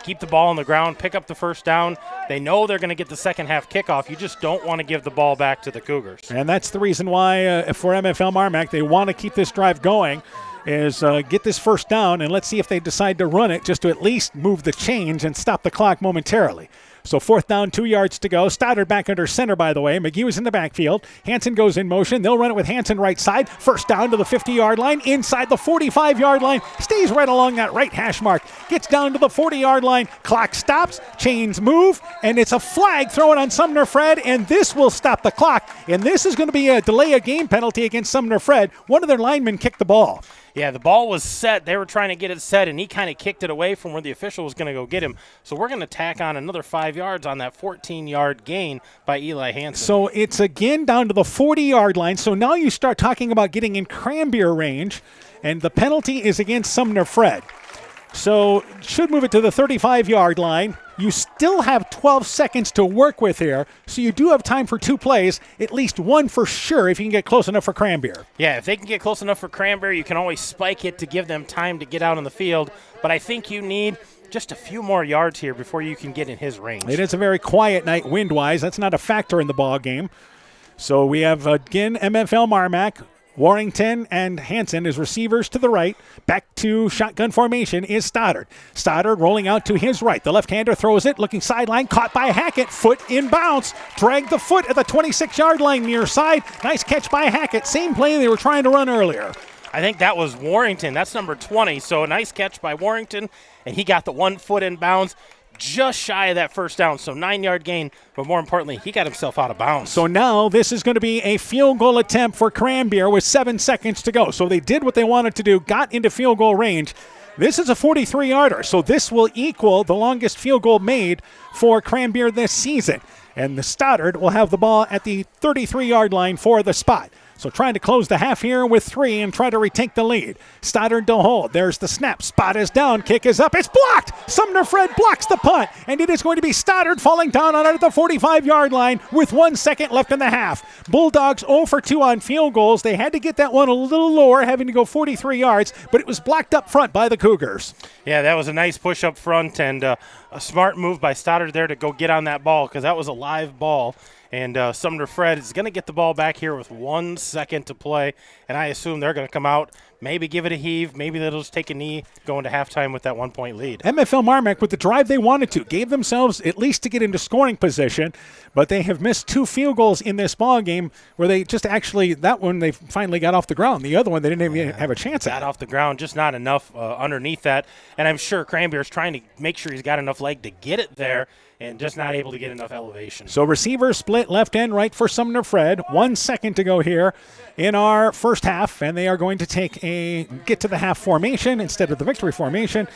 Keep the ball on the ground, pick up the first down. They know they're going to get the second half kickoff. You just don't want to give the ball back to the Cougars. And that's the reason why for MFL MarMac, they want to keep this drive going, is get this first down, and let's see if they decide to run it just to at least move the chains and stop the clock momentarily. So 4th down, 2 yards to go. Stoddard back under center, by the way. McGee is in the backfield. Hansen goes in motion. They'll run it with Hansen right side. First down to the 50-yard line. Inside the 45-yard line. Stays right along that right hash mark. Gets down to the 40-yard line. Clock stops. Chains move. And it's a flag thrown on Sumner-Fred. And this will stop the clock. And this is going to be a delay of game penalty against Sumner-Fred. One of their linemen kicked the ball. Yeah, the ball was set. They were trying to get it set, and he kind of kicked it away from where the official was going to go get him. So we're going to tack on another 5 yards on that 14-yard gain by Eli Hansen. So it's again down to the 40-yard line. So now you start talking about getting in Cranbeer range, and the penalty is against Sumner-Fred. So should move it to the 35-yard line. You still have 12 seconds to work with here, so you do have time for 2 plays, at least one for sure if you can get close enough for Cranbeer. Yeah, if they can get close enough for Cranbeer, you can always spike it to give them time to get out on the field. But I think you need just a few more yards here before you can get in his range. It is a very quiet night wind-wise. That's not a factor in the ball game. So we have, again, MFL MarMac. Warrington and Hansen as receivers to the right. Back to shotgun formation is Stoddard. Stoddard rolling out to his right. The left-hander throws it, looking sideline, caught by Hackett. Foot in bounds. Dragged the foot at the 26-yard line near side. Nice catch by Hackett. Same play they were trying to run earlier. I think that was Warrington. That's number 20. So a nice catch by Warrington, and he got the 1 foot in bounds. Just shy of that first down, so 9-yard gain, but more importantly, he got himself out of bounds. So now this is going to be a field goal attempt for Cranbeer with 7 seconds to go. So they did what they wanted to do, got into field goal range. This is a 43-yarder, so this will equal the longest field goal made for Cranbeer this season. And the Stoddard will have the ball at the 33-yard line for the spot. So trying to close the half here with 3 and try to retake the lead. Stoddard to hold. There's the snap. Spot is down. Kick is up. It's blocked. Sumner-Fred blocks the punt. And it is going to be Stoddard falling down on it at the 45-yard line with 1 second left in the half. Bulldogs 0 for 2 on field goals. They had to get that one a little lower, having to go 43 yards, but it was blocked up front by the Cougars. Yeah, that was a nice push up front and a smart move by Stoddard there to go get on that ball because that was a live ball. And Sumner-Fred is going to get the ball back here with 1 second to play. And I assume they're going to come out, maybe give it a heave. Maybe they'll just take a knee, go into halftime with that 1-point lead. MFL MarMac with the drive they wanted to. Gave themselves at least to get into scoring position. But they have missed 2 field goals in this ball game where they just actually, that one they finally got off the ground. The other one they didn't even have a chance at. Got off the ground, just not enough underneath that. And I'm sure Cranbeer's trying to make sure he's got enough leg to get it there. And just not able to get enough elevation. So receivers split left and right for Sumner-Fred. 1 second to go here in our first half, and they are going to take get to the half formation instead of the victory formation.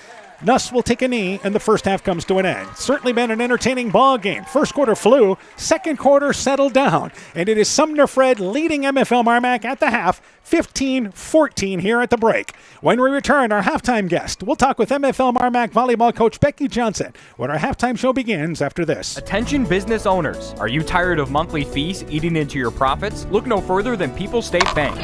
Nuss will take a knee, and the first half comes to an end. Certainly been an entertaining ball game. First quarter flew, second quarter settled down, and it is Sumner-Fred leading MFL MarMac at the half, 15-14 here at the break. When we return, our halftime guest, we'll talk with MFL MarMac volleyball coach Becky Johnson when our halftime show begins after this. Attention business owners. Are you tired of monthly fees eating into your profits? Look no further than People's State Bank.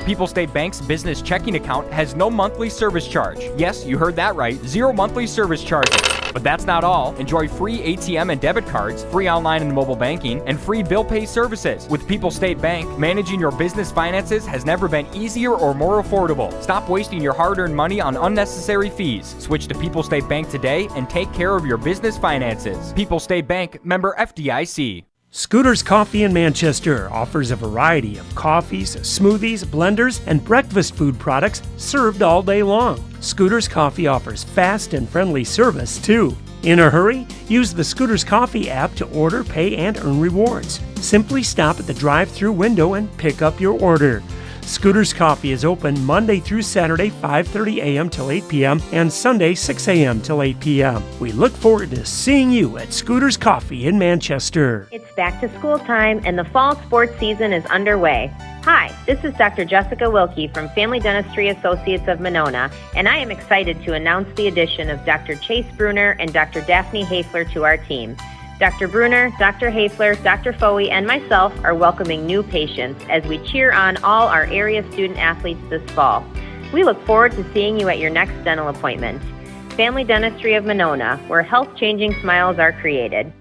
People's State Bank's business checking account has no monthly service charge. Yes, you heard that right. 0 monthly service charges. But that's not all. Enjoy free ATM and debit cards, free online and mobile banking, and free bill pay services. With People's State Bank, managing your business finances has never been easier or more affordable. Stop wasting your hard-earned money on unnecessary fees. Switch to People's State Bank today and take care of your business finances. People's State Bank, member FDIC. Scooter's Coffee in Manchester offers a variety of coffees, smoothies, blenders, and breakfast food products served all day long. Scooter's Coffee offers fast and friendly service, too. In a hurry? Use the Scooter's Coffee app to order, pay, and earn rewards. Simply stop at the drive-thru window and pick up your order. Scooter's Coffee is open Monday through Saturday, 5:30 a.m. till 8 p.m. and Sunday, 6 a.m. till 8 p.m. We look forward to seeing you at Scooter's Coffee in Manchester. It's back to school time and the fall sports season is underway. Hi, this is Dr. Jessica Wilkie from Family Dentistry Associates of Monona, and I am excited to announce the addition of Dr. Chase Bruner and Dr. Daphne Hafler to our team. Dr. Bruner, Dr. Hafler, Dr. Foey, and myself are welcoming new patients as we cheer on all our area student athletes this fall. We look forward to seeing you at your next dental appointment. Family Dentistry of Monona, where health-changing smiles are created.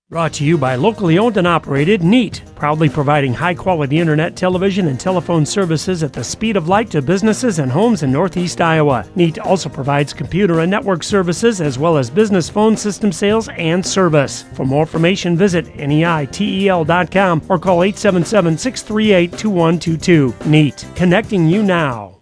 Brought to you by locally owned and operated NEAT, proudly providing high-quality internet, television, and telephone services at the speed of light to businesses and homes in Northeast Iowa. NEAT also provides computer and network services as well as business phone system sales and service. For more information, visit NEITEL.com or call 877-638-2122. NEAT, connecting you now.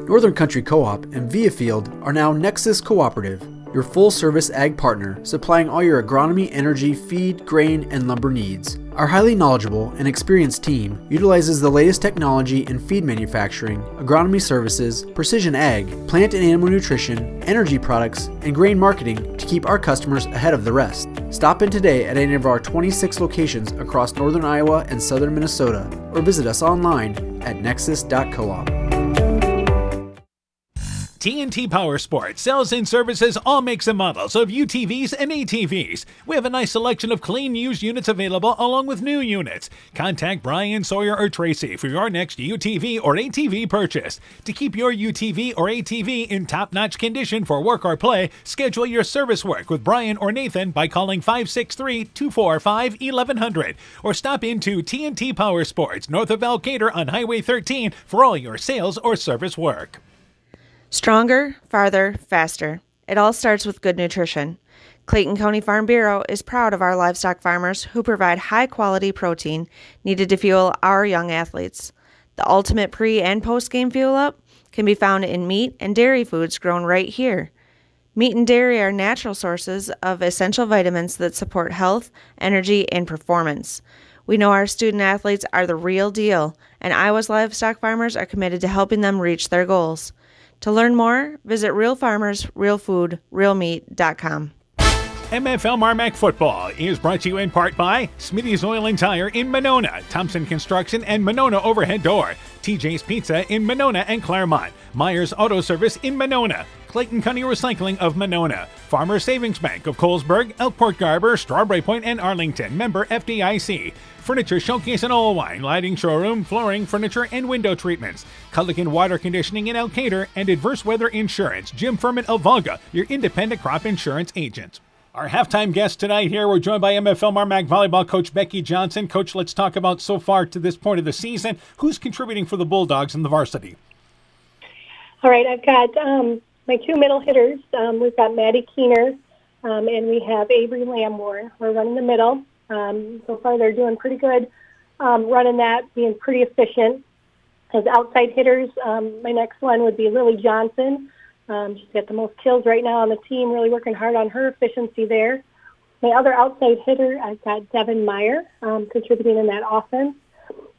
Northern Country Co-op and Viafield are now Nexus Cooperative, your full-service ag partner, supplying all your agronomy, energy, feed, grain, and lumber needs. Our highly knowledgeable and experienced team utilizes the latest technology in feed manufacturing, agronomy services, precision ag, plant and animal nutrition, energy products, and grain marketing to keep our customers ahead of the rest. Stop in today at any of our 26 locations across northern Iowa and southern Minnesota, or visit us online at nexus.coop. TNT Power Sports sells and services all makes and models of UTVs and ATVs. We have a nice selection of clean used units available along with new units. Contact Brian, Sawyer, or Tracy for your next UTV or ATV purchase. To keep your UTV or ATV in top-notch condition for work or play, schedule your service work with Brian or Nathan by calling 563-245-1100 or stop into TNT Power Sports north of Alcater on Highway 13 for all your sales or service work. Stronger, farther, faster. It all starts with good nutrition. Clayton County Farm Bureau is proud of our livestock farmers who provide high-quality protein needed to fuel our young athletes. The ultimate pre- and post-game fuel-up can be found in meat and dairy foods grown right here. Meat and dairy are natural sources of essential vitamins that support health, energy, and performance. We know our student athletes are the real deal, and Iowa's livestock farmers are committed to helping them reach their goals. To learn more, visit realfarmersrealfoodrealmeat.com. MFL MarMac Football is brought to you in part by Smitty's Oil and Tire in Monona, Thompson Construction and Monona Overhead Door, TJ's Pizza in Monona and Claremont, Myers Auto Service in Monona, Clayton County Recycling of Monona, Farmer Savings Bank of Colesburg, Elkport Garber, Strawberry Point, and Arlington, member FDIC, Furniture Showcase and Allwine, Lighting Showroom, Flooring, Furniture, and Window Treatments, Culligan Water Conditioning in Elkader, and Adverse Weather Insurance, Jim Furman of Volga, your independent crop insurance agent. Our halftime guest tonight here, we're joined by MFL MarMac volleyball coach Becky Johnson. Coach, let's talk about so far to this point of the season. Who's contributing for the Bulldogs in the varsity? All right, I've got my two middle hitters. We've got Maddie Keener and we have Avery Lamborn. We're running the middle. So far they're doing pretty good running that, being pretty efficient. As outside hitters, my next one would be Lily Johnson. She's got the most kills right now on the team, really working hard on her efficiency there. My other outside hitter, I've got Devin Meyer contributing in that offense.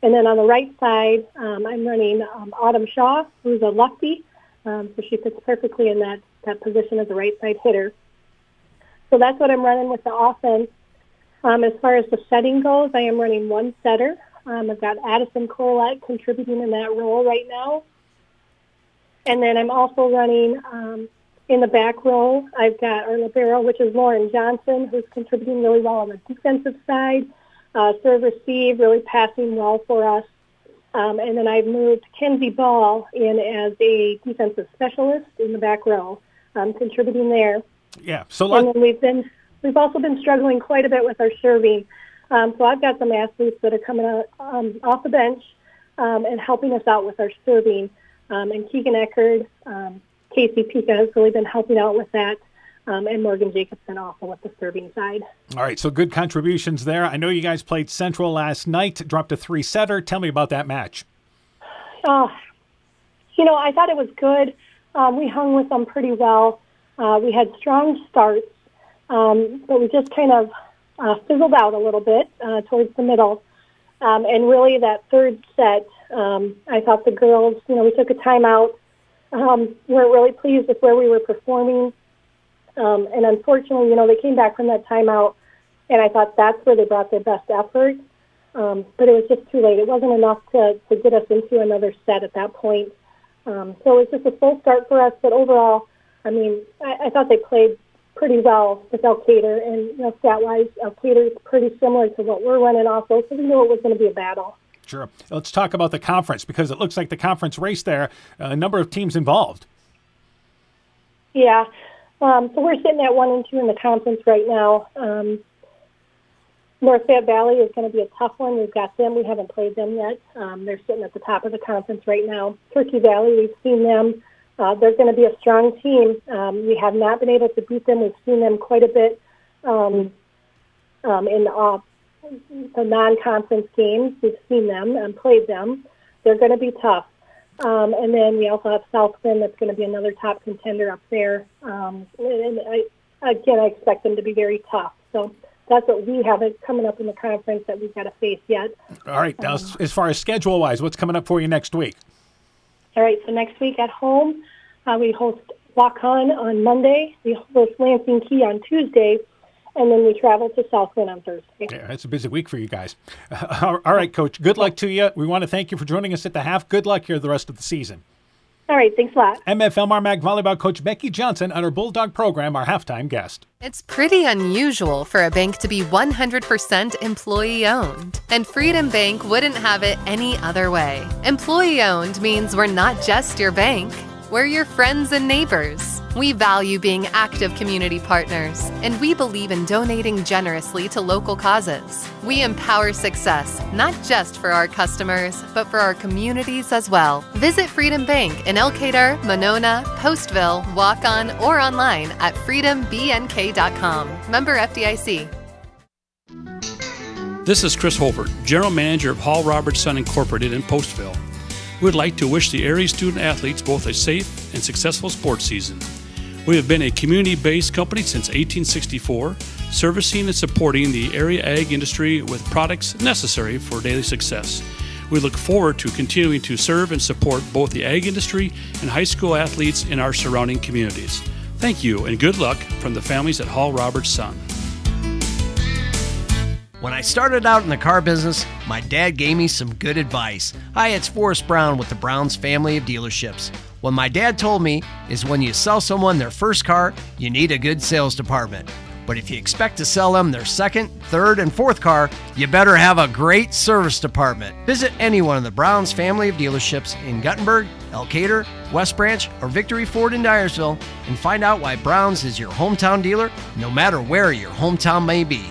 And then on the right side, I'm running Autumn Shaw, who's a lefty, so she fits perfectly in that position as a right side hitter. So that's what I'm running with the offense. As far as the setting goes, I am running one setter. I've got Addison Corlett contributing in that role right now. And then I'm also running in the back row, I've got our libero, which is Lauren Johnson, who's contributing really well on the defensive side. Serve, receive, really passing well for us. And then I've moved Kenzie Ball in as a defensive specialist in the back row, contributing there. Yeah. So and then we've also been struggling quite a bit with our serving. So I've got some athletes that are coming out, off the bench and helping us out with our serving. And Keegan Eckerd, Casey Pika has really been helping out with that, and Morgan Jacobson also with the serving side. All right, so good contributions there. I know you guys played Central last night, dropped a 3-setter. Tell me about that match. I thought it was good. We hung with them pretty well. We had strong starts, but we just kind of fizzled out a little bit towards the middle. And really that third set, I thought the girls, we took a timeout, weren't really pleased with where we were performing. And unfortunately, they came back from that timeout, and I thought that's where they brought their best effort. But it was just too late. It wasn't enough to get us into another set at that point. So it was just a full start for us. But overall, I thought they played pretty well with Elkader. And, stat-wise, Elkader is pretty similar to what we're running also. So we knew it was going to be a battle. Sure. Let's talk about the conference, because it looks like the conference race there, a number of teams involved. Yeah. So we're sitting at 1 and 2 in the conference right now. North Fayette Valley is going to be a tough one. We've got them. We haven't played them yet. They're sitting at the top of the conference right now. Turkey Valley, we've seen them. They're going to be a strong team. We have not been able to beat them. We've seen them quite a bit in the non-conference games. We've seen them and played them. They're going to be tough. And then we also have Southwind that's going to be another top contender up there. And I expect them to be very tough. So that's what we have coming up in the conference that we've got to face yet. All right. Now, as far as schedule-wise, what's coming up for you next week? All right. So next week at home, we host Waukon on Monday. We host Lansing Key on Tuesday. And then we travel to Southwind on Thursday. Yeah, it's a busy week for you guys. All right, Coach. Good luck to you. We want to thank you for joining us at the half. Good luck here the rest of the season. All right, thanks a lot. MFL MarMac volleyball coach Becky Johnson on our Bulldog program, our halftime guest. It's pretty unusual for a bank to be 100% employee-owned, and Freedom Bank wouldn't have it any other way. Employee-owned means we're not just your bank. We're your friends and neighbors. We value being active community partners, and we believe in donating generously to local causes. We empower success, not just for our customers, but for our communities as well. Visit Freedom Bank in Elkader, Monona, Postville, Waukon, or online at freedombnk.com. Member FDIC. This is Chris Holbert, General Manager of Hall Robertson Incorporated in Postville. We would like to wish the area student athletes both a safe and successful sports season. We have been a community-based company since 1864, servicing and supporting the area ag industry with products necessary for daily success. We look forward to continuing to serve and support both the ag industry and high school athletes in our surrounding communities. Thank you and good luck from the families at Hall Robertson. When I started out in the car business, my dad gave me some good advice. Hi, it's Forrest Brown with the Brown's family of dealerships. What my dad told me is when you sell someone their first car, you need a good sales department. But if you expect to sell them their second, third, and fourth car, you better have a great service department. Visit any one of the Brown's family of dealerships in Guttenberg, Elkader, West Branch, or Victory Ford in Dyersville and find out why Brown's is your hometown dealer, no matter where your hometown may be.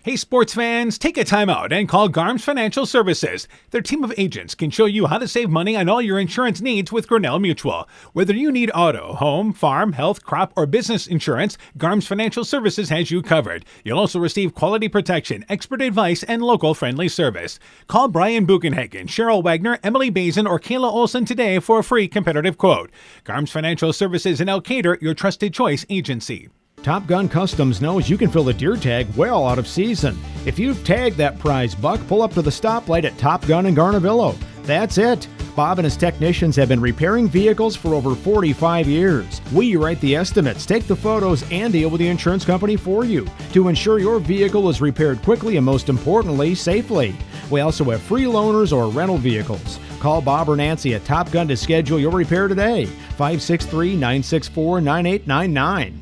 Hey, sports fans, take a time out and call Garms Financial Services. Their team of agents can show you how to save money on all your insurance needs with Grinnell Mutual. Whether you need auto, home, farm, health, crop, or business insurance, Garms Financial Services has you covered. You'll also receive quality protection, expert advice, and local friendly service. Call Brian Buchenhagen, Cheryl Wagner, Emily Bazin, or Kayla Olson today for a free competitive quote. Garms Financial Services in Elkader, your trusted choice agency. Top Gun Customs knows you can fill the deer tag well out of season. If you've tagged that prize buck, pull up to the stoplight at Top Gun in Garnavillo. That's it. Bob and his technicians have been repairing vehicles for over 45 years. We write the estimates, take the photos, and deal with the insurance company for you to ensure your vehicle is repaired quickly and, most importantly, safely. We also have free loaners or rental vehicles. Call Bob or Nancy at Top Gun to schedule your repair today. 563-964-9899.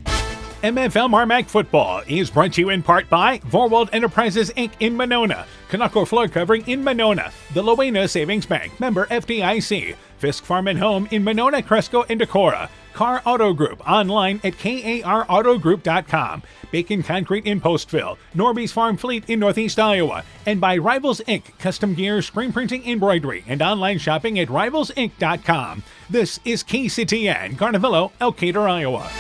MFL MarMac Football is brought to you in part by Vorwald Enterprises, Inc. in Monona, Canucko Floor Covering in Monona, the Loena Savings Bank, member FDIC, Fisk Farm and Home in Monona, Cresco, and Decorah, Car Auto Group, online at karautogroup.com, Bacon Concrete in Postville, Norby's Farm Fleet in Northeast Iowa, and by Rivals Inc., custom gear, screen printing, embroidery, and online shopping at rivalsinc.com. This is KCTN, Garnavillo, Elkader, Iowa.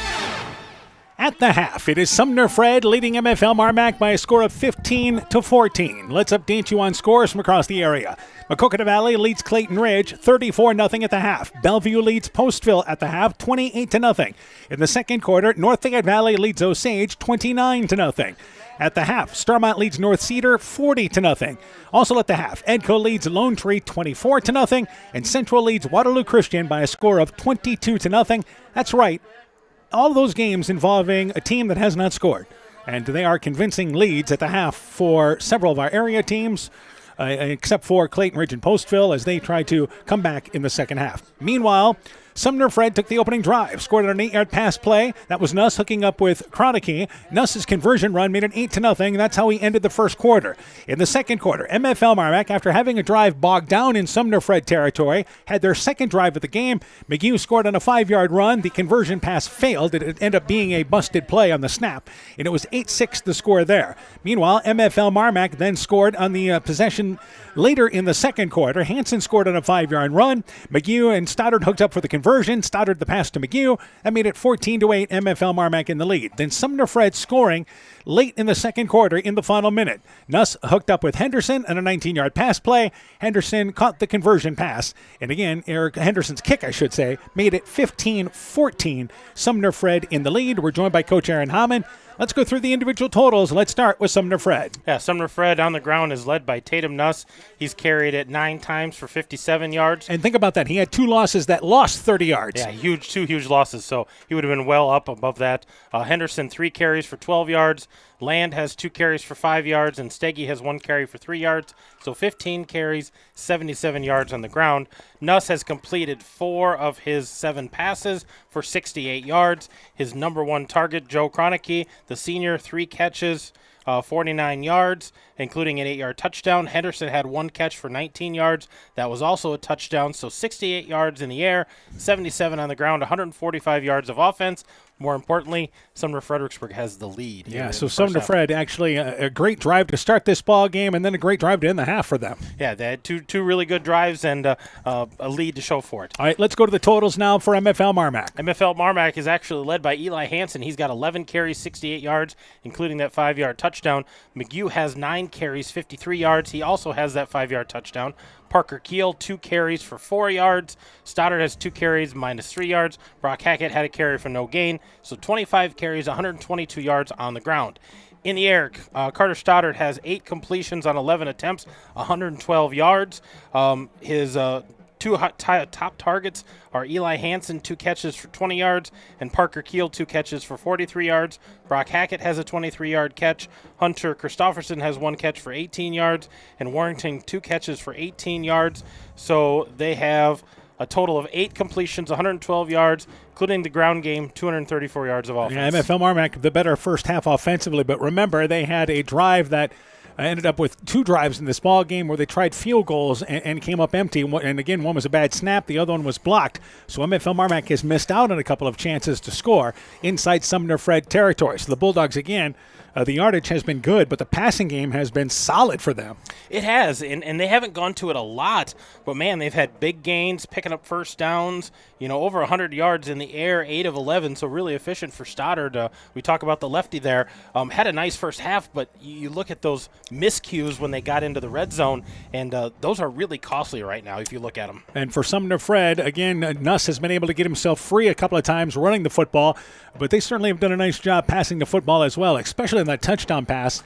At the half, it is Sumner-Fred leading MFL MarMac by a score of 15-14. Let's update you on scores from across the area. Maquoketa Valley leads Clayton Ridge 34-0 at the half. Bellevue leads Postville at the half 28-0. In the second quarter, North Fayette Valley leads Osage 29-0. At the half, Starmont leads North Cedar 40-0. Also at the half, Edco leads Lone Tree 24-0, and Central leads Waterloo Christian by a score of 22-0. That's right. All those games involving a team that has not scored. And they are convincing leads at the half for several of our area teams, except for Clayton Ridge and Postville as they try to come back in the second half. Meanwhile, Sumner-Fred took the opening drive, scored on an 8-yard pass play. That was Nuss hooking up with Kroenke. Nuss's conversion run made it 8-0. That's how he ended the first quarter. In the second quarter, MFL MarMac, after having a drive bogged down in Sumner-Fred territory, had their second drive of the game. McGee scored on a 5-yard run. The conversion pass failed. It ended up being a busted play on the snap, and it was 8-6 the score there. Meanwhile, MFL MarMac then scored on the possession later in the second quarter. Hansen scored on a 5-yard run. McGee and Stoddard hooked up for the conversion. Stoddard the pass to McGee. That made it 14-8, MFL MarMac in the lead. Then Sumner-Fred scoring late in the second quarter in the final minute. Nuss hooked up with Henderson on a 19-yard pass play. Henderson caught the conversion pass. And again, Eric Henderson's kick, I should say, made it 15-14, Sumner-Fred in the lead. We're joined by Coach Aaron Hammond. Let's go through the individual totals. Let's start with Sumner-Fred. Yeah, Sumner-Fred on the ground is led by Tatum Nuss. He's carried it 9 times for 57 yards. And think about that. He had 2 losses that lost 30 yards. Yeah, two huge losses, so he would have been well up above that. Henderson, 3 carries for 12 yards. Land has 2 carries for 5 yards, and Steggy has 1 carry for 3 yards. So 15 carries, 77 yards on the ground. Nuss has completed 4 of his 7 passes for 68 yards. His number 1 target, Joe Kroenke, the senior, 3 catches, 49 yards, including an 8-yard touchdown. Henderson had 1 catch for 19 yards. That was also a touchdown. So 68 yards in the air, 77 on the ground, 145 yards of offense. More importantly, Sumner-Fredericksburg has the lead. Yeah, so Sumner-Fred actually a great drive to start this ball game, and then a great drive to end the half for them. Yeah, they had two really good drives and a lead to show for it. All right, let's go to the totals now for MFL MarMac. MFL MarMac is actually led by Eli Hansen. He's got 11 carries, 68 yards, including that 5-yard touchdown. McGee has 9 carries, 53 yards. He also has that 5-yard touchdown. Parker Keel, 2 carries for 4 yards. Stoddard has 2 carries, -3 yards. Brock Hackett had a carry for no gain. So 25 carries, 122 yards on the ground. In the air, Carter Stoddard has 8 completions on 11 attempts, 112 yards. His 2 top targets are Eli Hansen, 2 catches for 20 yards, and Parker Keel, 2 catches for 43 yards. Brock Hackett has a 23-yard catch. Hunter Christofferson has 1 catch for 18 yards, and Warrington 2 catches for 18 yards. So they have a total of 8 completions, 112 yards, including the ground game, 234 yards of offense. Yeah, MFL MarMac, the better first half offensively, but remember, they had a drive that ended up with 2 drives in this ball game where they tried field goals and came up empty. And again, one was a bad snap, the other one was blocked. So MFL MarMac has missed out on a couple of chances to score inside Sumner-Fred territory. So the Bulldogs, again, The yardage has been good, but the passing game has been solid for them. It has, and they haven't gone to it a lot, but man, they've had big gains, picking up first downs, over 100 yards in the air, 8 of 11, so really efficient for Stoddard. We talk about the lefty there. Had a nice first half, but you look at those miscues when they got into the red zone, and those are really costly right now if you look at them. And for Sumner-Fred, again, Nuss has been able to get himself free a couple of times running the football, but they certainly have done a nice job passing the football as well, especially in that touchdown pass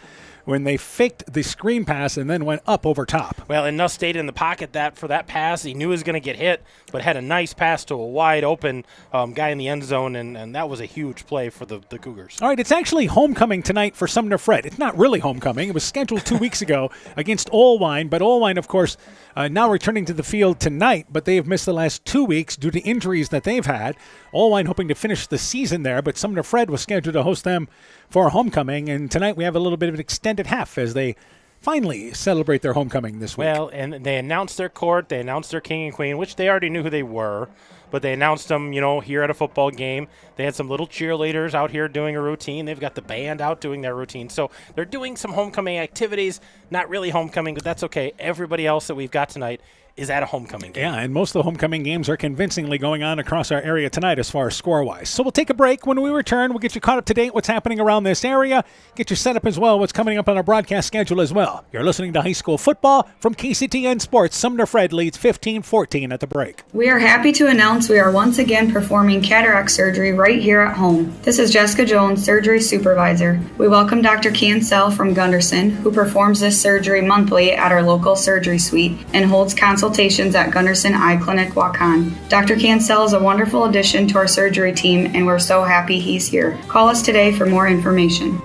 when they faked the screen pass and then went up over top. Well, and Nuss stayed in the pocket for that pass. He knew he was going to get hit, but had a nice pass to a wide-open guy in the end zone, and that was a huge play for the Cougars. All right, it's actually homecoming tonight for Sumner-Fred. It's not really homecoming. It was scheduled 2 weeks ago against Olwine, but Olwine, of course, now returning to the field tonight, but they have missed the last 2 weeks due to injuries that they've had. Olwine hoping to finish the season there, but Sumner-Fred was scheduled to host them for homecoming, and tonight we have a little bit of an extended half as they finally celebrate their homecoming this week. Well, and they announced their court, they announced their king and queen, which they already knew who they were, but they announced them, here at a football game. They had some little cheerleaders out here doing a routine. They've got the band out doing their routine. So they're doing some homecoming activities, not really homecoming, but that's okay. Everybody else that we've got tonight is at a homecoming game. Yeah, and most of the homecoming games are convincingly going on across our area tonight as far as score-wise. So we'll take a break. When we return, we'll get you caught up to date what's happening around this area, get you set up as well what's coming up on our broadcast schedule as well. You're listening to high school football from KCTN Sports. Sumner-Fred leads 15-14 at the break. We are happy to announce we are once again performing cataract surgery right here at home. This is Jessica Jones, surgery supervisor. We welcome Dr. Cancel from Gunderson, who performs this surgery monthly at our local surgery suite and holds consultations at Gunderson Eye Clinic, Waukon. Dr. Cancel is a wonderful addition to our surgery team, and we're so happy he's here. Call us today for more information.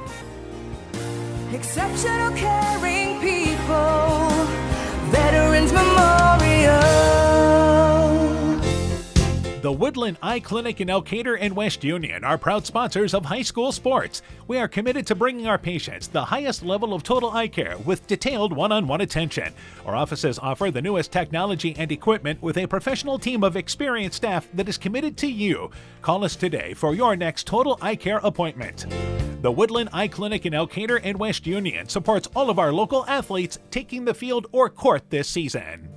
Exceptional caring people, Veterans Memorial. The Woodland Eye Clinic in Elkader and West Union are proud sponsors of high school sports. We are committed to bringing our patients the highest level of total eye care with detailed one-on-one attention. Our offices offer the newest technology and equipment with a professional team of experienced staff that is committed to you. Call us today for your next total eye care appointment. The Woodland Eye Clinic in Elkader and West Union supports all of our local athletes taking the field or court this season.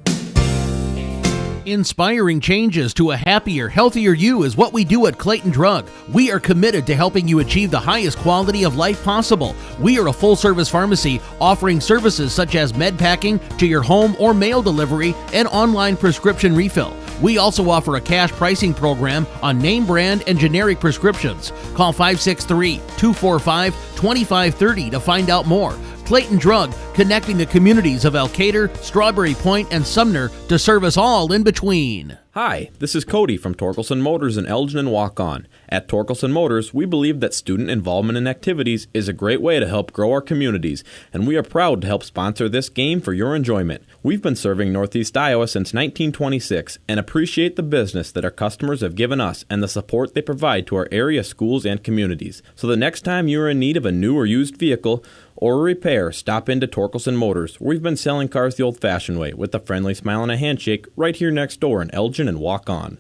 Inspiring changes to a happier, healthier you is what we do at Clayton Drug. We are committed to helping you achieve the highest quality of life possible. We are a full-service pharmacy offering services such as med packing to your home or mail delivery and online prescription refill. We also offer a cash pricing program on name brand and generic prescriptions. Call 563-245-2530 to find out more. Clayton Drug, connecting the communities of Elkader, Strawberry Point, and Sumner to serve us all in between. Hi, this is Cody from Torkelson Motors in Elgin and Waukon. At Torkelson Motors, we believe that student involvement in activities is a great way to help grow our communities, and we are proud to help sponsor this game for your enjoyment. We've been serving Northeast Iowa since 1926 and appreciate the business that our customers have given us and the support they provide to our area schools and communities. So the next time you are in need of a new or used vehicle or a repair, stop into Torkelson Motors. We've been selling cars the old-fashioned way with a friendly smile and a handshake right here next door in Elgin and Waukon.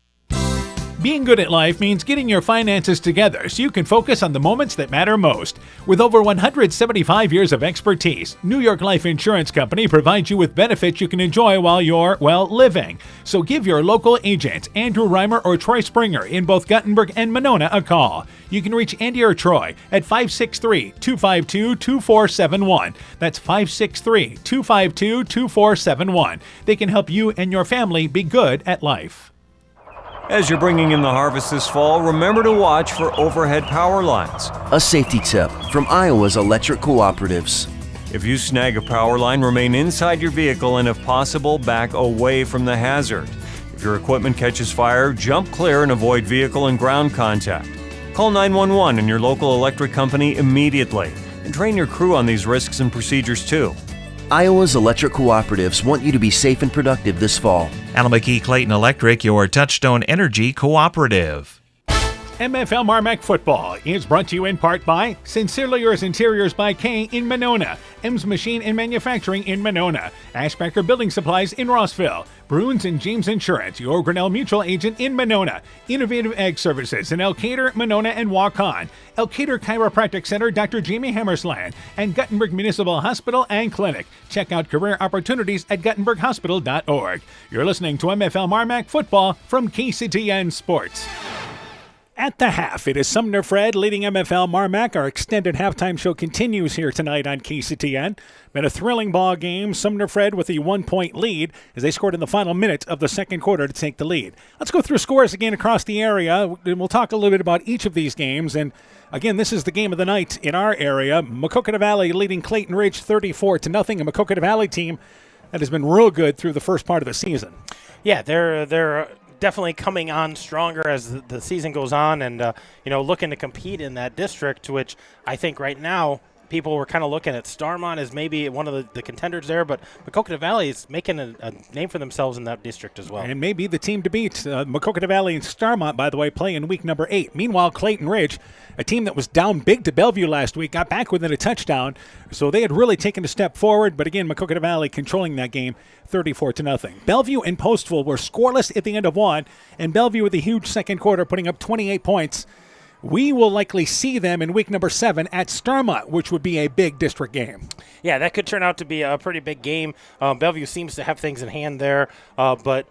Being good at life means getting your finances together so you can focus on the moments that matter most. With over 175 years of expertise, New York Life Insurance Company provides you with benefits you can enjoy while you're, living. So give your local agents, Andrew Reimer or Troy Springer in both Guttenberg and Monona, a call. You can reach Andy or Troy at 563-252-2471. That's 563-252-2471. They can help you and your family be good at life. As you're bringing in the harvest this fall, remember to watch for overhead power lines. A safety tip from Iowa's electric cooperatives. If you snag a power line, remain inside your vehicle and if possible, back away from the hazard. If your equipment catches fire, jump clear and avoid vehicle and ground contact. Call 911 and your local electric company immediately. And train your crew on these risks and procedures too. Iowa's electric cooperatives want you to be safe and productive this fall. Alameda Clayton Electric, your Touchstone Energy cooperative. MFL MarMac football is brought to you in part by Sincerely Yours Interiors by K in Monona, M's Machine and Manufacturing in Monona, Ashbacker Building Supplies in Rossville, Bruins and James Insurance, your Grinnell Mutual agent in Monona, Innovative Ag Services in Elkader, Monona, and Waukon, Elkader Chiropractic Center, Dr. Jamie Hammersland, and Guttenberg Municipal Hospital and Clinic. Check out career opportunities at guttenberghospital.org. You're listening to MFL MarMac football from KCTN Sports. At the half, it is Sumner-Fred leading MFL MarMac. Our extended halftime show continues here tonight on KCTN. Been a thrilling ball game. Sumner-Fred with a 1-point lead as they scored in the final minute of the second quarter to take the lead. Let's go through scores again across the area, and we'll talk a little bit about each of these games. And again, this is the game of the night in our area. Maquoketa Valley leading Clayton Ridge 34-0. A Maquoketa Valley team that has been real good through the first part of the season. Yeah, they're definitely coming on stronger as the season goes on, and looking to compete in that district, which I think right now people were kind of looking at Starmont as maybe one of the contenders there, but Maquoketa Valley is making a name for themselves in that district as well. And maybe the team to beat. Maquoketa Valley and Starmont, by the way, play in week number 8. Meanwhile, Clayton Ridge, a team that was down big to Bellevue last week, got back within a touchdown, so they had really taken a step forward, but again, Maquoketa Valley controlling that game 34-0. Bellevue and Postville were scoreless at the end of one, and Bellevue with a huge second quarter putting up 28 points. We will likely see them in week number 7 at Starmont, which would be a big district game. Yeah, that could turn out to be a pretty big game. Bellevue seems to have things in hand there, but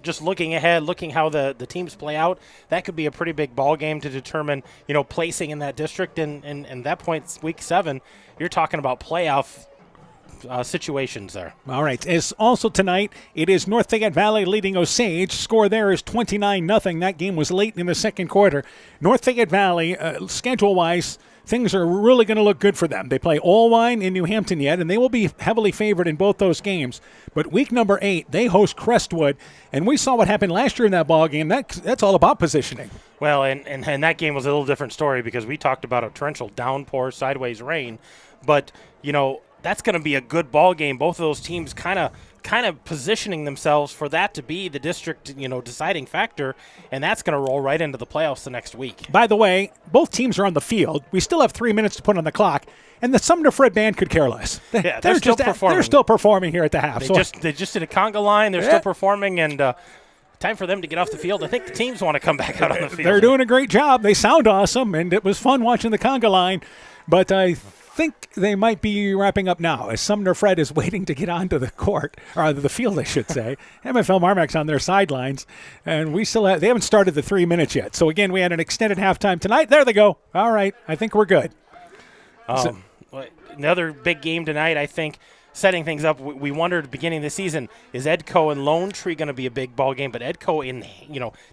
just looking ahead, looking how the teams play out, that could be a pretty big ball game to determine placing in that district. And that point, week 7, you're talking about playoff situations there. All right. As also tonight, it is North Fayette Valley leading Osage. Score there is 29-0. That game was late in the second quarter. North Fayette Valley, schedule-wise, things are really going to look good for them. They play Allwine in New Hampton yet, and they will be heavily favored in both those games. But week number 8, they host Crestwood, and we saw what happened last year in that ball game. That's all about positioning. Well, and that game was a little different story because we talked about a torrential downpour, sideways rain. But, that's going to be a good ball game. Both of those teams kind of positioning themselves for that to be the district, deciding factor, and that's going to roll right into the playoffs the next week. By the way, both teams are on the field. We still have 3 minutes to put on the clock, and the Sumner-Fred band could care less. Yeah, they're still performing. They're still performing here at the half. They just did a conga line. They're still performing, and time for them to get off the field. I think the teams want to come back out on the field. They're doing a great job. They sound awesome, and it was fun watching the conga line, but I think they might be wrapping up now as Sumner-Fred is waiting to get onto the court, or the field, I should say. MFL MarMac's on their sidelines, and they haven't started the 3 minutes yet. So, again, we had an extended halftime tonight. There they go. All right, I think we're good. Another big game tonight, I think, setting things up. We wondered at the beginning of the season, is Edco and Lone Tree going to be a big ball game? But Edco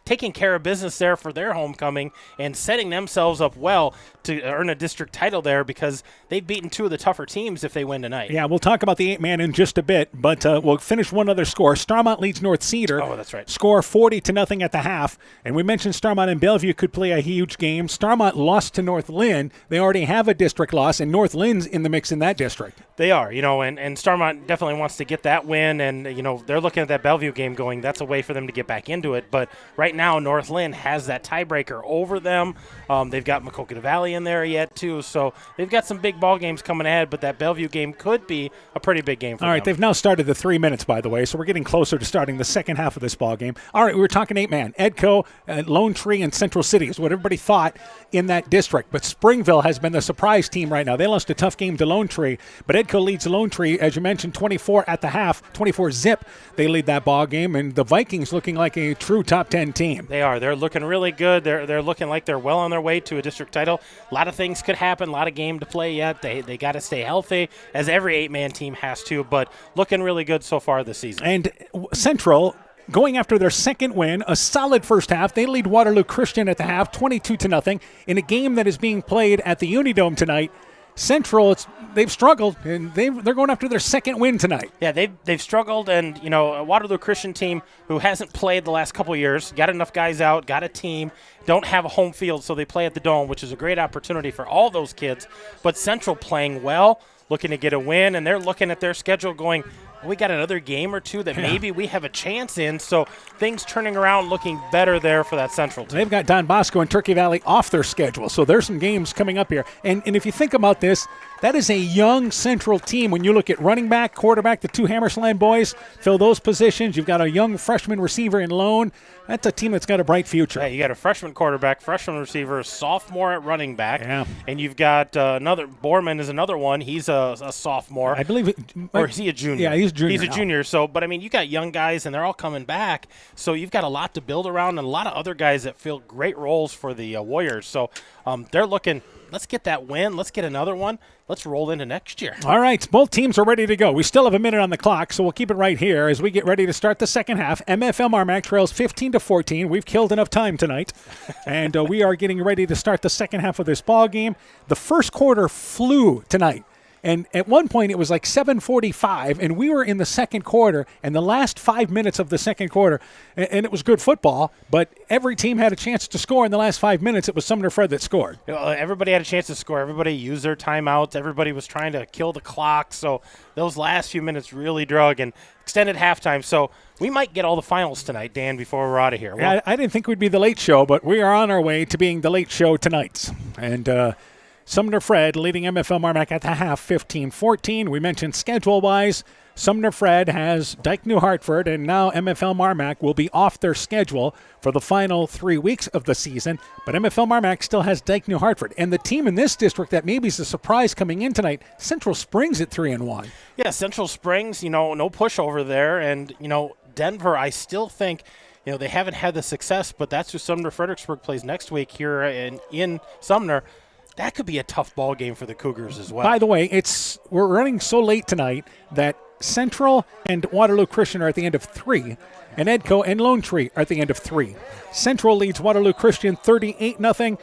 taking care of business there for their homecoming and setting themselves up well to earn a district title there because they've beaten 2 of the tougher teams if they win tonight. Yeah, we'll talk about the 8-man in just a bit, but we'll finish one other score. Starmont leads North Cedar. Oh, that's right. Score 40-0 at the half. And we mentioned Starmont and Bellevue could play a huge game. Starmont lost to North Lynn. They already have a district loss, and North Lynn's in the mix in that district. They are, and Starmont definitely wants to get that win, and, they're looking at that Bellevue game going, that's a way for them to get back into it. But right now, North Lynn has that tiebreaker over them. They've got Maquoketa Valley in there yet, too, so they've got some big ball games coming ahead, but that Bellevue game could be a pretty big game for them. All right, they've now started the 3 minutes, by the way, so we're getting closer to starting the second half of this ball game. All right, we were talking 8-man. Edco, Lone Tree, and Central City is what everybody thought in that district, but Springville has been the surprise team right now. They lost a tough game to Lone Tree, but Edco leads Lone Tree, as you mentioned, 24 at the half, 24-zip. They lead that ball game, and the Vikings looking like a true top 10 team. They are. They're looking really good. They're looking like they're well on their way to a district title. A lot of things could happen, a lot of game to play yet. They got to stay healthy, as every 8-man team has to, but looking really good so far this season. And Central, going after their second win, a solid first half. They lead Waterloo Christian at the half, 22-0, in a game that is being played at the Unidome tonight. Central, they've struggled, and they're going after their second win tonight. Yeah, they've struggled, and a Waterloo Christian team who hasn't played the last couple of years, got enough guys out, got a team, don't have a home field, so they play at the Dome, which is a great opportunity for all those kids. But Central playing well, looking to get a win, and they're looking at their schedule going, we got another game or two that maybe we have a chance in. So things turning around, looking better there for that Central team. They've got Don Bosco and Turkey Valley off their schedule, so there's some games coming up here. And if you think about this, that is a young Central team. When you look at running back, quarterback, the two Hammersland boys fill those positions. You've got a young freshman receiver in Lone. That's a team that's got a bright future. Yeah, you got a freshman quarterback, freshman receiver, sophomore at running back. Yeah. And you've got another, Borman is another one. He's a sophomore. I believe or is he a junior? Yeah, he's a junior. He's a junior. So, but I mean, you got young guys, and they're all coming back. So you've got a lot to build around, and a lot of other guys that fill great roles for the Warriors. So they're looking. Let's get that win. Let's get another one. Let's roll into next year. All right, both teams are ready to go. We still have a minute on the clock, so we'll keep it right here as we get ready to start the second half. MFL MarMac trails 15-14. We've killed enough time tonight, and we are getting ready to start the second half of this ball game. The first quarter flew tonight. And at one point, it was like 7:45, and we were in the second quarter, and the last 5 minutes of the second quarter, and it was good football, but every team had a chance to score in the last 5 minutes. It was Sumner-Fred that scored. Everybody had a chance to score. Everybody used their timeouts. Everybody was trying to kill the clock, so those last few minutes really drug, and extended halftime. So we might get all the finals tonight, Dan, before we're out of here. Well, I didn't think we'd be the late show, but we are on our way to being the late show tonight. And Sumner-Fred leading MFL MarMac at the half, 15-14. We mentioned schedule-wise, Sumner-Fred has Dike New Hartford, and now MFL MarMac will be off their schedule for the final 3 weeks of the season. But MFL MarMac still has Dike New Hartford. And the team in this district that maybe is a surprise coming in tonight, Central Springs at 3-1. Yeah, Central Springs, no pushover there. And, Denver, I still think, they haven't had the success, but that's who Sumner-Fredericksburg plays next week here in Sumner. That could be a tough ball game for the Cougars as well. By the way, we're running so late tonight that Central and Waterloo Christian are at the end of 3, and Edco and Lone Tree are at the end of 3. Central leads Waterloo Christian 38-0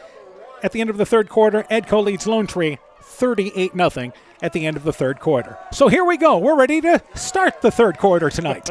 at the end of the third quarter. Edco leads Lone Tree 38-0 at the end of the third quarter. So here we go. We're ready to start the third quarter tonight.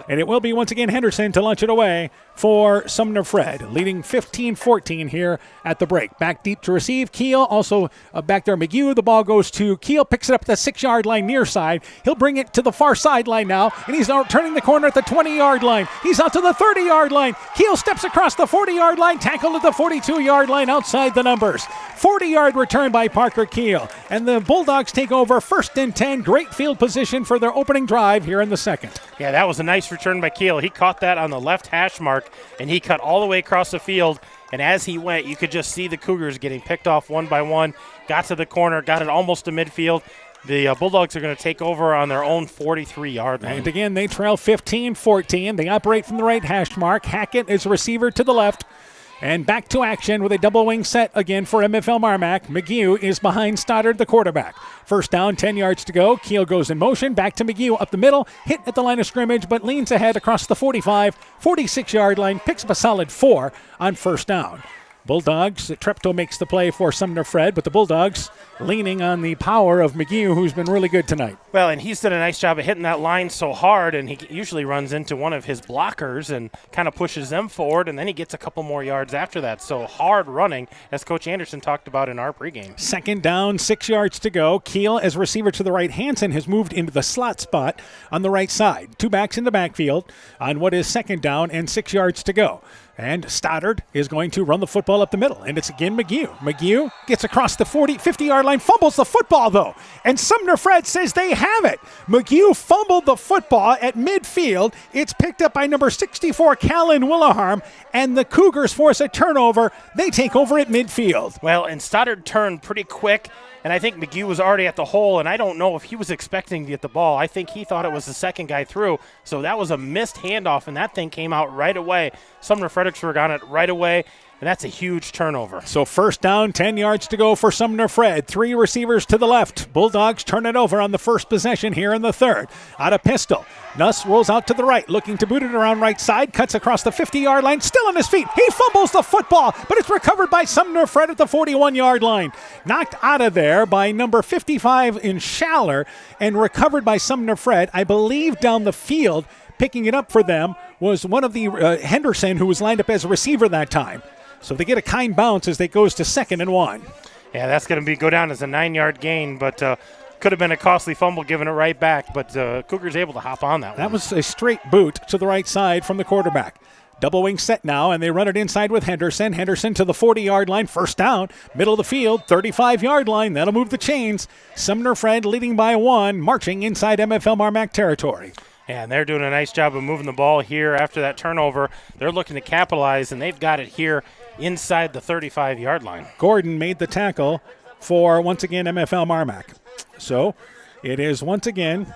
And it will be once again Henderson to launch it away for Sumner-Fred, leading 15-14 here at the break. Back deep to receive. Keel also back there. McGew. The ball goes to Keel. Picks it up at the 6-yard line near side. He'll bring it to the far sideline now, and he's now turning the corner at the 20-yard line. He's out to the 30-yard line. Keel steps across the 40-yard line, tackled at the 42-yard line outside the numbers. 40-yard return by Parker Keel. And the Bulldogs take over 1st and 10. Great field position for their opening drive here in the second. Yeah, that was a nice return by Keel. He caught that on the left hash mark, and he cut all the way across the field. And as he went, you could just see the Cougars getting picked off one by one. Got to the corner, got it almost to midfield. The Bulldogs are going to take over on their own 43-yard line. And again, they trail 15-14. They operate from the right hash mark. Hackett is receiver to the left. And back to action with a double wing set again for MFL MarMac. McGew is behind Stoddard, the quarterback. First down, 10 yards to go. Keel goes in motion. Back to McGew up the middle. Hit at the line of scrimmage, but leans ahead across the 45, 46-yard line. Picks up a solid 4 on first down. Bulldogs, Treptow makes the play for Sumner-Fred, but the Bulldogs leaning on the power of McGew, who's been really good tonight. Well, and he's done a nice job of hitting that line so hard, and he usually runs into one of his blockers and kind of pushes them forward, and then he gets a couple more yards after that. So hard running, as Coach Anderson talked about in our pregame. Second down, 6 yards to go. Keel, as receiver to the right, Hansen has moved into the slot spot on the right side. Two backs in the backfield on what is second down and 6 yards to go. And Stoddard is going to run the football up the middle. And it's again McGew. McGew gets across the 50-yard line, fumbles the football, though. And Sumner-Fred says they have it. McGew fumbled the football at midfield. It's picked up by number 64, Callan Willaharm. And the Cougars force a turnover. They take over at midfield. Well, and Stoddard turned pretty quick. And I think McGew was already at the hole, and I don't know if he was expecting to get the ball. I think he thought it was the second guy through. So that was a missed handoff, and that thing came out right away. Sumner-Fredericksburg on it right away, and that's a huge turnover. So first down, 10 yards to go for Sumner-Fred. 3 receivers to the left. Bulldogs turn it over on the first possession here in the third. Out of pistol. Nuss rolls out to the right, looking to boot it around right side, cuts across the 50-yard line, still on his feet. He fumbles the football, but it's recovered by Sumner-Fred at the 41-yard line. Knocked out of there by number 55 in Schaller and recovered by Sumner-Fred, I believe down the field. Picking it up for them was one of the Henderson, who was lined up as a receiver that time. So they get a kind bounce as they goes to 2nd and 1. Yeah, that's going to go down as a 9-yard gain, but could have been a costly fumble giving it right back, but Cougars able to hop on that one. That was a straight boot to the right side from the quarterback. Double wing set now, and they run it inside with Henderson. Henderson to the 40-yard line, first down, middle of the field, 35-yard line. That'll move the chains. Sumner-Fred leading by 1, marching inside MFL MarMac territory. And they're doing a nice job of moving the ball here after that turnover. They're looking to capitalize, and they've got it here inside the 35-yard line. Gordon made the tackle for, once again, MFL MarMac. So it is once again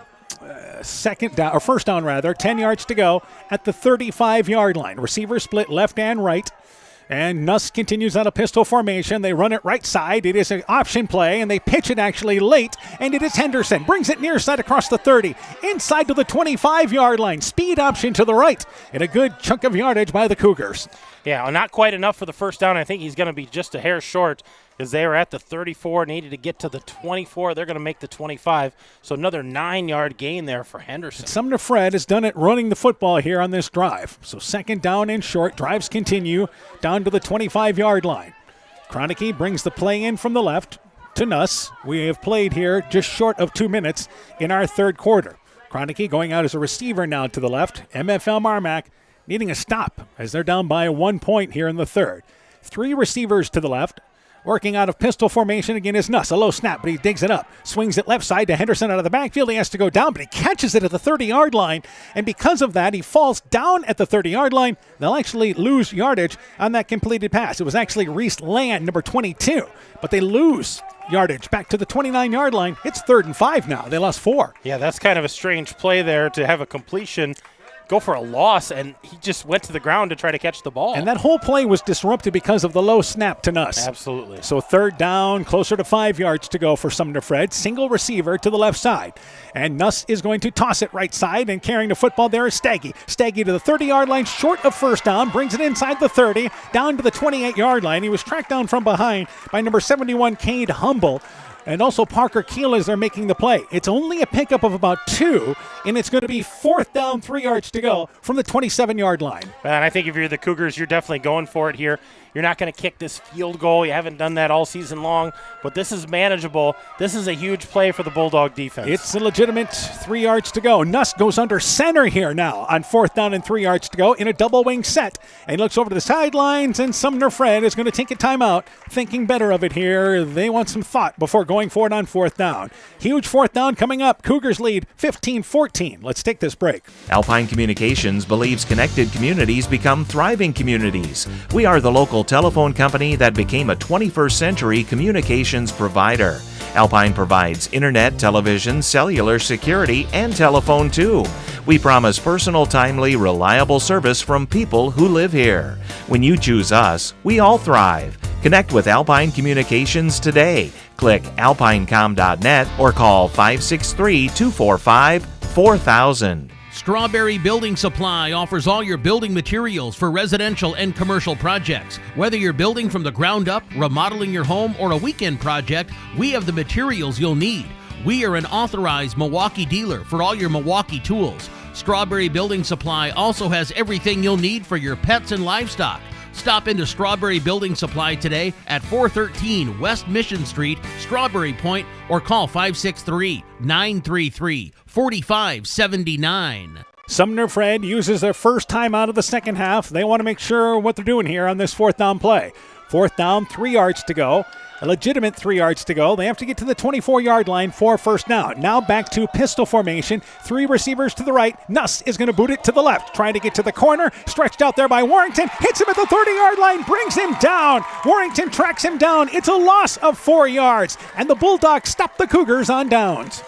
first down, 10 yards to go at the 35-yard line. Receiver split left and right. And Nuss continues out of pistol formation. They run it right side. It is an option play, and they pitch it actually late. And it is Henderson. Brings it near side across the 30. Inside to the 25-yard line. Speed option to the right. And a good chunk of yardage by the Cougars. Yeah, well, not quite enough for the first down. I think he's going to be just a hair short because they were at the 34, needed to get to the 24. They're going to make the 25. So another 9-yard gain there for Henderson. Sumner-Fred has done it running the football here on this drive. So second down and short. Drives continue down to the 25-yard line. Kroenke brings the play in from the left to Nuss. We have played here just short of 2 minutes in our third quarter. Kroenke going out as a receiver now to the left. MFL MarMac needing a stop as they're down by 1 point here in the third. 3 receivers to the left. Working out of pistol formation again is Nuss. A low snap, but he digs it up. Swings it left side to Henderson out of the backfield. He has to go down, but he catches it at the 30-yard line. And because of that, he falls down at the 30-yard line. They'll actually lose yardage on that completed pass. It was actually Reese Land, number 22. But they lose yardage back to the 29-yard line. It's 3rd and 5 now. They lost 4. Yeah, that's kind of a strange play there to have a completion go for a loss, and he just went to the ground to try to catch the ball. And that whole play was disrupted because of the low snap to Nuss. Absolutely. So third down, closer to 5 yards to go for Sumner-Fred. Single receiver to the left side. And Nuss is going to toss it right side, and carrying the football there is Staggy. Staggy to the 30-yard line, short of first down, brings it inside the 30, down to the 28-yard line. He was tracked down from behind by number 71, Cade Humble. And also Parker Keel as they're making the play. It's only a pickup of about 2, and it's going to be 4th down, 3 yards to go from the 27-yard line. And I think if you're the Cougars, you're definitely going for it here. You're not going to kick this field goal. You haven't done that all season long, but this is manageable. This is a huge play for the Bulldog defense. It's a legitimate 3 yards to go. Nuss goes under center here now on 4th down and 3 yards to go in a double wing set. And he looks over to the sidelines, and Sumner-Fred is going to take a timeout, thinking better of it here. They want some thought before going for it on 4th down. Huge 4th down coming up. Cougars lead 15-14. Let's take this break. Alpine Communications believes connected communities become thriving communities. We are the local telephone company that became a 21st century communications provider. Alpine provides internet, television, cellular, security, and telephone too. We promise personal, timely, reliable service from people who live here. When you choose us, we all thrive. Connect with Alpine Communications today. Click alpinecom.net or call 563-245-4000. Strawberry Building Supply offers all your building materials for residential and commercial projects. Whether you're building from the ground up, remodeling your home, or a weekend project, we have the materials you'll need. We are an authorized Milwaukee dealer for all your Milwaukee tools. Strawberry Building Supply also has everything you'll need for your pets and livestock. Stop into Strawberry Building Supply today at 413 West Mission Street, Strawberry Point, or call 563-933-4579. Sumner-Fred uses their first time out of the second half. They want to make sure what they're doing here on this 4th down play. 4th down, 3 yards to go. A legitimate 3 yards to go. They have to get to the 24-yard line for first down. Now back to pistol formation. 3 receivers to the right. Nuss is going to boot it to the left. Trying to get to the corner. Stretched out there by Warrington. Hits him at the 30-yard line. Brings him down. Warrington tracks him down. It's a loss of 4 yards. And the Bulldogs stop the Cougars on downs.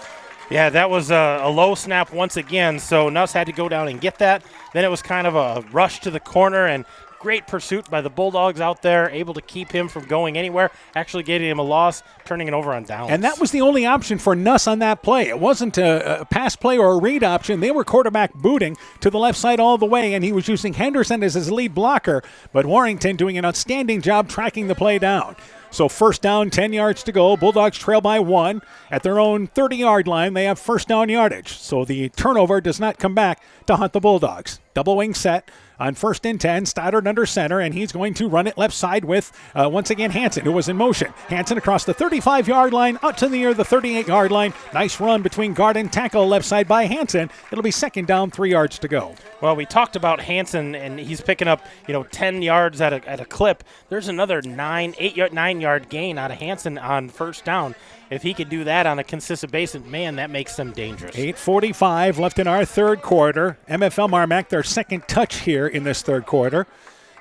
Yeah, that was a low snap once again, so Nuss had to go down and get that. Then it was kind of a rush to the corner, and great pursuit by the Bulldogs out there, able to keep him from going anywhere, actually getting him a loss, turning it over on downs. And that was the only option for Nuss on that play. It wasn't a pass play or a read option. They were quarterback booting to the left side all the way, and he was using Henderson as his lead blocker, but Warrington doing an outstanding job tracking the play down. So first down, 10 yards to go. Bulldogs trail by 1. At their own 30-yard line, they have first down yardage. So the turnover does not come back to haunt the Bulldogs. Double wing set on 1st and 10. Stoddard under center, and he's going to run it left side with, once again, Hansen, who was in motion. Hansen across the 35-yard line, out to near the 38-yard line. Nice run between guard and tackle left side by Hansen. It'll be 2nd down, 3 yards to go. Well, we talked about Hansen, and he's picking up, 10 yards at a clip. There's another 9-yard gain out of Hansen on 1st down. If he could do that on a consistent basis, man, that makes them dangerous. 8:45 left in our third quarter. MFL MarMac, their second touch here in this third quarter.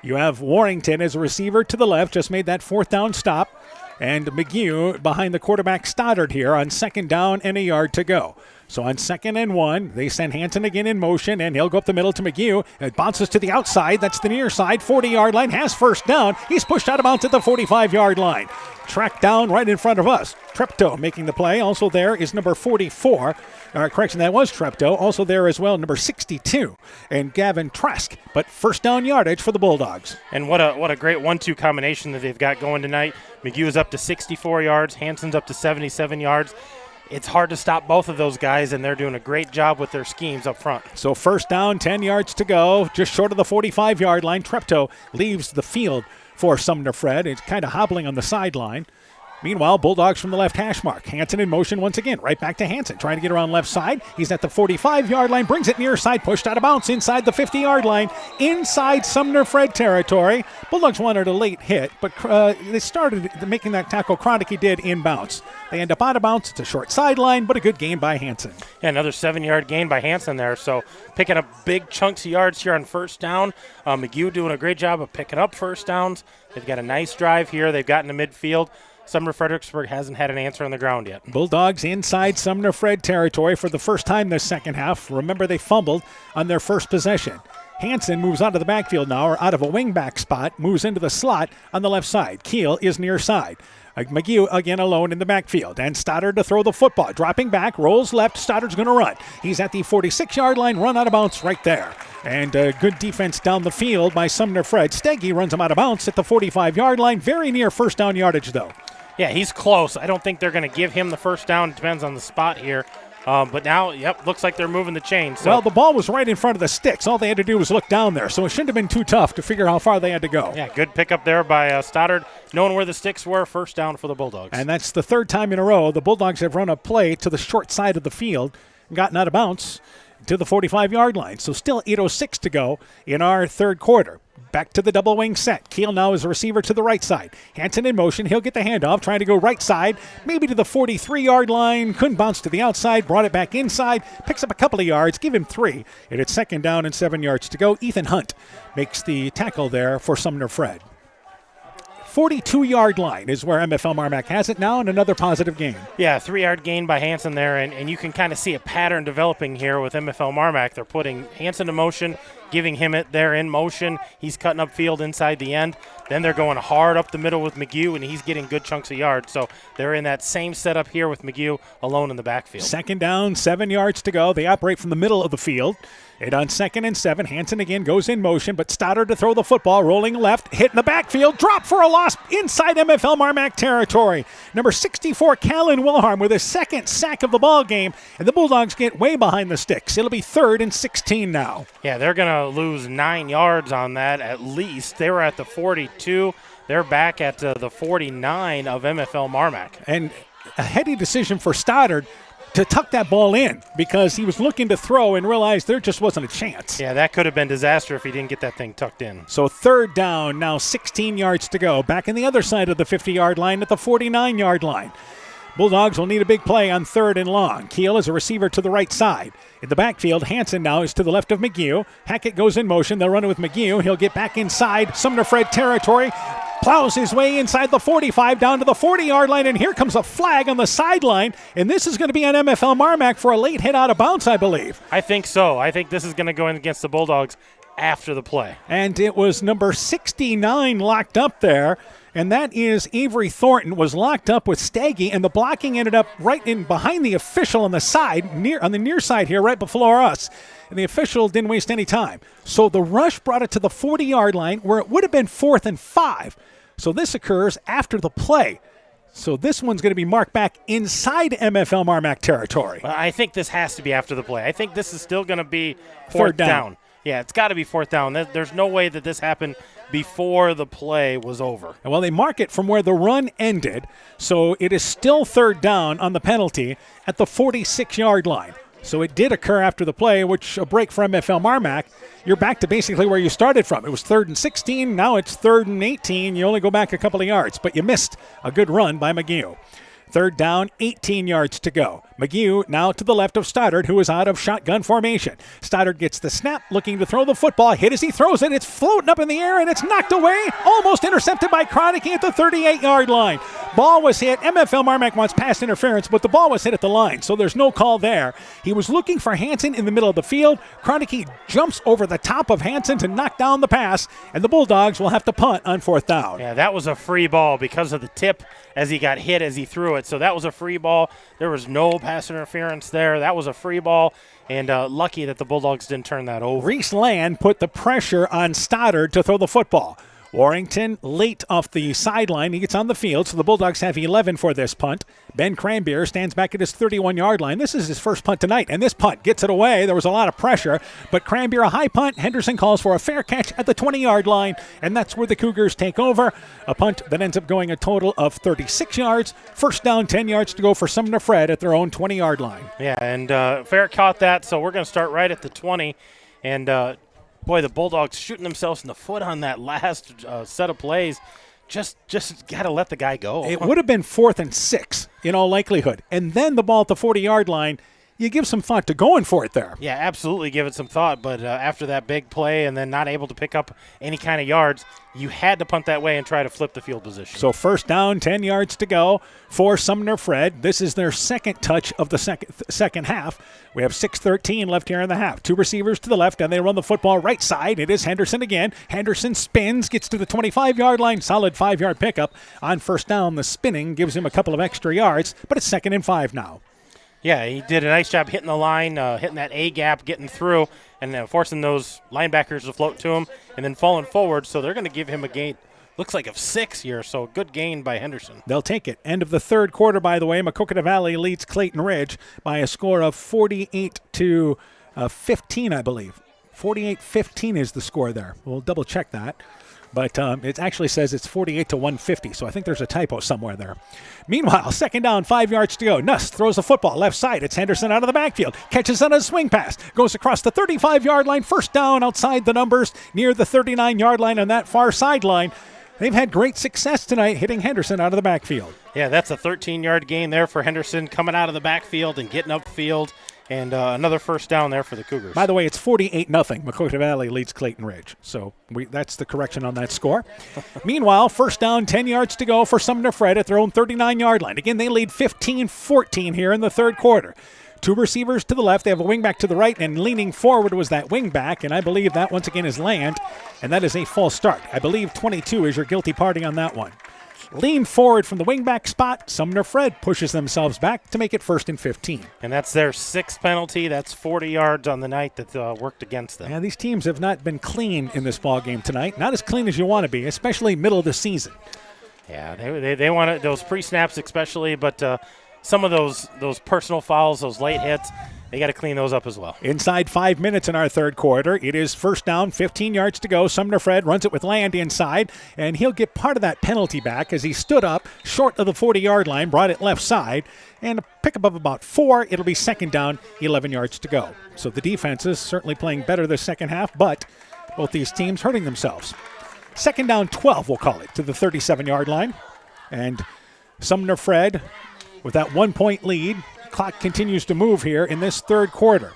You have Warrington as a receiver to the left, just made that 4th down stop. And McGee behind the quarterback Stoddard here on 2nd down and a yard to go. So on 2nd and 1, they send Hansen again in motion, and he'll go up the middle to McGee. It bounces to the outside. That's the near side. 40-yard line, has 1st down. He's pushed out of bounds at the 45-yard line. Tracked down right in front of us. Treptow making the play. Also there is number 44. Correction, that was Treptow. Also there as well, number 62, and Gavin Trask. But 1st down yardage for the Bulldogs. And what a great 1-2 combination that they've got going tonight. McGee is up to 64 yards. Hansen's up to 77 yards. It's hard to stop both of those guys, and they're doing a great job with their schemes up front. So 1st down, 10 yards to go, just short of the 45-yard line. Treptow leaves the field for Sumner-Fred. It's kind of hobbling on the sideline. Meanwhile, Bulldogs from the left hash mark. Hansen in motion once again. Right back to Hansen, trying to get around left side. He's at the 45-yard line, brings it near side, pushed out of bounds inside the 50-yard line, inside Sumner-Fred territory. Bulldogs wanted a late hit, but they started making that tackle. Kroenke did inbounds. They end up out of bounds. It's a short sideline, but a good gain by Hansen. Yeah, another 7-yard gain by Hansen there. So picking up big chunks of yards here on 1st down. McGee doing a great job of picking up 1st downs. They've got a nice drive here. They've gotten to midfield. Sumner-Fredericksburg hasn't had an answer on the ground yet. Bulldogs inside Sumner-Fred territory for the first time this second half. Remember, they fumbled on their first possession. Hansen moves out of the backfield now, or out of a wingback spot, moves into the slot on the left side. Keel is near side. McGee again alone in the backfield, and Stoddard to throw the football. Dropping back, rolls left, Stoddard's going to run. He's at the 46-yard line, run out of bounds right there. And good defense down the field by Sumner-Fred. Steggy runs him out of bounds at the 45-yard line, very near 1st down yardage though. Yeah, he's close. I don't think they're going to give him the 1st down. It depends on the spot here. But now, looks like they're moving the chains. So. Well, the ball was right in front of the sticks. All they had to do was look down there, so it shouldn't have been too tough to figure how far they had to go. Yeah, good pickup there by Stoddard, knowing where the sticks were. 1st down for the Bulldogs. And that's the 3rd time in a row the Bulldogs have run a play to the short side of the field and gotten out of bounds to the 45-yard line. So still 8:06 to go in our third quarter. Back to the double wing set. Keel now is a receiver to the right side. Hansen in motion. He'll get the handoff, trying to go right side, maybe to the 43-yard line. Couldn't bounce to the outside, brought it back inside, picks up a couple of yards, give him 3. And it's 2nd down and 7 yards to go. Ethan Hunt makes the tackle there for Sumner-Fred. 42-yard line is where MFL MarMac has it now, and another positive gain. Yeah, 3-yard gain by Hansen there, and you can kind of see a pattern developing here with MFL MarMac. They're putting Hansen in motion, giving him it there in motion. He's cutting up field inside the end. Then they're going hard up the middle with McGee, and he's getting good chunks of yards. So they're in that same setup here with McGee alone in the backfield. 2nd down, 7 yards to go. They operate from the middle of the field. And on 2nd and 7, Hansen again goes in motion, but Stoddard to throw the football, rolling left, hit in the backfield, drop for a loss inside MFL MarMac territory. Number 64, Callan Wilharm with his 2nd sack of the ball game, and the Bulldogs get way behind the sticks. It'll be 3rd and 16 now. Yeah, they're going to lose 9 yards on that at least. They were at the 42. They're back at the 49 of MFL MarMac. And a heady decision for Stoddard to tuck that ball in because he was looking to throw and realized there just wasn't a chance. Yeah, that could have been disaster if he didn't get that thing tucked in. So 3rd down, now 16 yards to go. Back on the other side of the 50-yard line at the 49-yard line. Bulldogs will need a big play on 3rd and long. Keel is a receiver to the right side. In the backfield, Hansen now is to the left of McGee. Hackett goes in motion. They'll run it with McGee. He'll get back inside Sumner-Fred territory. Plows his way inside the 45 down to the 40-yard line, and here comes a flag on the sideline, and this is going to be on MFL MarMac for a late hit out of bounds, I believe. I think so. I think this is going to go in against the Bulldogs after the play. And it was number 69 locked up there, and that is Avery Thornton was locked up with Staggy, and the blocking ended up right in behind the official on the side, on the near side here, right before us. And the official didn't waste any time. So the rush brought it to the 40-yard line where it would have been 4th and 5. So this occurs after the play. So this one's going to be marked back inside MFL MarMac territory. Well, I think this has to be after the play. I think this is still going to be 4th down. Yeah, it's got to be 4th down. There's no way that this happened before the play was over. Well, they mark it from where the run ended, so it is still 3rd down on the penalty at the 46-yard line. So it did occur after the play, which a break for MFL MarMac. You're back to basically where you started from. It was 3rd and 16. Now it's 3rd and 18. You only go back a couple of yards, but you missed a good run by McGew. 3rd down, 18 yards to go. McGew now to the left of Stoddard, who is out of shotgun formation. Stoddard gets the snap, looking to throw the football. Hit as he throws it. It's floating up in the air, and it's knocked away. Almost intercepted by Kroenke at the 38-yard line. Ball was hit. MFL MarMac wants pass interference, but the ball was hit at the line, so there's no call there. He was looking for Hansen in the middle of the field. Kroenke jumps over the top of Hansen to knock down the pass, and the Bulldogs will have to punt on 4th down. Yeah, that was a free ball because of the tip as he got hit as he threw it. So that was a free ball. There was no pass interference there. That was a free ball, and lucky that the Bulldogs didn't turn that over. Reese Land put the pressure on Stoddard to throw the football. Warrington late off the sideline. He gets on the field, so the Bulldogs have 11 for this punt. Ben Cranbeer stands back at his 31-yard line. This is his first punt tonight, and this punt gets it away. There was a lot of pressure, but Cranbeer a high punt. Henderson calls for a fair catch at the 20-yard line, and that's where the Cougars take over. A punt that ends up going a total of 36 yards. 1st down, 10 yards to go for Sumner-Fred at their own 20-yard line. Yeah, and Fair caught that, so we're going to start right at the 20, and boy, the Bulldogs shooting themselves in the foot on that last set of plays. Just got to let the guy go. It would have been 4th and 6 in all likelihood. And then the ball at the 40-yard line, you give some thought to going for it there. Yeah, absolutely give it some thought. But after that big play and then not able to pick up any kind of yards, you had to punt that way and try to flip the field position. So 1st down, 10 yards to go for Sumner-Fred. This is their second touch of the second half. We have 6:13 left here in the half. 2 receivers to the left, and they run the football right side. It is Henderson again. Henderson spins, gets to the 25-yard line. Solid 5-yard pickup on 1st down. The spinning gives him a couple of extra yards, but it's 2nd and 5 now. Yeah, he did a nice job hitting the line, hitting that A gap, getting through, and forcing those linebackers to float to him, and then falling forward. So they're going to give him a gain, looks like of 6 here. So good gain by Henderson. They'll take it. End of the 3rd quarter, by the way. Maquoketa Valley leads Clayton Ridge by a score of 48-15, I believe. 48-15 is the score there. We'll double check that. But it actually says it's 48-150, so I think there's a typo somewhere there. Meanwhile, 2nd down, 5 yards to go. Nuss throws the football left side. It's Henderson out of the backfield. Catches on a swing pass. Goes across the 35-yard line. 1st down outside the numbers near the 39-yard line on that far sideline. They've had great success tonight hitting Henderson out of the backfield. Yeah, that's a 13-yard gain there for Henderson coming out of the backfield and getting upfield. And another 1st down there for the Cougars. By the way, it's 48-0. Maquoketa Valley leads Clayton Ridge. So that's the correction on that score. Meanwhile, 1st down, 10 yards to go for Sumner-Fred at their own 39-yard line. Again, they lead 15-14 here in the 3rd quarter. 2 receivers to the left. They have a wingback to the right, and leaning forward was that wingback, and I believe that once again is Land, and that is a false start. I believe 22 is your guilty party on that one. Lean forward from the wingback spot. Sumner-Fred pushes themselves back to make it 1st and 15. And that's their 6th penalty. That's 40 yards on the night that worked against them. And these teams have not been clean in this ball game tonight. Not as clean as you want to be, especially middle of the season. Yeah, they want it, those pre-snaps especially, but some of those personal fouls, those late hits, they got to clean those up as well. Inside 5 minutes in our 3rd quarter. It is 1st down, 15 yards to go. Sumner-Fred runs it with Land inside, and he'll get part of that penalty back as he stood up short of the 40-yard line, brought it left side, and a pickup of about 4. It'll be 2nd down, 11 yards to go. So the defense is certainly playing better this second half, but both these teams hurting themselves. 2nd down, 12, we'll call it, to the 37-yard line. And Sumner-Fred with that 1-point lead. Clock continues to move here in this 3rd quarter.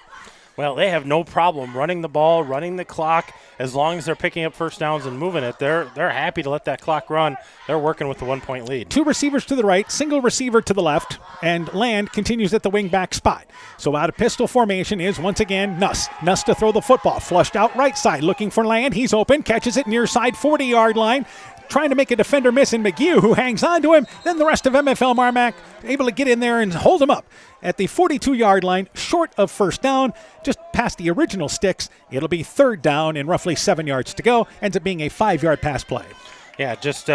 Well, they have no problem running the ball, running the clock. As long as they're picking up 1st downs and moving it, they're happy to let that clock run. They're working with the 1-point lead. 2 receivers to the right, single receiver to the left, and Land continues at the wing-back spot. So out of pistol formation is once again Nuss. Nuss to throw the football, flushed out right side, looking for Land. He's open, catches it near side 40-yard line. Trying to make a defender miss in McGew, who hangs on to him. Then the rest of MFL MarMac able to get in there and hold him up at the 42-yard line, short of 1st down, just past the original sticks. It'll be 3rd down and roughly 7 yards to go. Ends up being a 5-yard pass play. Yeah, just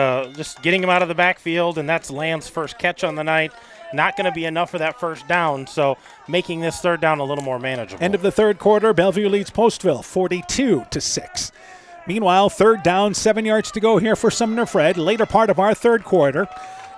getting him out of the backfield, and that's Lamb's first catch on the night. Not going to be enough for that first down, so making this third down a little more manageable. End of the third quarter, Bellevue leads Postville 42-6. Meanwhile, third down, 7 yards to go here for Sumner-Fred, later part of our third quarter.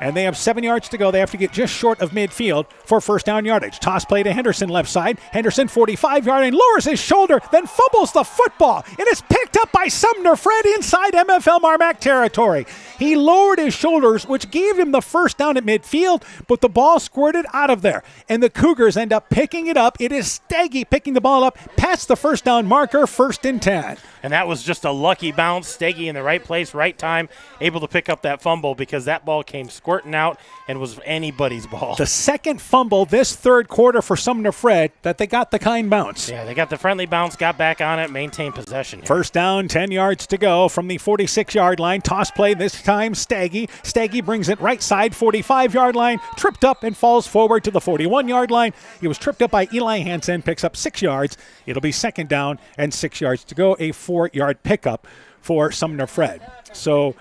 And they have 7 yards to go. They have to get just short of midfield for first down yardage. Toss play to Henderson left side. Henderson 45-yard and lowers his shoulder, then fumbles the football. It is picked up by Sumner-Fred inside MFL MarMac territory. He lowered his shoulders, which gave him the first down at midfield, but the ball squirted out of there. And the Cougars end up picking it up. It is Steggy picking the ball up past the first down marker, 1st and 10. And that was just a lucky bounce. Steggy in the right place, right time, able to pick up that fumble because that ball came squirting out and was anybody's ball. The second fumble this third quarter for Sumner-Fred that they got the kind bounce. Yeah, they got the friendly bounce, got back on it, maintained possession here. First down, 10 yards to go from the 46-yard line. Toss play this time, Steggy. Steggy brings it right side, 45-yard line, tripped up and falls forward to the 41-yard line. He was tripped up by Eli Hansen, picks up 6 yards. It'll be second down and 6 yards to go, a 4-yard pickup for Sumner-Fred. So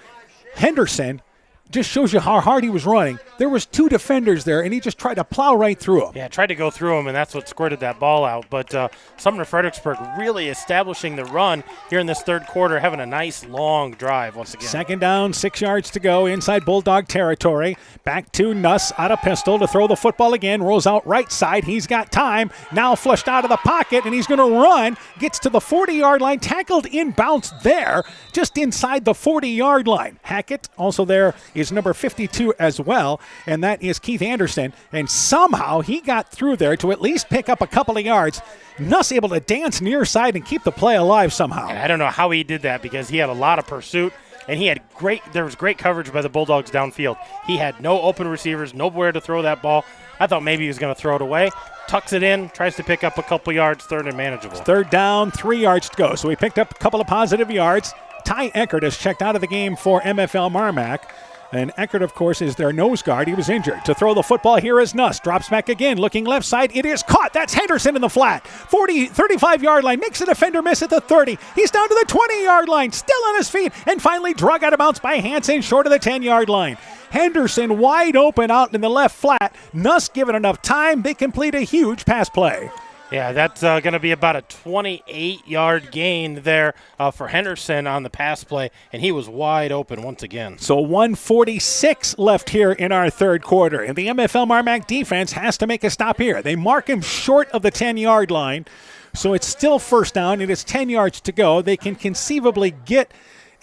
Henderson just shows you how hard he was running. There was 2 defenders there, and he just tried to plow right through them. Yeah, tried to go through him, and that's what squirted that ball out. But Sumner-Fredericksburg really establishing the run here in this third quarter, having a nice long drive once again. Second down, 6 yards to go inside Bulldog territory. Back to Nuss out of pistol to throw the football again. Rolls out right side. He's got time. Now flushed out of the pocket, and he's going to run. Gets to the 40-yard line. Tackled inbounds there, just inside the 40-yard line. Hackett also there is number 52 as well, and that is Keith Anderson. And somehow he got through there to at least pick up a couple of yards. Nuss able to dance near side and keep the play alive somehow. I don't know how he did that because he had a lot of pursuit. And there was great coverage by the Bulldogs downfield. He had no open receivers, nowhere to throw that ball. I thought maybe he was going to throw it away. Tucks it in, tries to pick up a couple yards, third and manageable. Third down, 3 yards to go. So he picked up a couple of positive yards. Ty Eckert is checked out of the game for MFL MarMac. And Eckert, of course, is their nose guard. He was injured. To throw the football, here is Nuss. Drops back again, looking left side. It is caught. That's Henderson in the flat. 35-yard line. Makes a defender miss at the 30. He's down to the 20-yard line. Still on his feet. And finally drug out of bounds by Hansen, short of the 10-yard line. Henderson wide open out in the left flat. Nuss given enough time. They complete a huge pass play. Yeah, that's going to be about a 28-yard gain there for Henderson on the pass play, and he was wide open once again. So 1:46 left here in our third quarter, and the MFL MarMac defense has to make a stop here. They mark him short of the 10-yard line, so it's still first down. It is 10 yards to go. They can conceivably get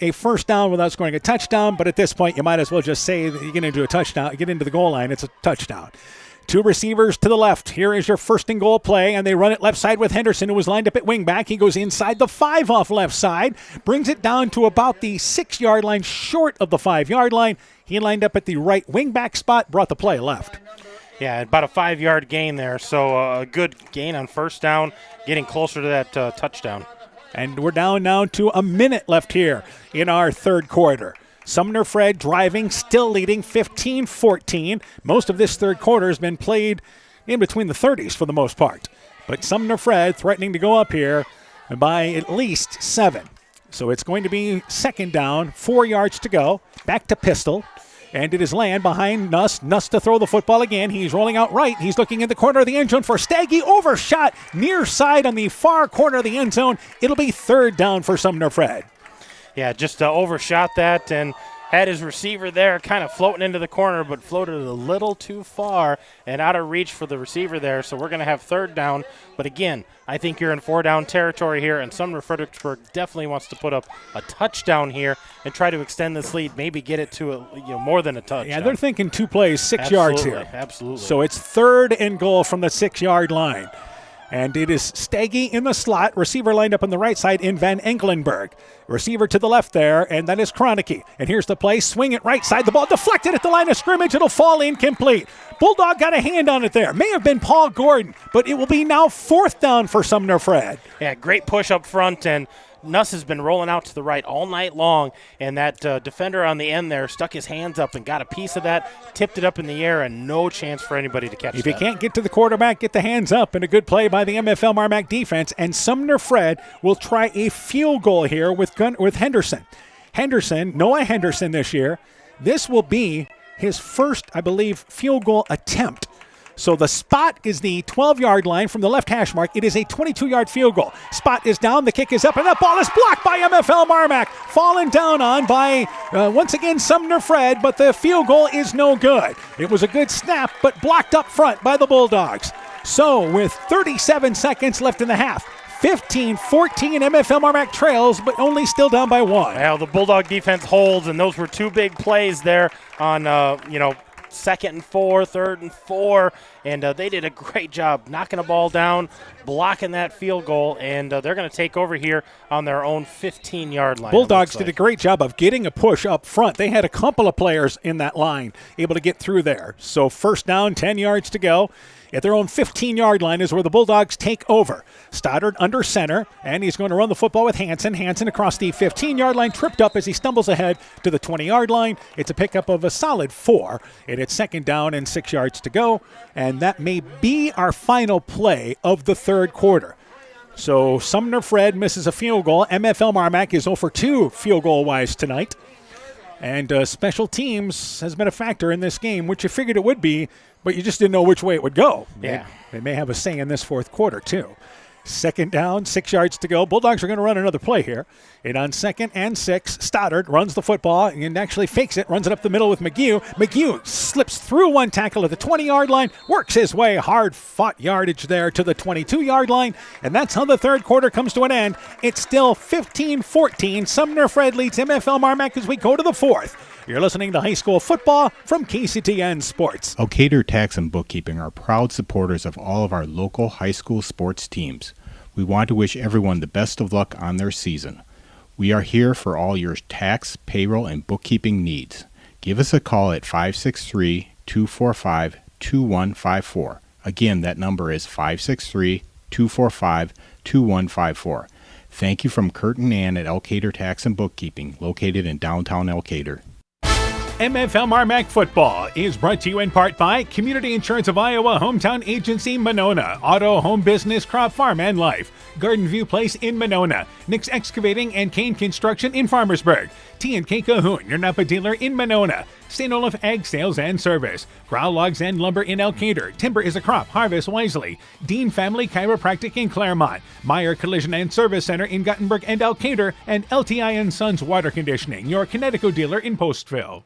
a first down without scoring a touchdown, but at this point you might as well just say that you get into a touchdown, get into the goal line, it's a touchdown. 2 receivers to the left. Here is your first and goal play, and they run it left side with Henderson, who was lined up at wingback. He goes inside the 5 off left side, brings it down to about the 6-yard line, short of the 5-yard line. He lined up at the right wingback spot, brought the play left. Yeah, about a 5-yard gain there, so a good gain on first down, getting closer to that touchdown. And we're down now to a minute left here in our third quarter. Sumner-Fred driving, still leading 15-14. Most of this third quarter has been played in between the 30s for the most part. But Sumner-Fred threatening to go up here by at least 7. So it's going to be second down, 4 yards to go. Back to pistol. And it is Land behind Nuss. Nuss to throw the football again. He's rolling out right. He's looking in the corner of the end zone for Staggy. Overshot near side on the far corner of the end zone. It'll be third down for Sumner-Fred. Yeah, just overshot that and had his receiver there kind of floating into the corner, but floated a little too far and out of reach for the receiver there. So we're going to have third down. But again, I think you're in 4-down territory here, and Sumner-Fredericksburg definitely wants to put up a touchdown here and try to extend this lead, maybe get it to more than a touchdown. Yeah, they're thinking 2 plays, 6 yards here. Absolutely. So it's third and goal from the 6-yard line. And it is Staggy in the slot. Receiver lined up on the right side in Van Engelenberg. Receiver to the left there, and that is Kroenke. And here's the play. Swing it right side. The ball deflected at the line of scrimmage. It'll fall incomplete. Bulldog got a hand on it there. May have been Paul Gordon, but it will be now fourth down for Sumner-Fred. Yeah, great push up front, and Nuss has been rolling out to the right all night long, and that defender on the end there stuck his hands up and got a piece of that, tipped it up in the air, and no chance for anybody to catch that. If you can't get to the quarterback, get the hands up, and a good play by the MFL MarMac defense, and Sumner-Fred will try a field goal here with Henderson. Noah Henderson this year. This will be his first, I believe, field goal attempt. So the spot is the 12-yard line from the left hash mark. It is a 22-yard field goal. Spot is down, the kick is up, and that ball is blocked by MFL MarMac. Fallen down on by, once again, Sumner-Fred, but the field goal is no good. It was a good snap, but blocked up front by the Bulldogs. So with 37 seconds left in the half, 15-14, MFL MarMac trails, but only still down by 1. Well, the Bulldog defense holds, and those were 2 big plays there on, 2nd and 4, 3rd and 4, and they did a great job knocking the ball down, blocking that field goal, and they're going to take over here on their own 15-yard line. Bulldogs did a great job of getting a push up front. They had a couple of players in that line able to get through there. So first down, 10 yards to go. At their own 15-yard line is where the Bulldogs take over. Stoddard under center, and he's going to run the football with Hansen. Hansen across the 15-yard line, tripped up as he stumbles ahead to the 20-yard line. It's a pickup of a solid 4, and it's 2nd down and 6 yards to go. And that may be our final play of the third quarter. So Sumner-Fred misses a field goal. MFL MarMac is 0 for 2 field goal-wise tonight. And special teams has been a factor in this game, which you figured it would be, but you just didn't know which way it would go. Yeah. They may have a say in this fourth quarter, too. 2nd down, 6 yards to go. Bulldogs are going to run another play here. And on 2nd and 6, Stoddard runs the football and actually fakes it, runs it up the middle with McGee. McGee slips through one tackle at the 20-yard line, works his way, hard-fought yardage there to the 22-yard line, and that's how the third quarter comes to an end. It's still 15-14. Sumner-Fred leads MFL MarMac as we go to the fourth. You're listening to high school football from KCTN Sports. Elkader Tax and Bookkeeping are proud supporters of all of our local high school sports teams. We want to wish everyone the best of luck on their season. We are here for all your tax, payroll, and bookkeeping needs. Give us a call at 563-245-2154. Again, that number is 563-245-2154. Thank you from Kurt and Ann at Elkader Tax and Bookkeeping, located in downtown Elkader. MFL MarMac Football is brought to you in part by Community Insurance of Iowa, Hometown Agency, Monona, Auto, Home Business, Crop Farm, and Life, Garden View Place in Monona, Nick's Excavating and Kane Construction in Farmersburg, T&K Cahoon, your Napa dealer in Monona, St. Olaf Ag Sales and Service, Growl Logs and Lumber in Elkader, Timber is a Crop, Harvest Wisely, Dean Family Chiropractic in Claremont, Meyer Collision and Service Center in Gottenburg and Elkader, and LTI & Sons Water Conditioning, your Connecticut dealer in Postville.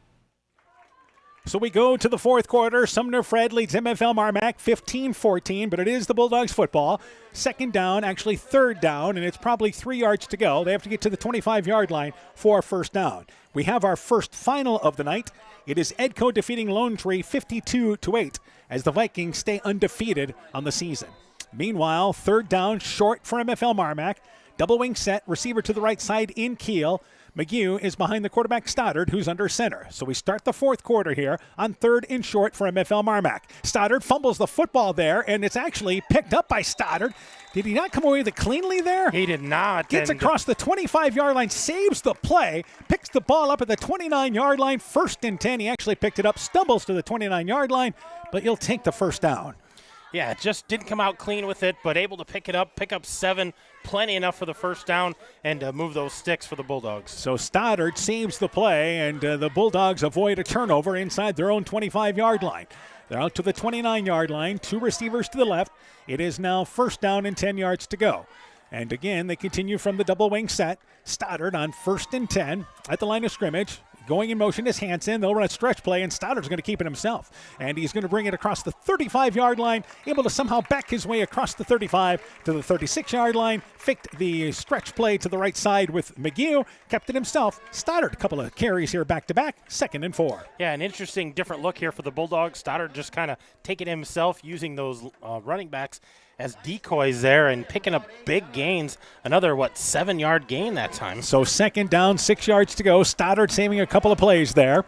So we go to the fourth quarter. Sumner-Fred leads MFL MarMac 15-14, but it is the Bulldogs football. 2nd down, actually 3rd down, and it's probably 3 yards to go. They have to get to the 25-yard line for 1st down. We have our first final of the night. It is Edco defeating Lone Tree 52-8 as the Vikings stay undefeated on the season. Meanwhile, 3rd down, short for MFL MarMac. Double wing set, receiver to the right side in Kiel. McGee is behind the quarterback Stoddard, who's under center. So we start the fourth quarter here on 3rd and short for MFL MarMac. Stoddard fumbles the football there, and it's actually picked up by Stoddard. Did he not come away with it cleanly there? He did not. Gets across the 25-yard line, saves the play, picks the ball up at the 29-yard line. 1st and 10, he actually picked it up, stumbles to the 29-yard line, but he'll take the 1st down. Yeah, just didn't come out clean with it, but able to pick up 7, plenty enough for the 1st down, and move those sticks for the Bulldogs. So Stoddard saves the play, and the Bulldogs avoid a turnover inside their own 25-yard line. They're out to the 29-yard line, 2 receivers to the left. It is now 1st down and 10 yards to go. And again, they continue from the double wing set. Stoddard on 1st and 10 at the line of scrimmage. Going in motion is Hansen. They'll run a stretch play, and Stoddard's going to keep it himself. And he's going to bring it across the 35-yard line, able to somehow back his way across the 35 to the 36-yard line. Faked the stretch play to the right side with McGee. Kept it himself. Stoddard, a couple of carries here back-to-back. 2nd and 4. Yeah, an interesting different look here for the Bulldogs. Stoddard just kind of taking it himself, using those running backs as decoys there and picking up big gains. Another, 7-yard gain that time. So 2nd down, 6 yards to go. Stoddard saving a couple of plays there.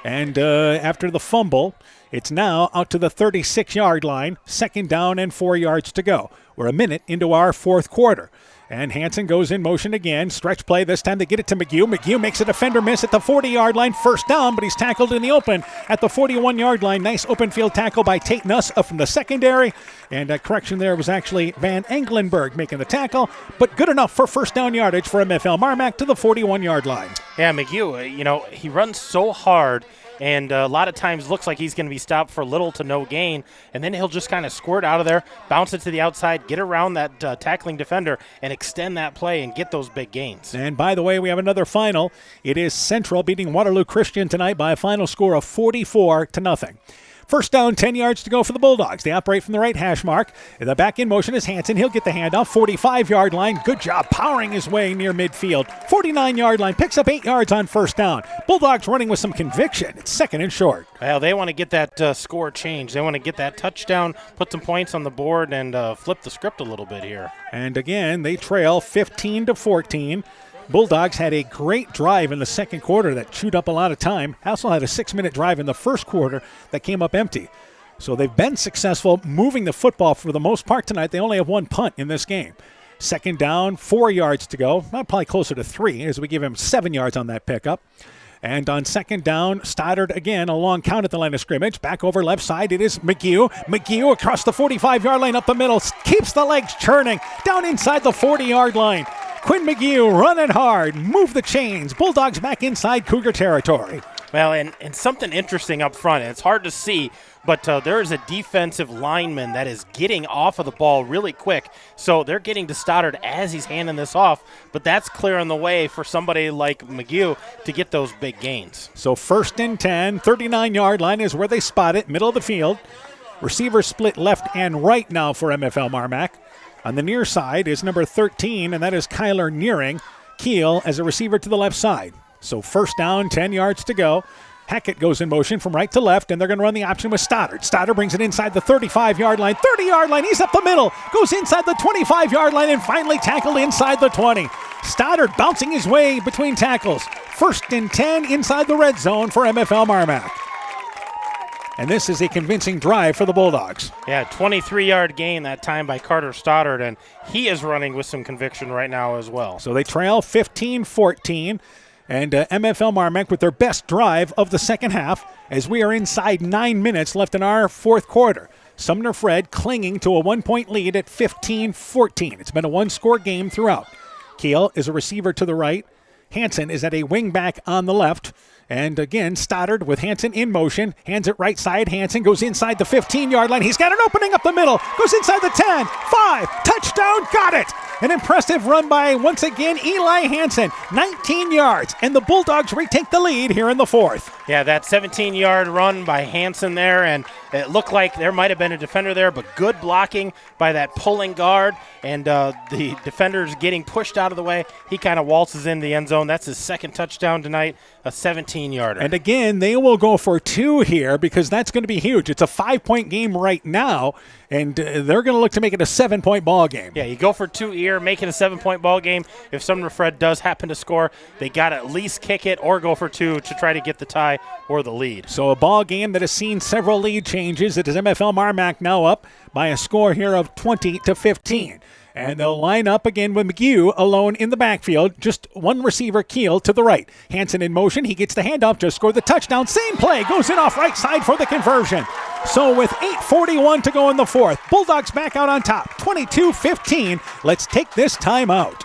And after the fumble, it's now out to the 36-yard line. 2nd down and 4 yards to go. We're a minute into our fourth quarter. And Hansen goes in motion again. Stretch play. This time they get it to McGee. McGee makes a defender miss at the 40-yard line. First down, but he's tackled in the open at the 41-yard line. Nice open field tackle by Tate Nuss from the secondary. And a correction there was actually Van Englenberg making the tackle, but good enough for first down yardage for MFL MarMac to the 41-yard line. Yeah, McGee, he runs so hard, and a lot of times looks like he's going to be stopped for little to no gain, and then he'll just kind of squirt out of there, bounce it to the outside, get around that tackling defender, and extend that play and get those big gains. And by the way, we have another final. It is Central beating Waterloo Christian tonight by a final score of 44-0. First down, 10 yards to go for the Bulldogs. They operate from the right hash mark. The back in motion is Hansen. He'll get the handoff. 45-yard line. Good job powering his way near midfield. 49-yard line. Picks up 8 yards on first down. Bulldogs running with some conviction. It's second and short. Well, they want to get that score changed. They want to get that touchdown, put some points on the board, and flip the script a little bit here. And again, they trail 15-14. Bulldogs had a great drive in the second quarter that chewed up a lot of time. Also had a 6-minute drive in the first quarter that came up empty. So they've been successful moving the football for the most part tonight. They only have one punt in this game. Second down, 4 yards to go. Probably closer to 3 as we give him 7 yards on that pickup. And on second down, Stoddard again, a long count at the line of scrimmage. Back over left side, it is McGee. McGee across the 45-yard line up the middle. Keeps the legs churning. Down inside the 40-yard line. Quinn McGee running hard. Move the chains. Bulldogs back inside Cougar territory. Well, and something interesting up front. It's hard to see, but there is a defensive lineman that is getting off of the ball really quick. So they're getting to Stoddard as he's handing this off, but that's clearing the way for somebody like McGee to get those big gains. So first and 10, 39-yard line is where they spot it, middle of the field. Receivers split left and right now for MFL MarMac. On the near side is number 13, and that is Kyler Nearing. Keel as a receiver to the left side. So first down, 10 yards to go. Hackett goes in motion from right to left, and they're going to run the option with Stoddard. Stoddard brings it inside the 35-yard line, 30-yard line. He's up the middle, goes inside the 25-yard line, and finally tackled inside the 20. Stoddard bouncing his way between tackles. First and 10 inside the red zone for MFL MarMac. And this is a convincing drive for the Bulldogs. Yeah, 23-yard gain that time by Carter Stoddard, and he is running with some conviction right now as well. So they trail 15-14, and MFL MarMac with their best drive of the second half as we are inside 9 minutes left in our fourth quarter. Sumner-Fred clinging to a 1-point lead at 15-14. It's been a one-score game throughout. Keel is a receiver to the right. Hansen is at a wing back on the left. And again, Stoddard with Hansen in motion. Hands it right side. Hansen goes inside the 15-yard line. He's got an opening up the middle. Goes inside the 10. 5. Touchdown. Got it. An impressive run by, once again, Eli Hansen. 19 yards. And the Bulldogs retake the lead here in the fourth. Yeah, that 17-yard run by Hansen there, and it looked like there might have been a defender there, but good blocking by that pulling guard, and the defender's getting pushed out of the way. He kind of waltzes in the end zone. That's his second touchdown tonight, a 17-yarder. And again, they will go for 2 here because that's going to be huge. It's a 5-point game right now, and they're going to look to make it a 7-point ball game. Yeah, you go for 2 here, make it a 7-point ball game. If Sumner-Fred does happen to score, they got to at least kick it or go for 2 to try to get the tie or the lead. So a ball game that has seen several lead changes. It is MFL MarMac now up by a score here of 20-15. And they'll line up again with McGee alone in the backfield. Just one receiver, Keel, to the right. Hansen in motion. He gets the handoff, just scored the touchdown. Same play, goes in off right side for the conversion. So with 8:41 to go in the fourth, Bulldogs back out on top, 22-15. Let's take this time out.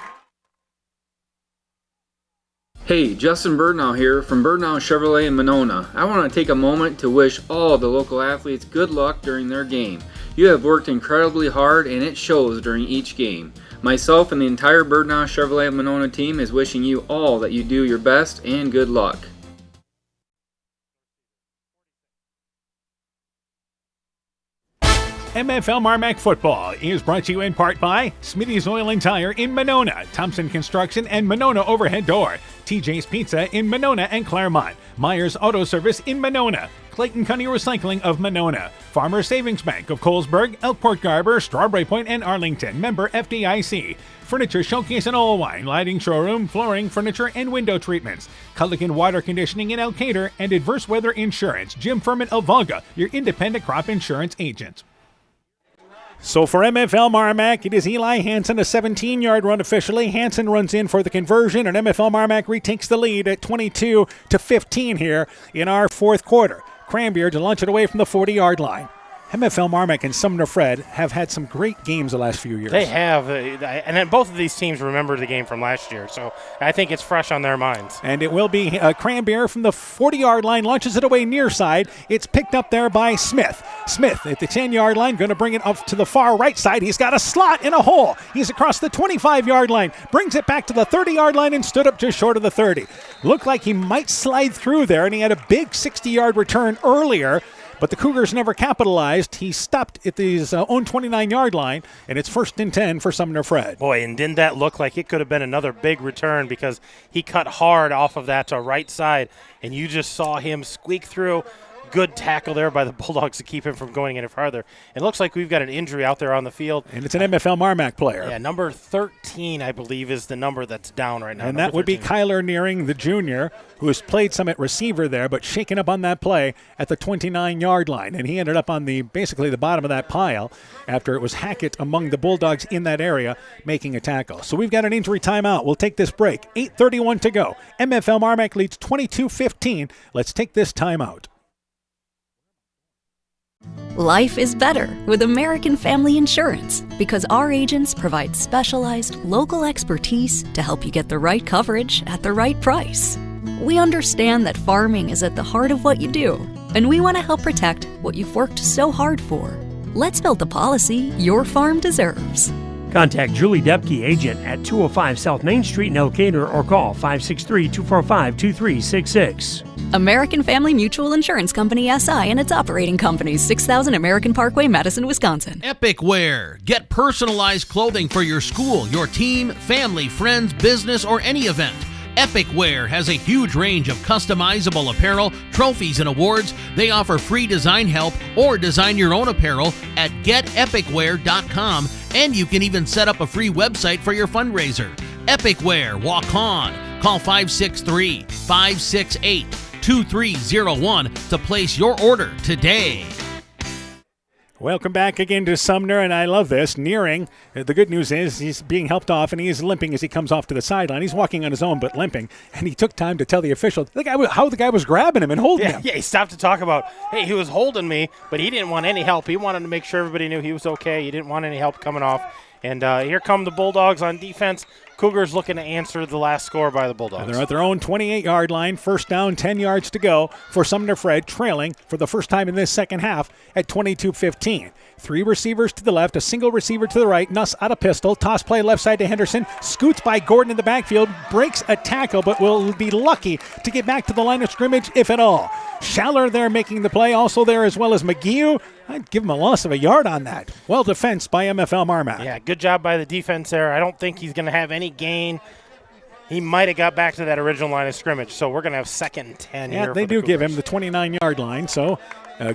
Hey, Justin Birdnow here from Birdnow Chevrolet in Monona. I want to take a moment to wish all the local athletes good luck during their game. You have worked incredibly hard and it shows during each game. Myself and the entire Birdnow Chevrolet Monona team is wishing you all that you do your best and good luck. MFL MarMac Football is brought to you in part by Smitty's Oil and Tire in Monona, Thompson Construction and Monona Overhead Door, TJ's Pizza in Monona and Claremont, Myers Auto Service in Monona, Clayton County Recycling of Monona, Farmers Savings Bank of Colesburg, Elkport Garber, Strawberry Point, and Arlington, member FDIC, Furniture Showcase and Oilwine, Lighting Showroom, Flooring, Furniture, and Window Treatments, Culligan Water Conditioning in Elkader, and Adverse Weather Insurance, Jim Furman of Volga, your independent crop insurance agent. So for MFL MarMac, it is Eli Hansen, a 17-yard run officially. Hansen runs in for the conversion, and MFL MarMac retakes the lead at 22-15 here in our fourth quarter. Cranbeer to launch it away from the 40-yard line. MFL MarMac and Sumner-Fred have had some great games the last few years. They have, and then both of these teams remember the game from last year, so I think it's fresh on their minds. And it will be Cranbeer from the 40-yard line, launches it away near side. It's picked up there by Smith. Smith at the 10-yard line, going to bring it up to the far right side. He's got a slot in a hole. He's across the 25-yard line, brings it back to the 30-yard line and stood up just short of the 30. Looked like he might slide through there, and he had a big 60-yard return earlier. But the Cougars never capitalized. He stopped at his own 29-yard line, and it's 1st and 10 for Sumner-Fred. Boy, and didn't that look like it could have been another big return, because he cut hard off of that right side, and you just saw him squeak through. Good tackle there by the Bulldogs to keep him from going any farther. It looks like we've got an injury out there on the field. And it's an MFL MarMac player. Yeah, number 13, I believe, is the number that's down right now. And that would be Kyler Nearing, the junior, who has played some at receiver there, but shaken up on that play at the 29-yard line. And he ended up on basically the bottom of that pile after it was Hackett among the Bulldogs in that area making a tackle. So we've got an injury timeout. We'll take this break. 8:31 to go. MFL MarMac leads 22-15. Let's take this timeout. Life is better with American Family Insurance because our agents provide specialized local expertise to help you get the right coverage at the right price. We understand that farming is at the heart of what you do, and we want to help protect what you've worked so hard for. Let's build the policy your farm deserves. Contact Julie Depke, agent at 205 South Main Street in Elkader, or call 563-245-2366. American Family Mutual Insurance Company, SI, and its operating companies, 6000 American Parkway, Madison, Wisconsin. Epic Wear. Get personalized clothing for your school, your team, family, friends, business, or any event. Epic Wear has a huge range of customizable apparel, trophies, and awards. They offer free design help or design your own apparel at getepicwear.com, and you can even set up a free website for your fundraiser. Epic Wear, walk on. Call 563-568-2301 to place your order today. Welcome back again to Sumner, and I love this. Nearing, the good news is he's being helped off, and he is limping as he comes off to the sideline. He's walking on his own, but limping, and he took time to tell the official how the guy was grabbing him and holding him. Yeah, he stopped to talk about, hey, he was holding me, but he didn't want any help. He wanted to make sure everybody knew he was okay. He didn't want any help coming off. And here come the Bulldogs on defense. Cougars looking to answer the last score by the Bulldogs. And they're at their own 28-yard line. First down, 10 yards to go for Sumner-Fred, trailing for the first time in this second half at 22-15. Three receivers to the left, a single receiver to the right. Nuss out of pistol. Toss play left side to Henderson. Scoots by Gordon in the backfield. Breaks a tackle, but will be lucky to get back to the line of scrimmage, if at all. Schaller there making the play. Also there as well as McGee. I'd give him a loss of a yard on that. Well defensed by MFL MarMac. Yeah, good job by the defense there. I don't think he's going to have any gain. He might have got back to that original line of scrimmage, so we're going to have 2nd and 10 here. Yeah, they do give him the 29-yard line, so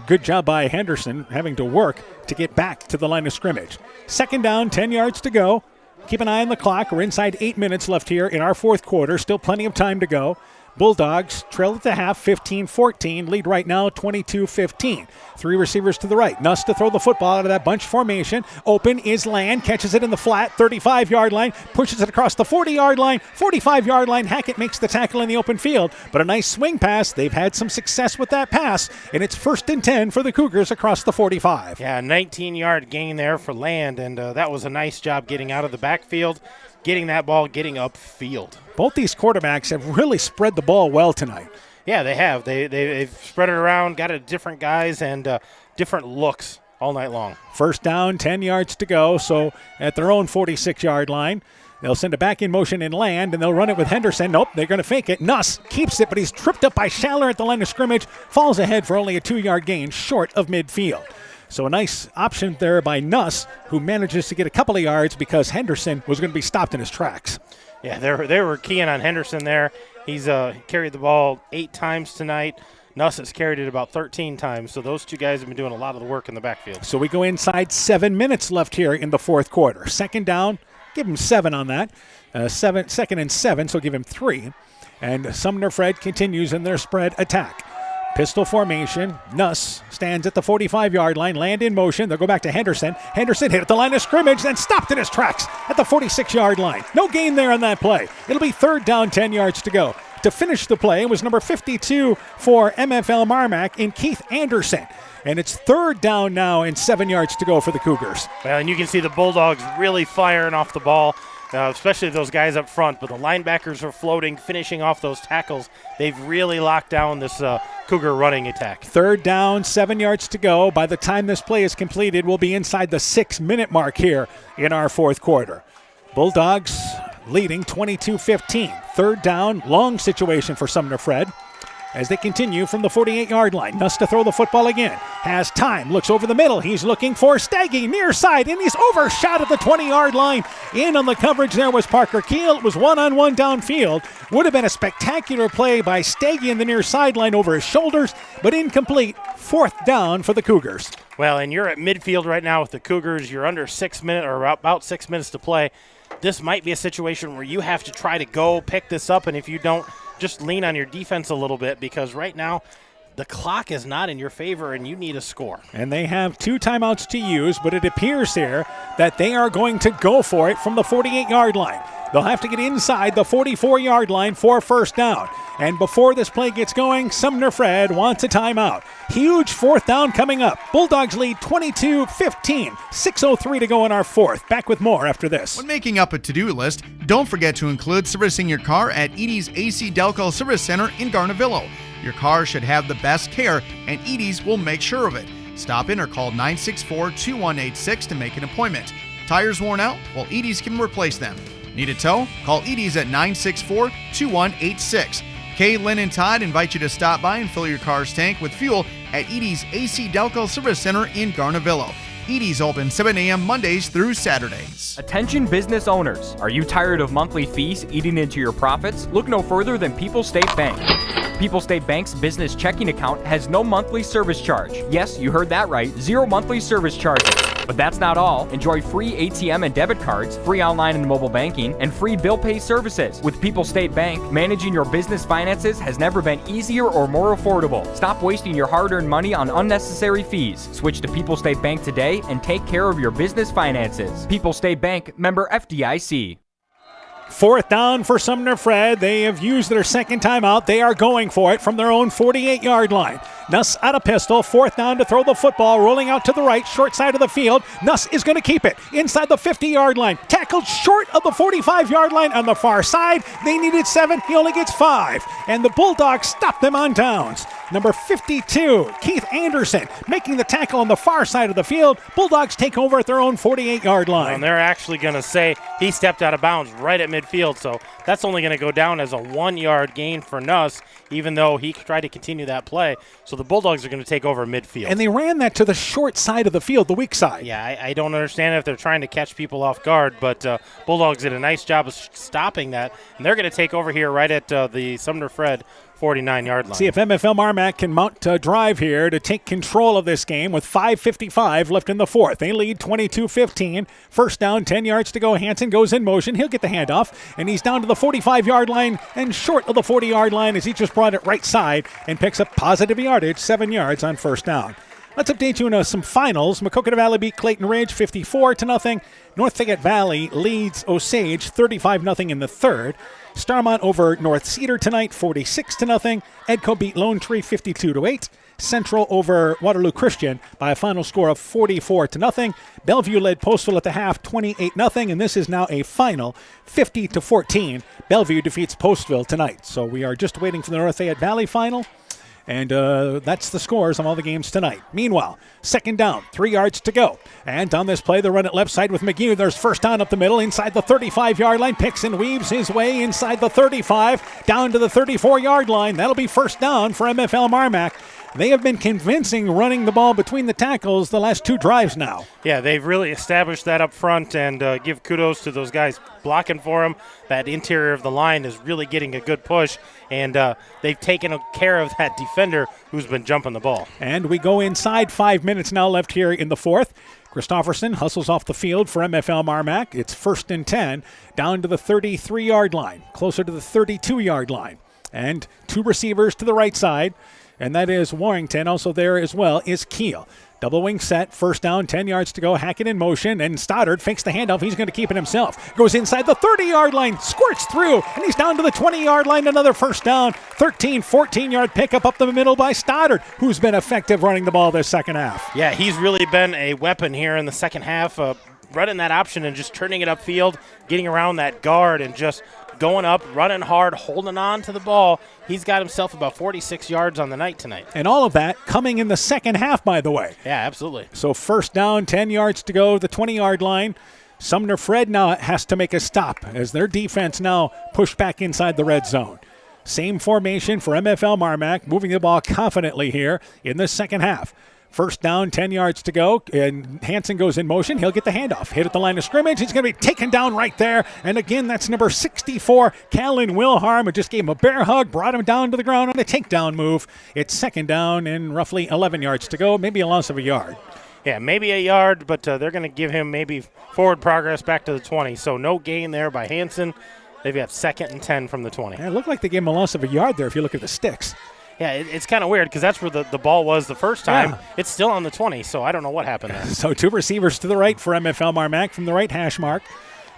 good job by Henderson having to work to get back to the line of scrimmage. Second down, 10 yards to go. Keep an eye on the clock. We're inside 8 minutes left here in our fourth quarter. Still plenty of time to go. Bulldogs trail at the half 15-14, lead right now 22-15. Three receivers to the right. Nuss to throw the football out of that bunch formation. Open is Land, catches it in the flat 35-yard line, pushes it across the 40-yard line, 45-yard line. Hackett makes the tackle in the open field, but a nice swing pass. They've had some success with that pass, and it's 1st and 10 for the Cougars across the 45. Yeah, 19-yard gain there for Land, and that was a nice job getting out of the backfield, getting that ball, getting upfield. Both these quarterbacks have really spread the ball well tonight. Yeah, they have. They've spread it around, got it different guys and different looks all night long. First down, 10 yards to go, so at their own 46-yard line. They'll send it back in motion and Land, and they'll run it with Henderson. Nope, they're going to fake it. Nuss keeps it, but he's tripped up by Schaller at the line of scrimmage, falls ahead for only a 2-yard gain short of midfield. So a nice option there by Nuss, who manages to get a couple of yards because Henderson was going to be stopped in his tracks. Yeah, they were keying on Henderson there. He's carried the ball 8 times tonight. Nuss has carried it about 13 times, so those two guys have been doing a lot of the work in the backfield. So we go inside 7 minutes left here in the fourth quarter. Second down, give him 7 on that. 2nd and 7, so give him 3. And Sumner-Fred continues in their spread attack. Pistol formation. Nuss stands at the 45-yard line. Land in motion. They'll go back to Henderson. Henderson hit at the line of scrimmage, then stopped in his tracks at the 46-yard line. No gain there on that play. It'll be third down, 10 yards to go. To finish the play was number 52 for MFL MarMac in Keith Anderson. And it's third down now and 7 yards to go for the Cougars. Well, and you can see the Bulldogs really firing off the ball, especially those guys up front. But the linebackers are floating, finishing off those tackles. They've really locked down this Cougar running attack. Third down, 7 yards to go. By the time this play is completed, we'll be inside the 6-minute mark here in our fourth quarter. Bulldogs leading 22-15. Third down, long situation for Sumner-Fred as they continue from the 48-yard line. Nuss to throw the football again. Has time, looks over the middle. He's looking for Staggy near side, and he's overshot at the 20-yard line. In on the coverage there was Parker Keel. It was one-on-one downfield. Would have been a spectacular play by Staggy in the near sideline over his shoulders, but incomplete. Fourth down for the Cougars. Well, and you're at midfield right now with the Cougars. You're under 6 minutes, or about 6 minutes to play. This might be a situation where you have to try to go pick this up, and if you don't, just lean on your defense a little bit, because right now the clock is not in your favor and you need a score. And they have 2 timeouts to use, but it appears here that they are going to go for it from the 48-yard line. They'll have to get inside the 44-yard line for first down. And before this play gets going, Sumner-Fred wants a timeout. Huge fourth down coming up. Bulldogs lead 22-15. 6:03 to go in our fourth. Back with more after this. When making up a to-do list, don't forget to include servicing your car at Edie's AC Delco Service Center in Garnavillo. Your car should have the best care, and Edie's will make sure of it. Stop in or call 964-2186 to make an appointment. Tires worn out? Well, Edie's can replace them. Need a tow? Call Edie's at 964-2186. Kay, Lynn, and Todd invite you to stop by and fill your car's tank with fuel at Edie's AC Delco Service Center in Garnavillo. Edie's open 7 a.m. Mondays through Saturdays. Attention business owners. Are you tired of monthly fees eating into your profits? Look no further than People State Bank. People State Bank's business checking account has no monthly service charge. Yes, you heard that right. 0 monthly service charges. But that's not all. Enjoy free ATM and debit cards, free online and mobile banking, and free bill pay services. With People State Bank, managing your business finances has never been easier or more affordable. Stop wasting your hard-earned money on unnecessary fees. Switch to People State Bank today and take care of your business finances. People State Bank, member FDIC. Fourth down for Sumner-Fred. They have used their second timeout. They are going for it from their own 48-yard line. Nuss out of pistol. Fourth down to throw the football. Rolling out to the right, short side of the field. Nuss is going to keep it inside the 50-yard line. Tackled short of the 45-yard line on the far side. They needed 7. He only gets 5. And the Bulldogs stop them on downs. Number 52, Keith Anderson, making the tackle on the far side of the field. Bulldogs take over at their own 48-yard line. And they're actually going to say he stepped out of bounds right at midfield, so that's only going to go down as a 1-yard gain for Nuss, even though he tried to continue that play. So the Bulldogs are going to take over midfield. And they ran that to the short side of the field, the weak side. Yeah, I don't understand if they're trying to catch people off guard, but Bulldogs did a nice job of stopping that, and they're going to take over here right at the Sumner-Fred 49-yard line. See if MFL MarMac can mount a drive here to take control of this game with 5:55 left in the fourth. They lead 22-15. First down, 10 yards to go. Hansen goes in motion. He'll get the handoff, and he's down to the 45-yard line and short of the 40-yard line as he just brought it right side and picks up positive yardage, 7 yards on first down. Let's update you on some finals. Maquoketa Valley beat Clayton Ridge 54-0. North Fayette Valley leads Osage 35-0 in the third. Starmont over North Cedar tonight 46-0. Edco beat Lone Tree 52-8. Central over Waterloo Christian by a final score of 44-0. Bellevue led Postville at the half 28-0, and this is now a final 50-14. Bellevue defeats Postville tonight. So we are just waiting for the North Fayette Valley final. And that's the scores on all the games tonight. Meanwhile, second down, 3 yards to go. And on this play, the run at left side with McGee. There's first down up the middle, inside the 35-yard line. Picks and weaves his way inside the 35, down to the 34-yard line. That'll be first down for MFL MarMac. They have been convincing running the ball between the tackles the last 2 drives now. Yeah, they've really established that up front, and give kudos to those guys blocking for them. That interior of the line is really getting a good push, and they've taken care of that defender who's been jumping the ball. And we go inside 5 minutes now left here in the fourth. Christofferson hustles off the field for MFL MarMac. It's 1st and 10, down to the 33-yard line, closer to the 32-yard line. And 2 receivers to the right side. and that is Warrington. Also there as well is Kiel. Double wing set, first down, 10 yards to go. Hackett in motion, and Stoddard fakes the handoff. He's going to keep it himself. Goes inside the 30-yard line, squirts through, and he's down to the 20-yard line. Another first down, 13, 14-yard pickup up the middle by Stoddard, who's been effective running the ball this second half. Yeah, he's really been a weapon here in the second half, running that option and just turning it upfield, getting around that guard and just going up, running hard, holding on to the ball. He's got himself about 46 yards on the night tonight. And all of that coming in the second half, by the way. Yeah, absolutely. So first down, 10 yards to go, the 20-yard line. Sumner-Fred now has to make a stop as their defense now pushed back inside the red zone. Same formation for MFL MarMac, moving the ball confidently here in the second half. First down, 10 yards to go, and Hansen goes in motion. He'll get the handoff. Hit at the line of scrimmage. He's going to be taken down right there. And again, that's number 64, Callan Wilharm, who just gave him a bear hug, brought him down to the ground on a takedown move. It's second down and roughly 11 yards to go, maybe a loss of a yard. Yeah, maybe a yard, but they're going to give him maybe forward progress back to the 20. So no gain there by Hansen. They've got 2nd and 10 from the 20. It looked like they gave him a loss of a yard there if you look at the sticks. Yeah, it's kind of weird because that's where the ball was the first time. Yeah. It's still on the 20, so I don't know what happened there. So two receivers to the right for MFL MarMac from the right hash mark.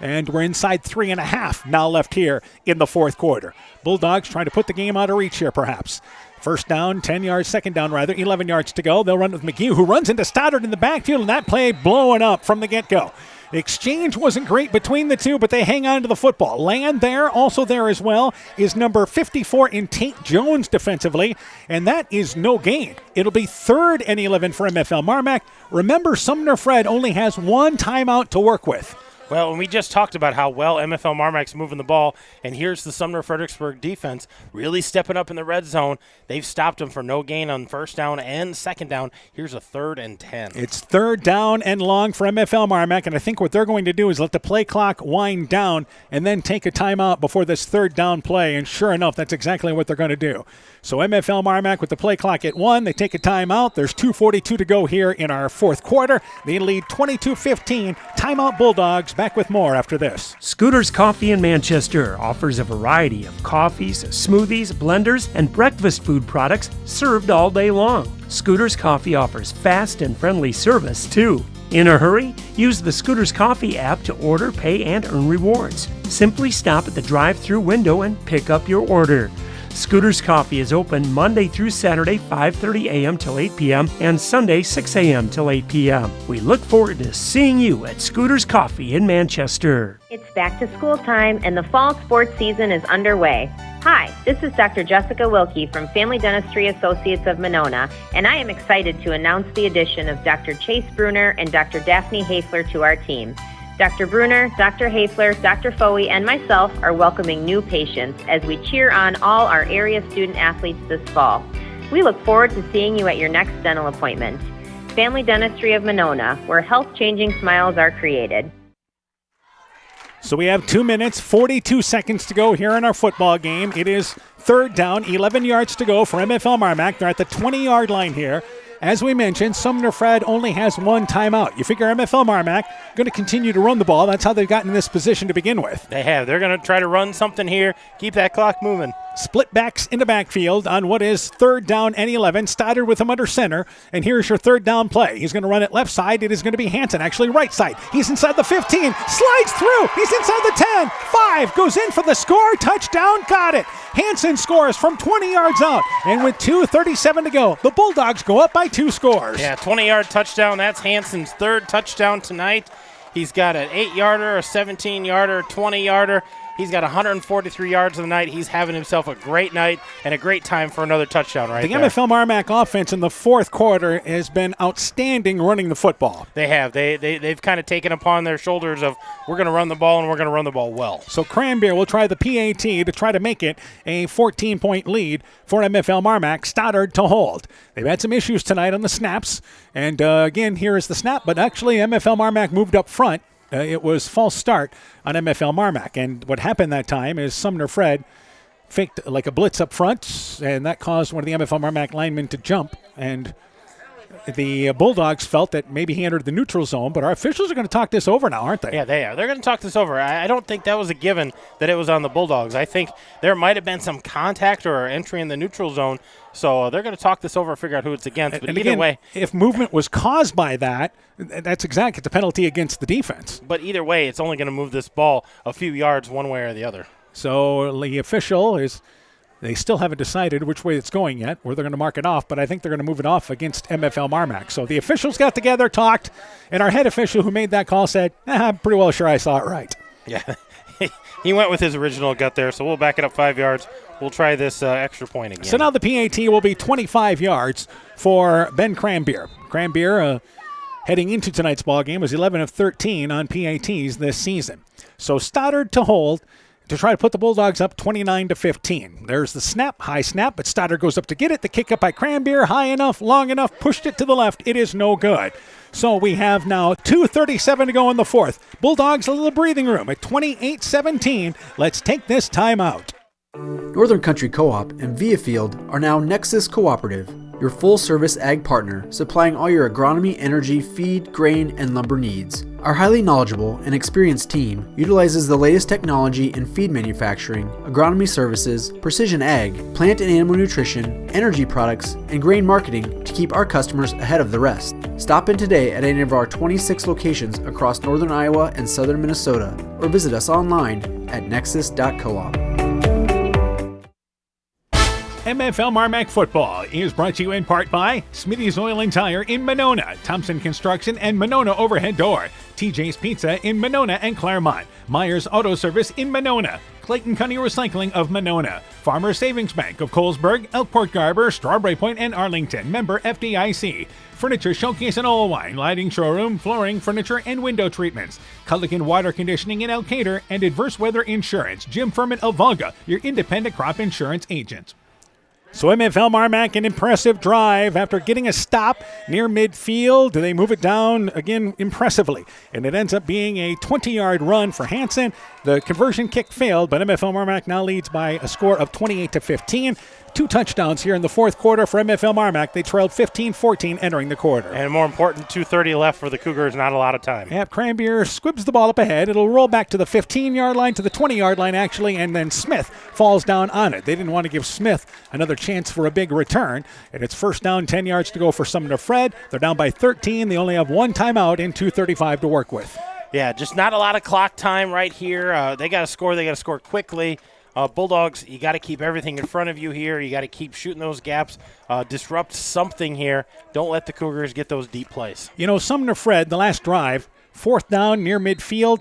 And we're inside 3.5 now left here in the fourth quarter. Bulldogs trying to put the game out of reach here perhaps. First down, 10 yards, second down rather, 11 yards to go. They'll run with McGee, who runs into Stoddard in the backfield, and that play blowing up from the get-go. The exchange wasn't great between the two, but they hang on to the football. Land there, also there as well, is number 54 in Tate Jones defensively, and that is no gain. It'll be 3rd and 11 for MFL MarMac. Remember, Sumner-Fred only has one timeout to work with. Well, and we just talked about how well MFL MarMac's moving the ball, and here's the Sumner-Fredericksburg defense really stepping up in the red zone. They've stopped them for no gain on first down and second down. Here's a 3rd and 10. It's 3rd down and long for MFL MarMac, and I think what they're going to do is let the play clock wind down and then take a timeout before this 3rd down play, and sure enough, that's exactly what they're going to do. So MFL MarMac with the play clock at 1, they take a timeout. There's 2:42 to go here in our fourth quarter. They lead 22-15. Timeout Bulldogs. Back with more after this. Scooter's Coffee in Manchester offers a variety of coffees, smoothies, blenders, and breakfast food products served all day long. Scooter's Coffee offers fast and friendly service, too. In a hurry? Use the Scooter's Coffee app to order, pay, and earn rewards. Simply stop at the drive-thru window and pick up your order. Scooter's Coffee is open Monday through Saturday, 5:30 a.m. till 8 p.m. and Sunday, 6 a.m. till 8 p.m. We look forward to seeing you at Scooter's Coffee in Manchester. It's back to school time and the fall sports season is underway. Hi, this is Dr. Jessica Wilkie from Family Dentistry Associates of Monona, and I am excited to announce the addition of Dr. Chase Bruner and Dr. Daphne Hafler to our team. Dr. Bruner, Dr. Hafler, Dr. Foey, and myself are welcoming new patients as we cheer on all our area student athletes this fall. We look forward to seeing you at your next dental appointment. Family Dentistry of Monona, where health-changing smiles are created. So we have 2 minutes, 42 seconds to go here in our football game. It is 3rd down, 11 yards to go for MFL MarMac. They're at the 20-yard line here. As we mentioned, Sumner-Fred only has one timeout. You figure MFL MarMac going to continue to run the ball. That's how they've gotten in this position to begin with. They have. They're going to try to run something here, keep that clock moving. Split backs in the backfield on what is 3rd down and 11. Stoddard with him under center, and here's your 3rd down play. He's going to run it left side. It is going to be Hansen, actually right side. He's inside the 15, slides through. He's inside the 10, 5, goes in for the score, touchdown, got it. Hansen scores from 20 yards out, and with 2:37 to go, the Bulldogs go up by 2 scores. Yeah, 20-yard touchdown. That's Hansen's 3rd touchdown tonight. He's got an 8-yarder, a 17-yarder, 20-yarder. He's got 143 yards of the night. He's having himself a great night and a great time for another touchdown right there. The MFL MarMac offense in the fourth quarter has been outstanding running the football. They have. They've kind of taken upon their shoulders of we're going to run the ball and we're going to run the ball well. So Cranberry will try the PAT to try to make it a 14-point lead for MFL MarMac. Stoddard to hold. They've had some issues tonight on the snaps. And again, here is the snap. But actually, MFL MarMac moved up front. It was false start on MFL MarMac. And what happened that time is Sumner-Fred faked like a blitz up front, and that caused one of the MFL MarMac linemen to jump. And the Bulldogs felt that maybe he entered the neutral zone, but our officials are going to talk this over now, aren't they? Yeah, they are. They're going to talk this over. I don't think that was a given that it was on the Bulldogs. I think there might have been some contact or entry in the neutral zone. So they're going to talk this over and figure out who it's against. But and either again, way, if movement was caused by that, that's exactly the penalty against the defense. But either way, it's only going to move this ball a few yards one way or the other. So the official is, they still haven't decided which way it's going yet, where they're going to mark it off, but I think they're going to move it off against MFL MarMac. So the officials got together, talked, and our head official who made that call said, I'm pretty well sure I saw it right. Yeah, he went with his original gut there, so we'll back it up 5 yards. We'll try this extra point again. So now the PAT will be 25 yards for Ben Cranbeer. Cranbeer, heading into tonight's ball game, was 11 of 13 on PATs this season. So Stoddard to hold to try to put the Bulldogs up 29-15. There's the snap, high snap, but Stoddard goes up to get it. The kick up by Cranbeer, high enough, long enough, pushed it to the left. It is no good. So we have now 2:37 to go in the fourth. Bulldogs a little breathing room at 28-17. Let's take this time out. Northern Country Co-op and Viafield are now Nexus Cooperative, your full-service ag partner supplying all your agronomy, energy, feed, grain, and lumber needs. Our highly knowledgeable and experienced team utilizes the latest technology in feed manufacturing, agronomy services, precision ag, plant and animal nutrition, energy products, and grain marketing to keep our customers ahead of the rest. Stop in today at any of our 26 locations across northern Iowa and southern Minnesota, or visit us online at nexus.coop. MFL MarMac football is brought to you in part by Smitty's Oil and Tire in Monona, Thompson Construction and Monona Overhead Door, TJ's Pizza in Monona and Claremont, Myers Auto Service in Monona, Clayton County Recycling of Monona, Farmer Savings Bank of Colesburg, Elkport Garber, Strawberry Point, and Arlington, member FDIC, Furniture Showcase in Oilwine, Lighting Showroom, Flooring, Furniture, and Window Treatments, Culligan Water Conditioning in Elkader, and Adverse Weather Insurance, Jim Furman of Volga, your independent crop insurance agent. So MFL MarMac, an impressive drive after getting a stop near midfield. They move it down again impressively, and it ends up being a 20-yard run for Hansen. The conversion kick failed, but MFL MarMac now leads by a score of 28-15. 2 touchdowns here in the fourth quarter for MFL MarMac. They trailed 15-14 entering the quarter. And more important, 2:30 left for the Cougars, not a lot of time. Yeah, Cranbeer squibs the ball up ahead. It'll roll back to the 15-yard line, to the 20-yard line actually, and then Smith falls down on it. They didn't want to give Smith another chance for a big return. And it's first down, 10 yards to go for Sumner-Fred. They're down by 13. They only have 1 timeout and 2:35 to work with. Yeah, just not a lot of clock time right here. They got to score. They got to score quickly. Bulldogs, you got to keep everything in front of you here. You got to keep shooting those gaps, disrupt something here. Don't let the Cougars get those deep plays. You know, Sumner-Fred, the last drive, 4th down near midfield,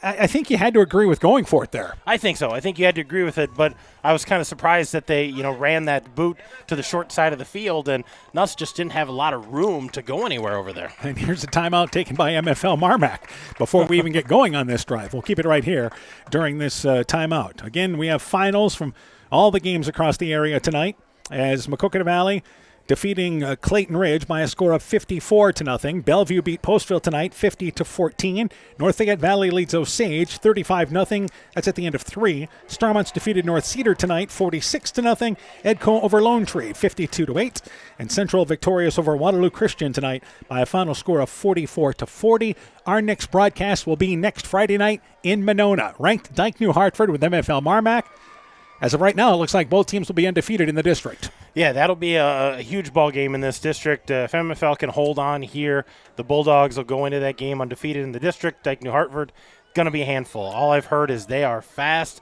I think you had to agree with going for it there. I think so. I think you had to agree with it, but I was kind of surprised that they, ran that boot to the short side of the field, and Nuss just didn't have a lot of room to go anywhere over there. And here's a timeout taken by MFL MarMac before we even get going on this drive. We'll keep it right here during this timeout. Again, we have finals from all the games across the area tonight as Maquoketa Valley defeating Clayton Ridge by a score of 54-0. Bellevue beat Postville tonight 50-14. North Fayette Valley leads Osage 35-0. That's at the end of 3. Starmont's defeated North Cedar tonight 46-0. Edco over Lone Tree 52-8. And Central victorious over Waterloo Christian tonight by a final score of 44-40. Our next broadcast will be next Friday night in Monona. Ranked Dike New Hartford with MFL MarMac. As of right now, it looks like both teams will be undefeated in the district. Yeah, that'll be a huge ball game in this district. If MFL can hold on here, the Bulldogs will go into that game undefeated in the district. Dike New Hartford, going to be a handful. All I've heard is they are fast,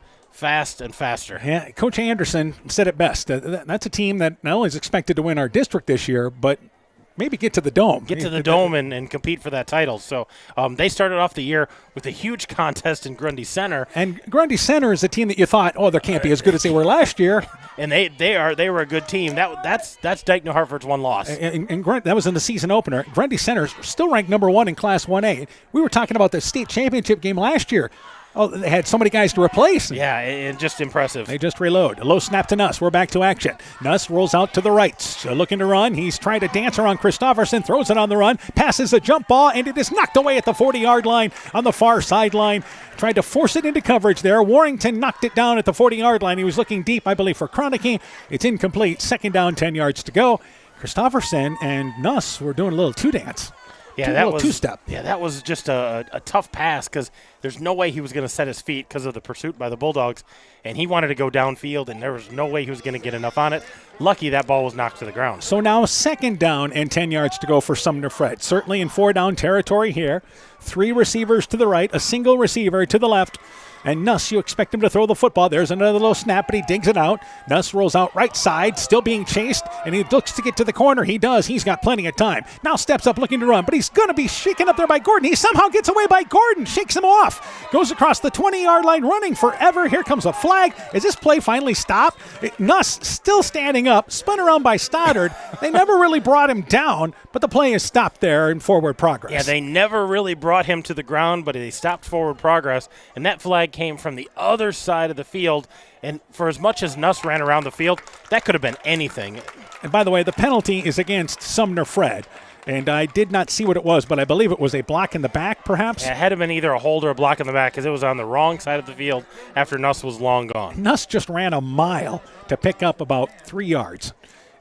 and faster. Yeah, Coach Anderson said it best. That's a team that not only is expected to win our district this year, but maybe get to the Dome. Get to the Dome and compete for that title. So they started off the year with a huge contest in Grundy Center. And Grundy Center is a team that you thought, they can't be as good as they were last year. And they were a good team. That's Dike New Hartford's one loss. And that was in the season opener. Grundy Center is still ranked number 1 in Class 1A. We were talking about the state championship game last year. They had so many guys to replace. Yeah, and just impressive. They just reload. A low snap to Nuss. We're back to action. Nuss rolls out to the right. Looking to run. He's trying to dance around Christofferson. Throws it on the run. Passes a jump ball, and it is knocked away at the 40-yard line on the far sideline. Tried to force it into coverage there. Warrington knocked it down at the 40-yard line. He was looking deep, I believe, for Kroenke. It's incomplete. 2nd down, 10 yards to go. Christofferson and Nuss were doing a little two-dance. Yeah, that was two-step. Yeah, that was just a tough pass because There's no way he was going to set his feet because of the pursuit by the Bulldogs, and he wanted to go downfield, and there was no way he was going to get enough on it. Lucky that ball was knocked to the ground. So now 2nd down and 10 yards to go for Sumner-Fred. Certainly in 4-down territory here. 3 receivers to the right, a single receiver to the left. And Nuss, you expect him to throw the football. There's another little snap, but he digs it out. Nuss rolls out right side, still being chased, and he looks to get to the corner. He does. He's got plenty of time. Now steps up looking to run, but he's going to be shaken up there by Gordon. He somehow gets away by Gordon, shakes him off, goes across the 20-yard line, running forever. Here comes a flag. Is this play finally stopped? Nuss still standing up, spun around by Stoddard. They never really brought him down, but the play is stopped there in forward progress. Yeah, they never really brought him to the ground, but they stopped forward progress, and that flag came from the other side of the field, and for as much as Nuss ran around the field, that could have been anything. And by the way, the penalty is against Sumner-Fred, and I did not see what it was, but I believe it was a block in the back, perhaps? Yeah, it had to have been either a hold or a block in the back because it was on the wrong side of the field after Nuss was long gone. Nuss just ran a mile to pick up about 3 yards.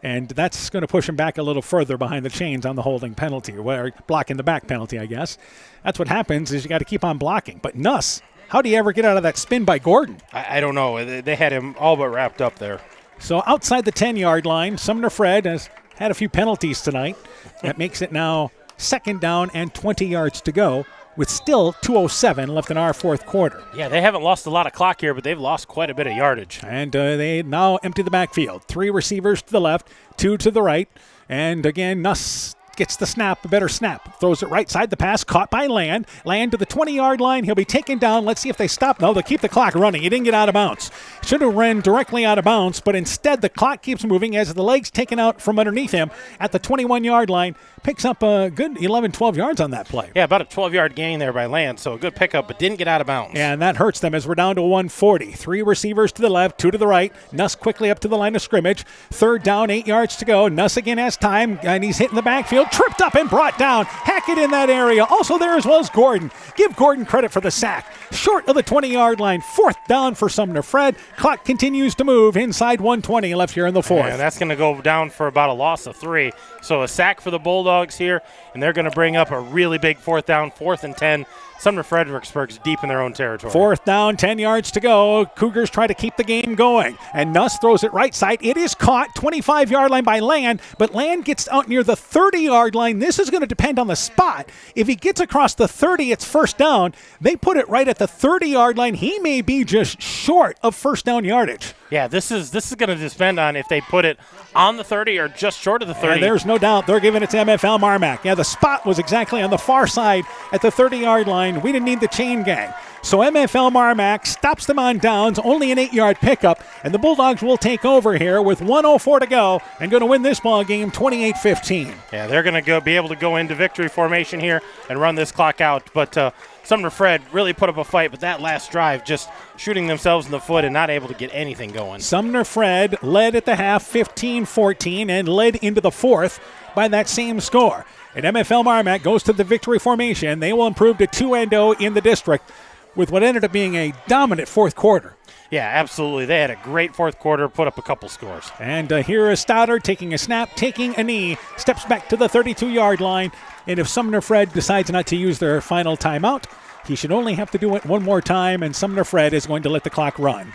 And that's going to push him back a little further behind the chains on the holding penalty, or blocking the back penalty, I guess. That's what happens is you got to keep on blocking. But Nuss, how do you ever get out of that spin by Gordon? I don't know. They had him all but wrapped up there. So outside the 10-yard line, Sumner-Fred has had a few penalties tonight. That makes it now 2nd down and 20 yards to go, with still 2:07 left in our 4th quarter. Yeah, they haven't lost a lot of clock here, but they've lost quite a bit of yardage. And they now empty the backfield. 3 receivers to the left, 2 to the right. And again, Nuss gets the snap, a better snap. Throws it right side, the pass caught by Land. Land to the 20-yard line. He'll be taken down. Let's see if they stop. No, they'll keep the clock running. He didn't get out of bounds. Should have ran directly out of bounds, but instead the clock keeps moving as the leg's taken out from underneath him at the 21-yard line. Picks up a good 11, 12 yards on that play. Yeah, about a 12-yard gain there by Land, so a good pickup, but didn't get out of bounds. Yeah, and that hurts them as we're down to 140. 3 receivers to the left, 2 to the right. Nuss quickly up to the line of scrimmage. 3rd down, 8 yards to go. Nuss again has time, and he's hitting the backfield. Tripped up and brought down. Hackett in that area. Also there as well as Gordon. Give Gordon credit for the sack. Short of the 20-yard line. 4th down for Sumner-Fred. Clock continues to move inside 120 left here in the 4th. And that's going to go down for about a loss of 3. So a sack for the Bulldogs here, and they're going to bring up a really big 4th down, 4th and 10. Sumner-Fredericksburg's deep in their own territory. 4th down, 10 yards to go. Cougars try to keep the game going. And Nuss throws it right side. It is caught, 25-yard line by Land, but Land gets out near the 30-yard line. This is going to depend on the spot. If he gets across the 30, it's 1st down. They put it right at the 30-yard line. He may be just short of 1st down yardage. Yeah, this is going to depend on if they put it on the 30 or just short of the 30. And there's no doubt they're giving it to MFL MarMac. Yeah, the spot was exactly on the far side at the 30-yard line. We didn't need the chain gang. So MFL MarMac stops them on downs, only an 8-yard pickup, and the Bulldogs will take over here with 1:04 to go and going to win this ball game 28-15. Yeah, they're going to be able to go into victory formation here and run this clock out, but Sumner-Fred really put up a fight, but that last drive just shooting themselves in the foot and not able to get anything going. Sumner-Fred led at the half 15-14 and led into the 4th by that same score. And MFL MarMac goes to the victory formation. They will improve to 2-0 in the district with what ended up being a dominant 4th quarter. Yeah, absolutely. They had a great 4th quarter, put up a couple scores. And here is Stoddard taking a snap, taking a knee, steps back to the 32-yard line. And if Sumner-Fred decides not to use their final timeout, he should only have to do it one more time, and Sumner-Fred is going to let the clock run.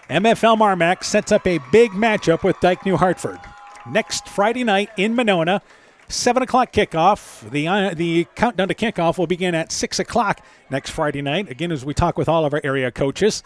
MFL MarMac sets up a big matchup with Dike New Hartford. Next Friday night in Monona, 7 o'clock kickoff. The countdown to kickoff will begin at 6 o'clock next Friday night, again, as we talk with all of our area coaches.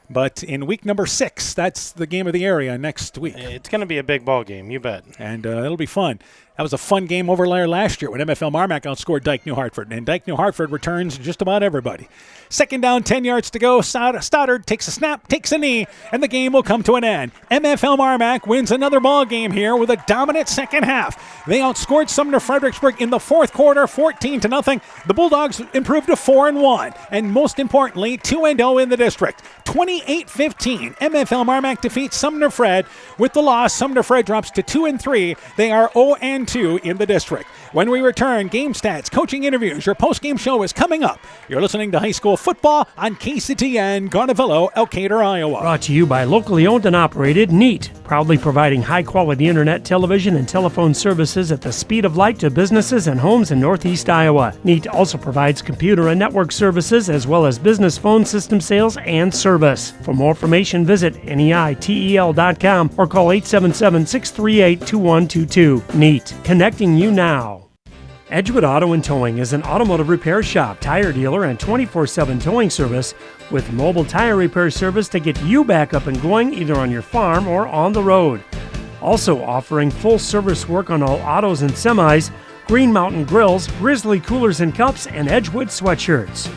But in week number 6, that's the game of the area next week. It's going to be a big ball game, you bet. And it'll be fun. That was a fun game over there last year when MFL MarMac outscored Dike New Hartford. And Dike New Hartford returns just about everybody. 2nd down, 10 yards to go. Stoddard takes a snap, takes a knee, and the game will come to an end. MFL MarMac wins another ball game here with a dominant second half. They outscored Sumner-Fredericksburg in the 4th quarter, 14-0. The Bulldogs improved to 4-1. And most importantly, 2-0 in the district. 28-15. MFL MarMac defeats Sumner-Fred. With the loss, Sumner-Fred drops to 2-3. They are 0-2 in the district. When we return, game stats, coaching interviews, your post-game show is coming up. You're listening to high school football on KCTN, Garnavillo, Elkader, Iowa. Brought to you by locally owned and operated NEAT, proudly providing high-quality internet, television, and telephone services at the speed of light to businesses and homes in Northeast Iowa. NEAT also provides computer and network services as well as business phone system sales and service. For more information, visit NEITEL.com or call 877-638-2122. NEAT, connecting you now. Edgewood Auto and Towing is an automotive repair shop, tire dealer, and 24/7 towing service with mobile tire repair service to get you back up and going either on your farm or on the road. Also offering full service work on all autos and semis, Green Mountain Grills, Grizzly Coolers and Cups, and Edgewood Sweatshirts.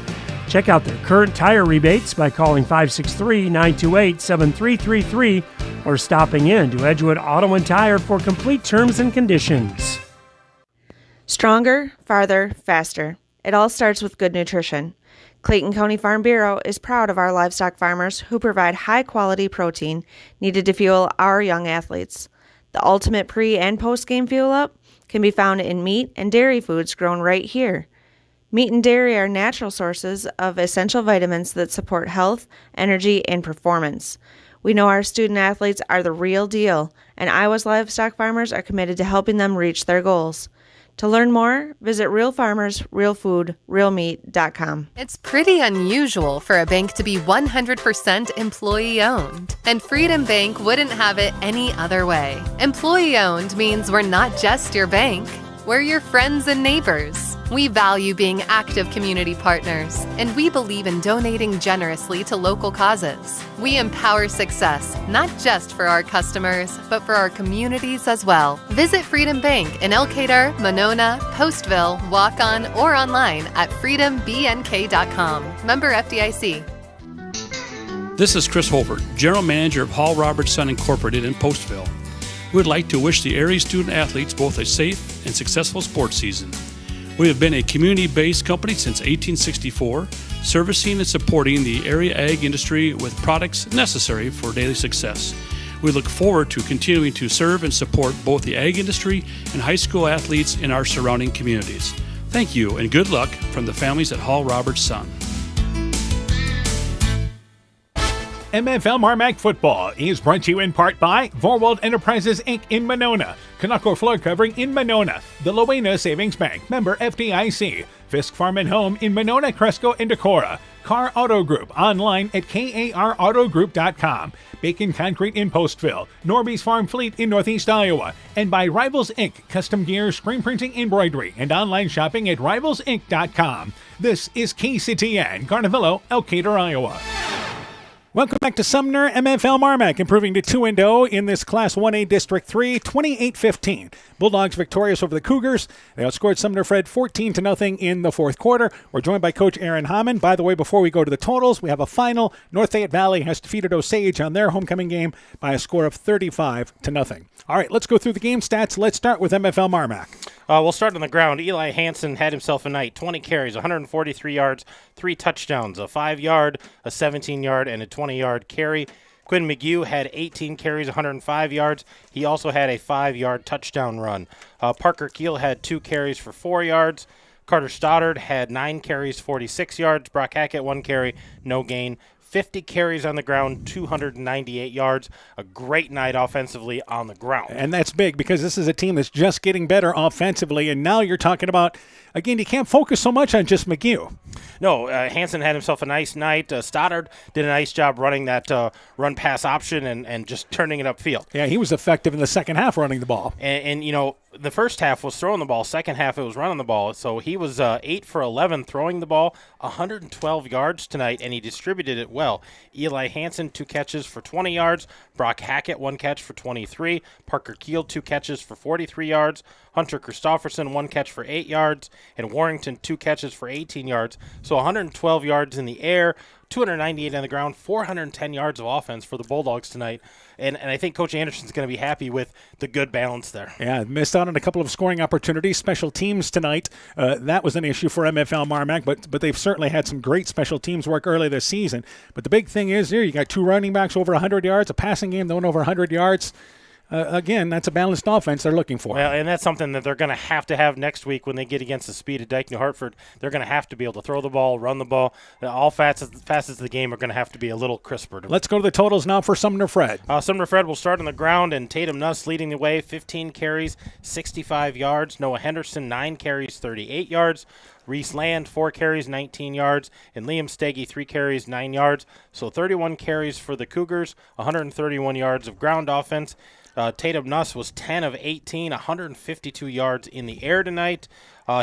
Check out their current tire rebates by calling 563-928-7333 or stopping in to Edgewood Auto and Tire for complete terms and conditions. Stronger, farther, faster. It all starts with good nutrition. Clayton County Farm Bureau is proud of our livestock farmers who provide high-quality protein needed to fuel our young athletes. The ultimate pre- and post-game fuel-up can be found in meat and dairy foods grown right here. Meat and dairy are natural sources of essential vitamins that support health, energy, and performance. We know our student athletes are the real deal, and Iowa's livestock farmers are committed to helping them reach their goals. To learn more, visit realfarmers.realfood.realmeat.com. It's pretty unusual for a bank to be 100% employee-owned, and Freedom Bank wouldn't have it any other way. Employee-owned means we're not just your bank, we're your friends and neighbors. We value being active community partners, and we believe in donating generously to local causes. We empower success, not just for our customers, but for our communities as well. Visit Freedom Bank in Elkader, Monona, Postville, Walk-On, or online at freedombnk.com. Member FDIC. This is Chris Holbert, General Manager of Hall Roberts Son Incorporated in Postville. We would like to wish the area student athletes both a safe and successful sports season. We have been a community-based company since 1864, servicing and supporting the area ag industry with products necessary for daily success. We look forward to continuing to serve and support both the ag industry and high school athletes in our surrounding communities. Thank you and good luck from the families at Hall Roberts Son. MFL MarMac Football is brought to you in part by Vorwald Enterprises, Inc. in Monona, Canucko Floor Covering in Monona, the Loena Savings Bank, member FDIC, Fisk Farm and Home in Monona, Cresco, and Decorah, Carr Auto Group, online at karautogroup.com, Bacon Concrete in Postville, Norby's Farm Fleet in Northeast Iowa, and by Rivals Inc., custom gear, screen printing, embroidery, and online shopping at rivalsinc.com. This is KCTN, Garnavillo, Elkader, Iowa. Welcome back to Sumner. MFL MarMac improving to 2-0 in this Class 1A District 3, 28-15. Bulldogs victorious over the Cougars. They outscored Sumner-Fred 14-0 in the fourth quarter. We're joined by Coach Aaron Hammond. By the way, before we go to the totals, we have a final. North Fayette Valley has defeated Osage on their homecoming game by a score of 35-0. All right, let's go through the game stats. Let's start with MFL MarMac. We'll start on the ground. Eli Hansen had himself a night. 20 carries, 143 yards, 3 touchdowns, a 5-yard, a 17-yard, and a 20-yard carry. Quinn McGew had 18 carries, 105 yards. He also had a 5-yard touchdown run. Parker Keel had 2 carries for 4 yards. Carter Stoddard had 9 carries, 46 yards. Brock Hackett, 1 carry, no gain. 50 carries on the ground, 298 yards. A great night offensively on the ground. And that's big because this is a team that's just getting better offensively. And now you're talking about, again, you can't focus so much on just McGew. No, Hansen had himself a nice night. Stoddard did a nice job running that run-pass option and just turning it upfield. Yeah, he was effective in the second half running the ball. And you know, the first half was throwing the ball. Second half, it was running the ball. So he was 8 for 11 throwing the ball, 112 yards tonight, and he distributed it well. Eli Hansen, 2 catches for 20 yards. Brock Hackett, 1 catch for 23. Parker Keel, 2 catches for 43 yards. Hunter Christofferson, 1 catch for 8 yards. And Warrington, 2 catches for 18 yards. So 112 yards in the air, 298 on the ground, 410 yards of offense for the Bulldogs tonight. And I think Coach Anderson's going to be happy with the good balance there. Yeah, missed out on a couple of scoring opportunities. Special teams tonight, that was an issue for MFL MarMac, but they've certainly had some great special teams work early this season. But the big thing is here, you got 2 running backs over 100 yards, a passing game that went over 100 yards. again, that's a balanced offense they're looking for. Well, and that's something that they're going to have next week when they get against the speed of Dike New Hartford. They're going to have to be able to throw the ball, run the ball. All facets of the game are going to have to be a little crisper. Let's go to the totals now for Sumner-Fred. Sumner-Fred will start on the ground, and Tatum Nuss leading the way, 15 carries, 65 yards. Noah Henderson, 9 carries, 38 yards. Reese Land, 4 carries, 19 yards. And Liam Steggy, 3 carries, 9 yards. So 31 carries for the Cougars, 131 yards of ground offense. Tatum Nuss was 10 of 18, 152 yards in the air tonight.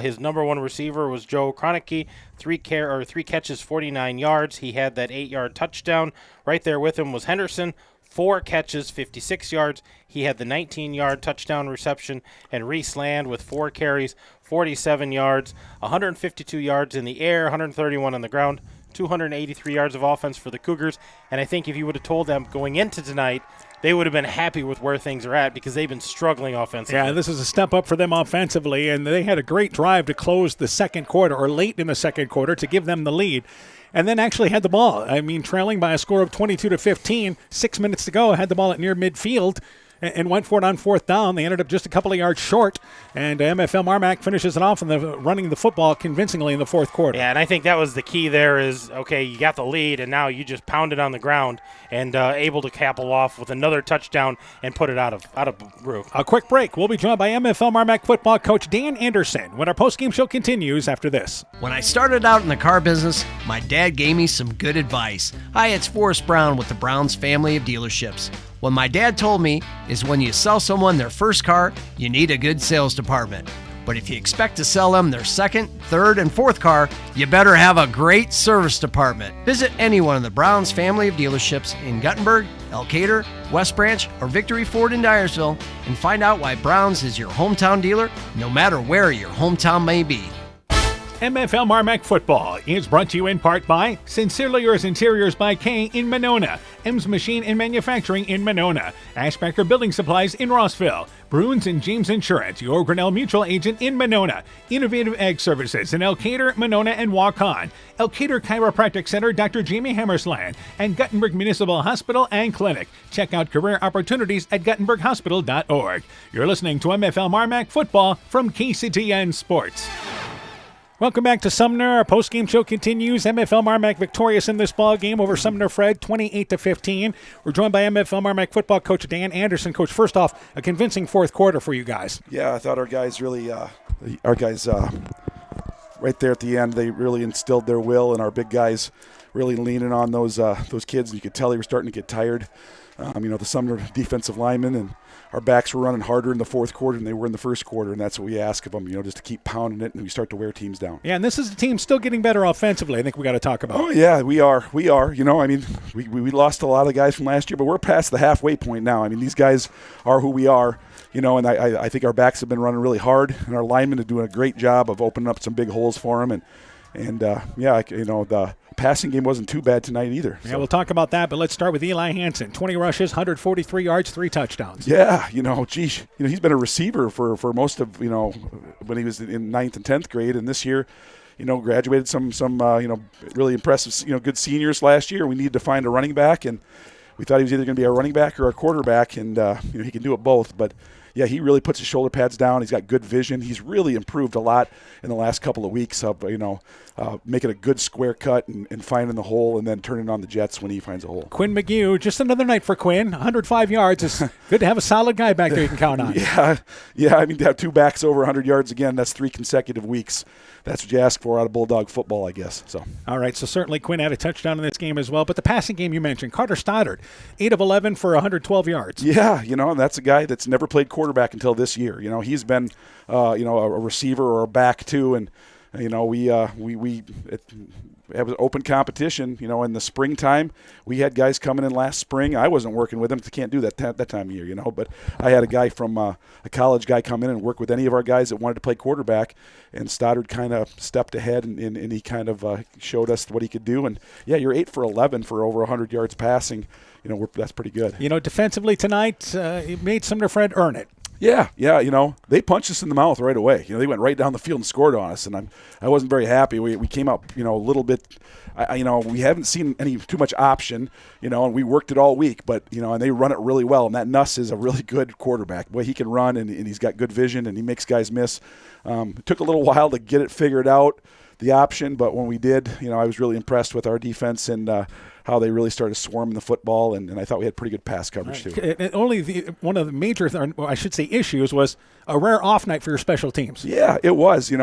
His number one receiver was Joe Kronicki, 3 catches, 49 yards. He had that 8-yard touchdown. Right there with him was Henderson, 4 catches, 56 yards. He had the 19-yard touchdown reception. And Reese Land with 4 carries, 47 yards, 152 yards in the air, 131 on the ground, 283 yards of offense for the Cougars. And I think if you would have told them going into tonight, they would have been happy with where things are at because they've been struggling offensively. Yeah, this is a step up for them offensively, and they had a great drive to close the second quarter, or late in the second quarter, to give them the lead. And then actually had the ball. I mean, trailing by a score of 22-15, 6 minutes to go, had the ball at near midfield and went for it on fourth down. They ended up just a couple of yards short, and MFL MarMac finishes it off in running the football convincingly in the fourth quarter. Yeah, and I think that was the key there is, okay, you got the lead, and now you just pound it on the ground and able to capple off with another touchdown and put it out of roof. A quick break. We'll be joined by MFL MarMac football coach Dan Anderson when our postgame show continues after this. When I started out in the car business, my dad gave me some good advice. Hi, it's Forrest Brown with the Browns family of dealerships. What my dad told me is when you sell someone their first car, you need a good sales department. But if you expect to sell them their second, third, and fourth car, you better have a great service department. Visit any one of the Browns family of dealerships in Guttenberg, Elkader, West Branch, or Victory Ford in Dyersville and find out why Browns is your hometown dealer, no matter where your hometown may be. MFL MarMac football is brought to you in part by Sincerely Yours Interiors by K in Monona, M's Machine and Manufacturing in Monona, Ashbacker Building Supplies in Rossville, Bruins and James Insurance, your Grinnell Mutual agent in Monona, Innovative Ag Services in Elkader, Monona, and Waukon, Elkader Chiropractic Center, Dr. Jamie Hammersland, and Guttenberg Municipal Hospital and Clinic. Check out career opportunities at guttenberghospital.org. You're listening to MFL MarMac football from KCTN Sports. Welcome back to Sumner. Our postgame show continues. MFL MarMac victorious in this ball game over Sumner-Fred, 28-15. We're joined by MFL MarMac football coach Dan Anderson. Coach, first off, a convincing fourth quarter for you guys. Yeah, I thought our guys really, right there at the end, they really instilled their will, and our big guys really leaning on those kids. You could tell they were starting to get tired. The Sumner defensive linemen and our backs were running harder in the fourth quarter than they were in the first quarter, and that's what we ask of them, just to keep pounding it, and we start to wear teams down. Yeah, and this is the team still getting better offensively. I think we got to talk about. Oh yeah, we are. We lost a lot of guys from last year, but we're past the halfway point now. I mean, these guys are who we are. And I think our backs have been running really hard, and our linemen are doing a great job of opening up some big holes for them, the passing game wasn't too bad tonight either. Yeah, we'll talk about that, but let's start with Eli Hansen. 20 rushes, 143 yards, 3 touchdowns. Yeah, he's been a receiver for most of, when he was in 9th and 10th grade, and this year, graduated some really impressive, good seniors last year. We needed to find a running back, and we thought he was either going to be our running back or our quarterback, and he can do it both, but yeah, he really puts his shoulder pads down. He's got good vision. He's really improved a lot in the last couple of weeks of, making a good square cut and finding the hole and then turning on the jets when he finds a hole. Quinn McGee, just another night for Quinn. 105 yards. It's good to have a solid guy back there you can count on. Yeah. I mean, to have 2 backs over 100 yards again, that's 3 consecutive weeks. That's what you ask for out of Bulldog football, I guess. So. All right, so certainly Quinn had a touchdown in this game as well. But the passing game you mentioned, Carter Stoddard, 8 of 11 for 112 yards. Yeah, and that's a guy that's never played quarterback until this year. He's been, a receiver or a back too, and we it was open competition. In the springtime, we had guys coming in last spring. I wasn't working with them. They can't do that time of year, But I had a guy from a college guy come in and work with any of our guys that wanted to play quarterback. And Stoddard kind of stepped ahead and he kind of showed us what he could do. And yeah, you're 8 for 11 for over 100 yards passing. That's pretty good. Defensively tonight, it made Sumner-Fred earn it. Yeah, they punched us in the mouth right away. They went right down the field and scored on us, and I wasn't very happy. We came out, a little bit. We haven't seen too much option, and we worked it all week. But and they run it really well. And that Nuss is a really good quarterback. Boy, he can run, and he's got good vision, and he makes guys miss. It took a little while to get it figured out, the option, but when we did, I was really impressed with our defense and how they really started swarming the football, and I thought we had pretty good pass coverage too. One of the major, issues was a rare off night for your special teams. Yeah, it was, and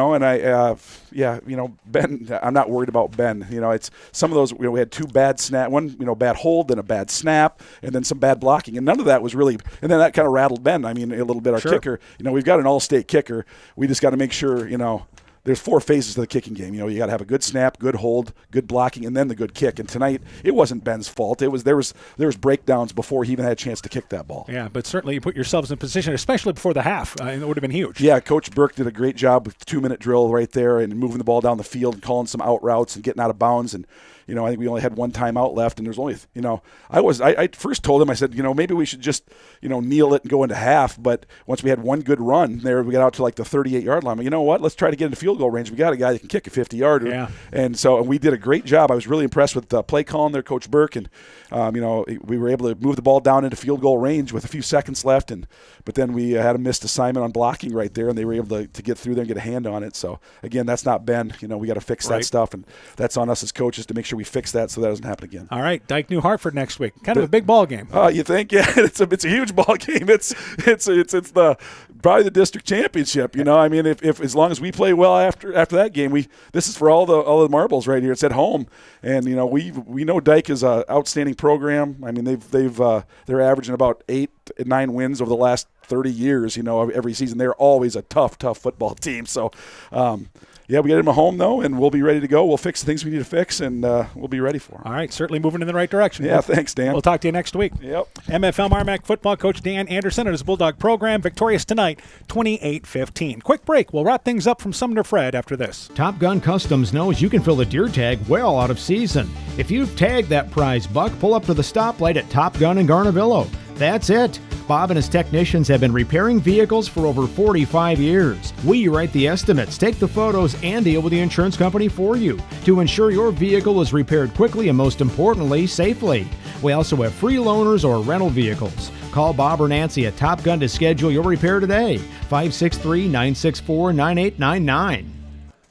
Ben, I'm not worried about Ben. It's some of those, we had two bad one, bad hold, then a bad snap, and then some bad blocking, and none of that was really, and then that kind of rattled Ben. A little bit, our kicker, we've got an all-state kicker. We just got to make sure, there's 4 phases to the kicking game. You got to have a good snap, good hold, good blocking, and then the good kick. And tonight, it wasn't Ben's fault. There was breakdowns before he even had a chance to kick that ball. Yeah, but certainly you put yourselves in position, especially before the half. It would have been huge. Yeah, Coach Burke did a great job with 2-minute drill right there and moving the ball down the field and calling some out routes and getting out of bounds. And I think we only had 1 timeout left, and there's only, I first told him, I said, maybe we should just, kneel it and go into half. But once we had one good run there, we got out to like the 38-yard line. You know what? Let's try to get into field goal range. We got a guy that can kick a 50-yarder. Yeah. And we did a great job. I was really impressed with the play calling there, Coach Burke. And, we were able to move the ball down into field goal range with a few seconds left. But then we had a missed assignment on blocking right there, and they were able to get through there and get a hand on it. So, again, that's not Ben. We got to fix that stuff. And that's on us as coaches to make sure we fix that so that doesn't happen again. All right, Dyke New Hartford next week. Kind of a big ball game. You think? Yeah, it's a huge ball game. It's probably the district championship. If as long as we play well after that game, this is for all the marbles right here. It's at home, and we know Dyke is an outstanding program. They're averaging about 8-9 wins over the last 30 years. Every season they're always a tough football team. So. Yeah, we get him a home, though, and we'll be ready to go. We'll fix the things we need to fix, and we'll be ready for him. All right, certainly moving in the right direction. Yeah, thanks, Dan. We'll talk to you next week. Yep. MFL MarMac football coach Dan Anderson and his Bulldog program victorious tonight, 28-15. Quick break. We'll wrap things up from Sumner-Fred after this. Top Gun Customs knows you can fill the deer tag well out of season. If you've tagged that prize buck, pull up to the stoplight at Top Gun in Garnavillo. That's it. Bob and his technicians have been repairing vehicles for over 45 years. We write the estimates, take the photos, and deal with the insurance company for you to ensure your vehicle is repaired quickly and, most importantly, safely. We also have free loaners or rental vehicles. Call Bob or Nancy at Top Gun to schedule your repair today. 563-964-9899.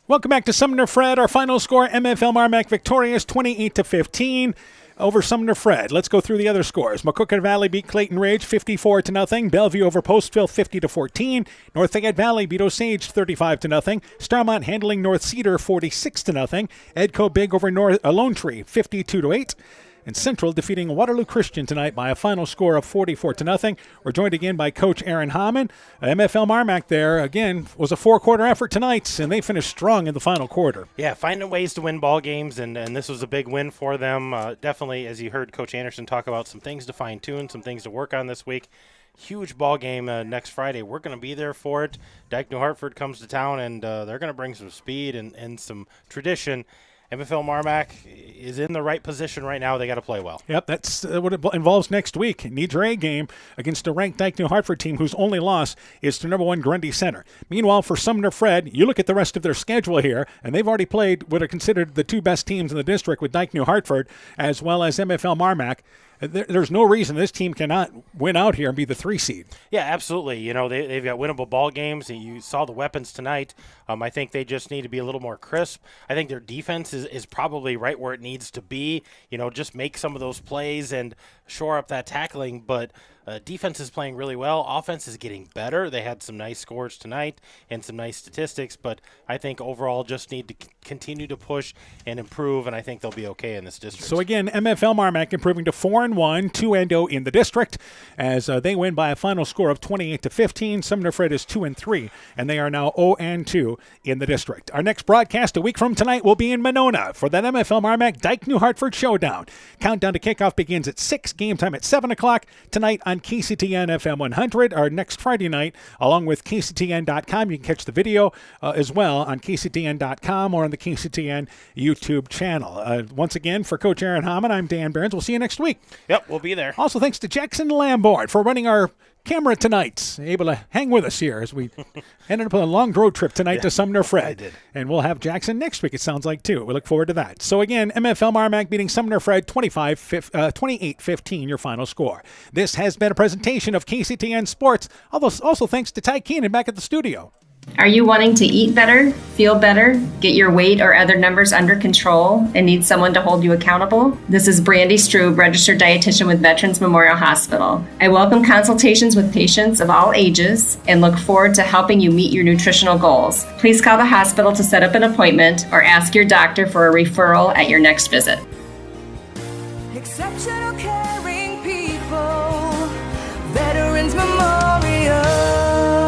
Welcome back to Sumner-Fred. Our final score, MFL MarMac victorious 28-15. Over Sumner-Fred. Let's go through the other scores. Maquoketa Valley beat Clayton Ridge 54-0. Bellevue over Postville 50-14. North Fayette Valley beat Osage 35-0. Starmont handling North Cedar 46-0. Edco Big over Lone Tree 52-8. And Central defeating Waterloo Christian tonight by a final score of 44-0. We're joined again by Coach Aaron Hamann. MFL MarMac there, again, was a 4-quarter effort tonight, and they finished strong in the final quarter. Yeah, finding ways to win ball games, and this was a big win for them. Definitely, as you heard Coach Anderson talk about, some things to fine-tune, some things to work on this week. Huge ball game next Friday. We're going to be there for it. Dyke New Hartford comes to town, and they're going to bring some speed and some tradition. MFL MarMac is in the right position right now. They got to play well. Yep, that's what it involves next week. Needs your A game against a ranked Dyke New Hartford team whose only loss is to number 1 Grundy Center. Meanwhile, for Sumner-Fred, you look at the rest of their schedule here, and they've already played what are considered the 2 best teams in the district with Dyke New Hartford as well as MFL MarMac. There's no reason this team cannot win out here and be the 3 seed. Yeah, absolutely. They've got winnable ball games. You saw the weapons tonight. I think they just need to be a little more crisp. I think their defense is probably right where it needs to be. Just make some of those plays and shore up that tackling. But defense is playing really well. Offense is getting better. They had some nice scores tonight and some nice statistics. But I think overall just need to continue to push and improve, and I think they'll be okay in this district. So again, MFL MarMac improving to 4-1, 2-0 in the district as they win by a final score of 28-15. Sumner-Fred is 2-3, and they are now 0-2 in the district. Our next broadcast a week from tonight will be in Monona for that MFL MarMac Dyke New Hartford showdown. Countdown to kickoff begins at 6, game time at 7 o'clock tonight on KCTN FM 100. Our next Friday night, along with KCTN.com. You can catch the video as well on KCTN.com or on the KCTN YouTube channel. Once again, for Coach Aaron Hamann, I'm Dan Behrens. We'll see you next week. Yep, we'll be there. Also, thanks to Jackson Lamborn for running our camera tonight, able to hang with us here as we ended up on a long road trip tonight to Sumner-Fred. I did. And we'll have Jackson next week, it sounds like, too. We look forward to that. So, again, MFL MarMac beating Sumner-Fred 28-15, your final score. This has been a presentation of KCTN Sports, also thanks to Ty Keenan back at the studio. Are you wanting to eat better, feel better, get your weight or other numbers under control, and need someone to hold you accountable? This is Brandy Strube, registered dietitian with Veterans Memorial Hospital. I welcome consultations with patients of all ages and look forward to helping you meet your nutritional goals. Please call the hospital to set up an appointment or ask your doctor for a referral at your next visit. Exceptional care.